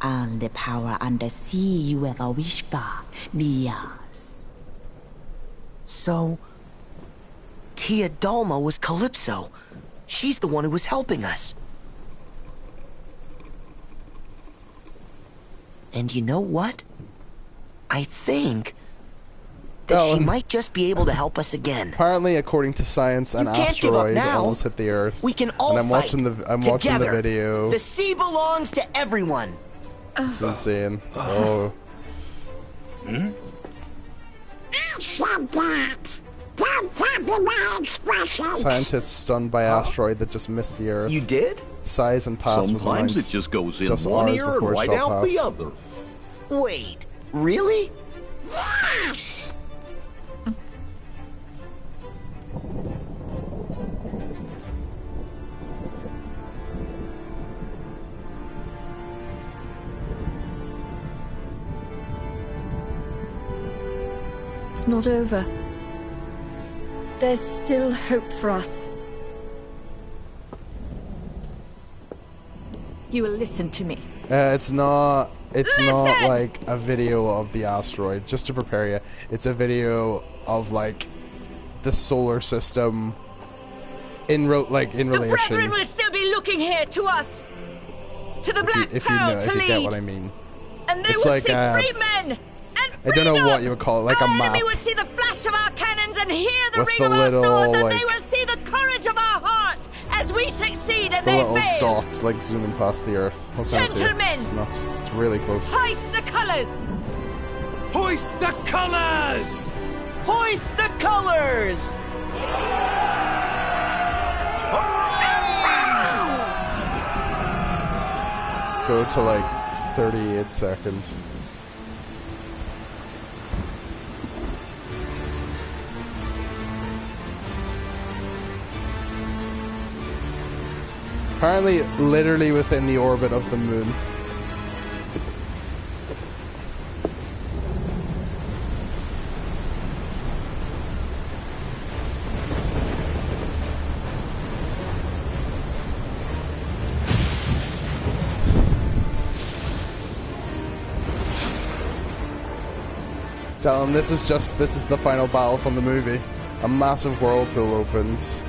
All the power under sea you ever wished for be yours. So, Tia Dalma was Calypso. She's the one who was helping us. And you know what? I think that she might just be able to help us again. Apparently, according to science, an asteroid almost hit the Earth. We can all I'm watching the video. The sea belongs to everyone. It's insane. Oh. I said that. Don't copy my expressions. Scientists stunned by asteroid that just missed the Earth. You did? Size and pass was announced. Sometimes it just goes in just one hours ear and before right out the other. Wait, really? Yes. It's not over. There's still hope for us. You will listen to me. It's not like a video of the asteroid. Just to prepare you, it's a video of like the solar system in relation. The Brethren will still be looking here to us, to the Black Pearl to lead. If you get what I mean. And they it's will like see free men. I don't know what you would call it, like a map. Our enemy will see the flash of our cannons and hear the with ring of our swords, and like, they will see the courage of our hearts as we succeed and they fail. The little dot, like zooming past the Earth. Gentlemen, it's nuts. It's really close. Hoist the colours! Hoist the colours! Hoist the colours! Go to like 38 seconds. Apparently, literally within the orbit of the moon. Dylan, this is the final battle from the movie. A massive whirlpool opens,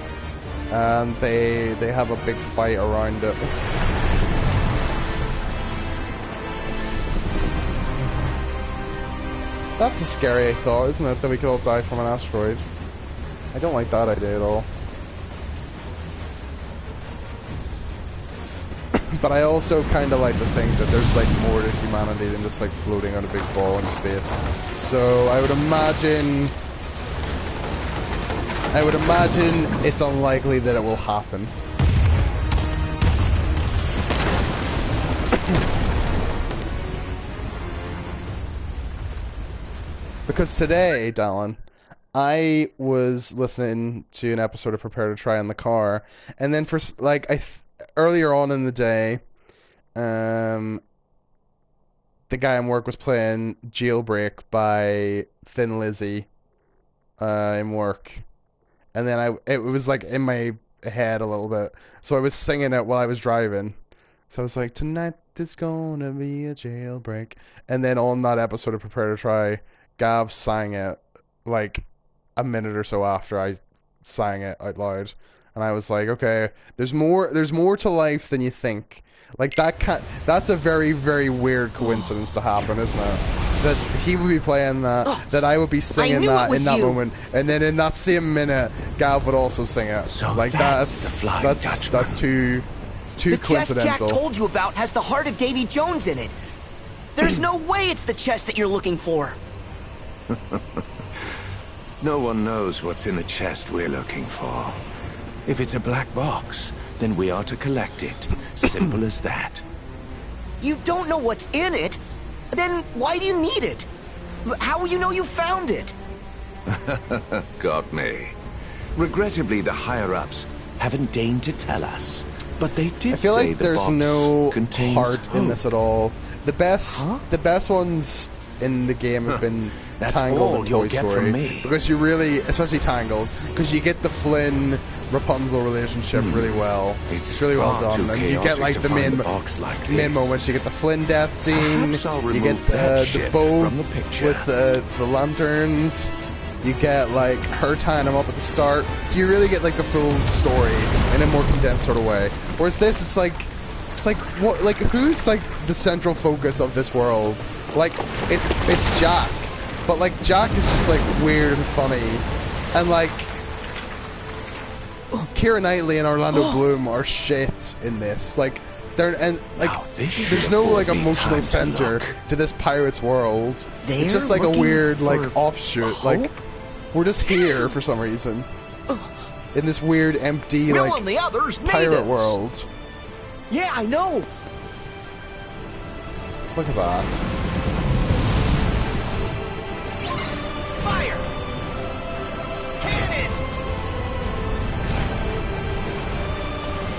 and they have a big fight around it. That's a scary thought, isn't it? That we could all die from an asteroid. I don't like that idea at all. But I also kind of like to think that there's like more to humanity than just like floating on a big ball in space. So I would imagine it's unlikely that it will happen. Because today, Dallin, I was listening to an episode of Prepare to Try in the car, and then for like earlier on in the day, the guy in work was playing Jailbreak by Thin Lizzy in work, and then it was like in my head a little bit, so I was singing it while I was driving. So I was like, tonight there's gonna be a jailbreak, and then on that episode of Prepare to Try, Gav sang it like a minute or so after I sang it out loud, and I was like, okay, there's more to life than you think. Like that's a very, very weird coincidence to happen, isn't it? That he would be playing that I would be singing that in that moment, and then in that same minute, Gav would also sing it. So like that's too the coincidental. The chest Jack told you about has the heart of Davy Jones in it. There's no way it's the chest that you're looking for. No one knows what's in the chest we're looking for. If it's a black box, then we are to collect it. Simple as that. You don't know what's in it? Then why do you need it? How will you know you found it? Got me. Regrettably, the higher-ups haven't deigned to tell us. But they did say I feel like there's no heart in this at all. The best ones in the game have been Tangled and Toy Story, because you really, especially Tangled, because you get the Flynn Rapunzel relationship really well. It's really well done, and you get like the main moments. You get the Flynn death scene. You get the bow with the lanterns. You get like her tying him up at the start. So you really get like the full story in a more condensed sort of way. Whereas this, it's like what? Like who's like the central focus of this world? Like it's Jack. But, like, Jack is just, like, weird and funny. And, like, Keira Knightley and Orlando Bloom are shit in this. Like, there's no, like, emotional center to this pirate's world. It's just, like, a weird, like, offshoot. Like, we're just here for some reason. In this weird, empty, like, pirate world. Yeah, I know. Look at that. Fire! Cannons!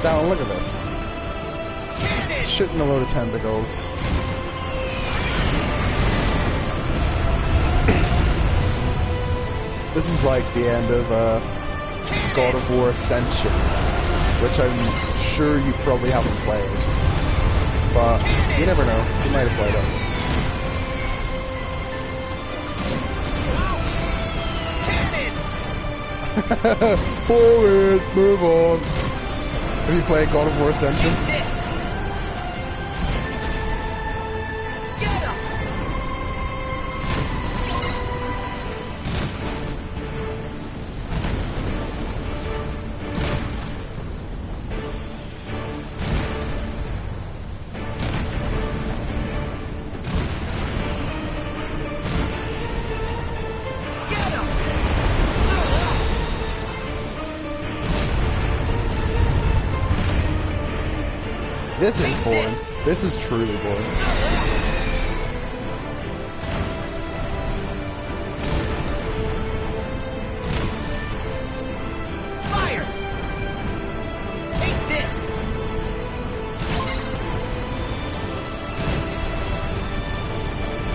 Down, look at this. Cannons! Shooting a load of tentacles. This is like the end of God of War Ascension, which I'm sure you probably haven't played. But you never know, you might have played it. Forward, move on. Have you played God of War Ascension? This is boring. This is truly boring. Fire! Take this!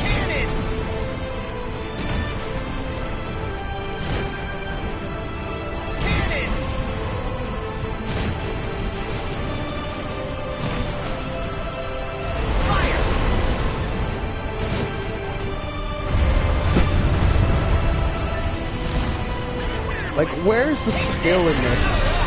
Cannons! Cannons! Fire! where's the skill in this?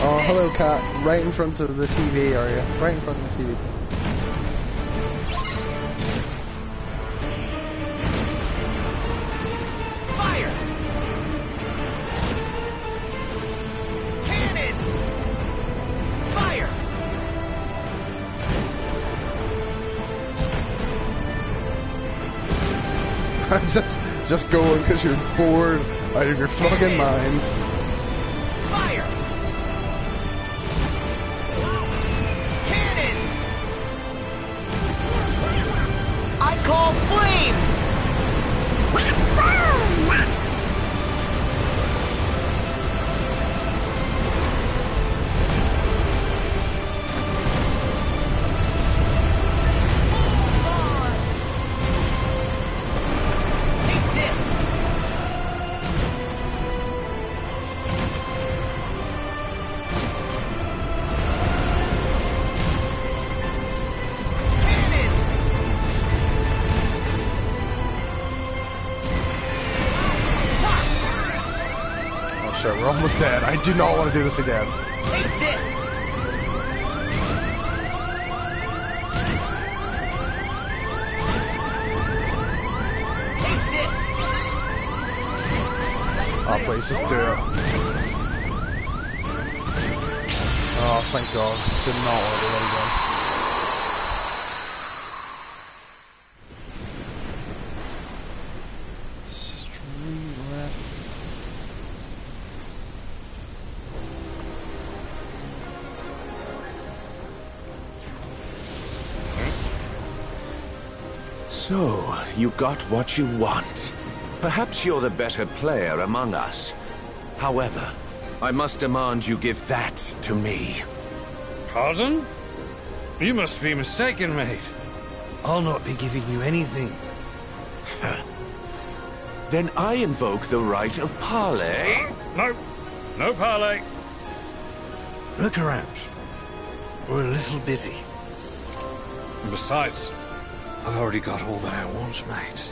Oh, hello, cat. Right in front of the TV, are you? Right in front of the TV. Fire! Cannons! Fire! I'm just going because you're bored out of your fucking mind. Fire! I call flames! We're almost dead. I do not want to do this again. Take this! Take this! Oh, please, just do it. Oh, thank God. Did not want to do that again. So, you got what you want. Perhaps you're the better player among us. However, I must demand you give that to me. Pardon? You must be mistaken, mate. I'll not be giving you anything. Then I invoke the right of parley. No. No parley. Look around. We're a little busy. And besides, I've already got all that I want, mate.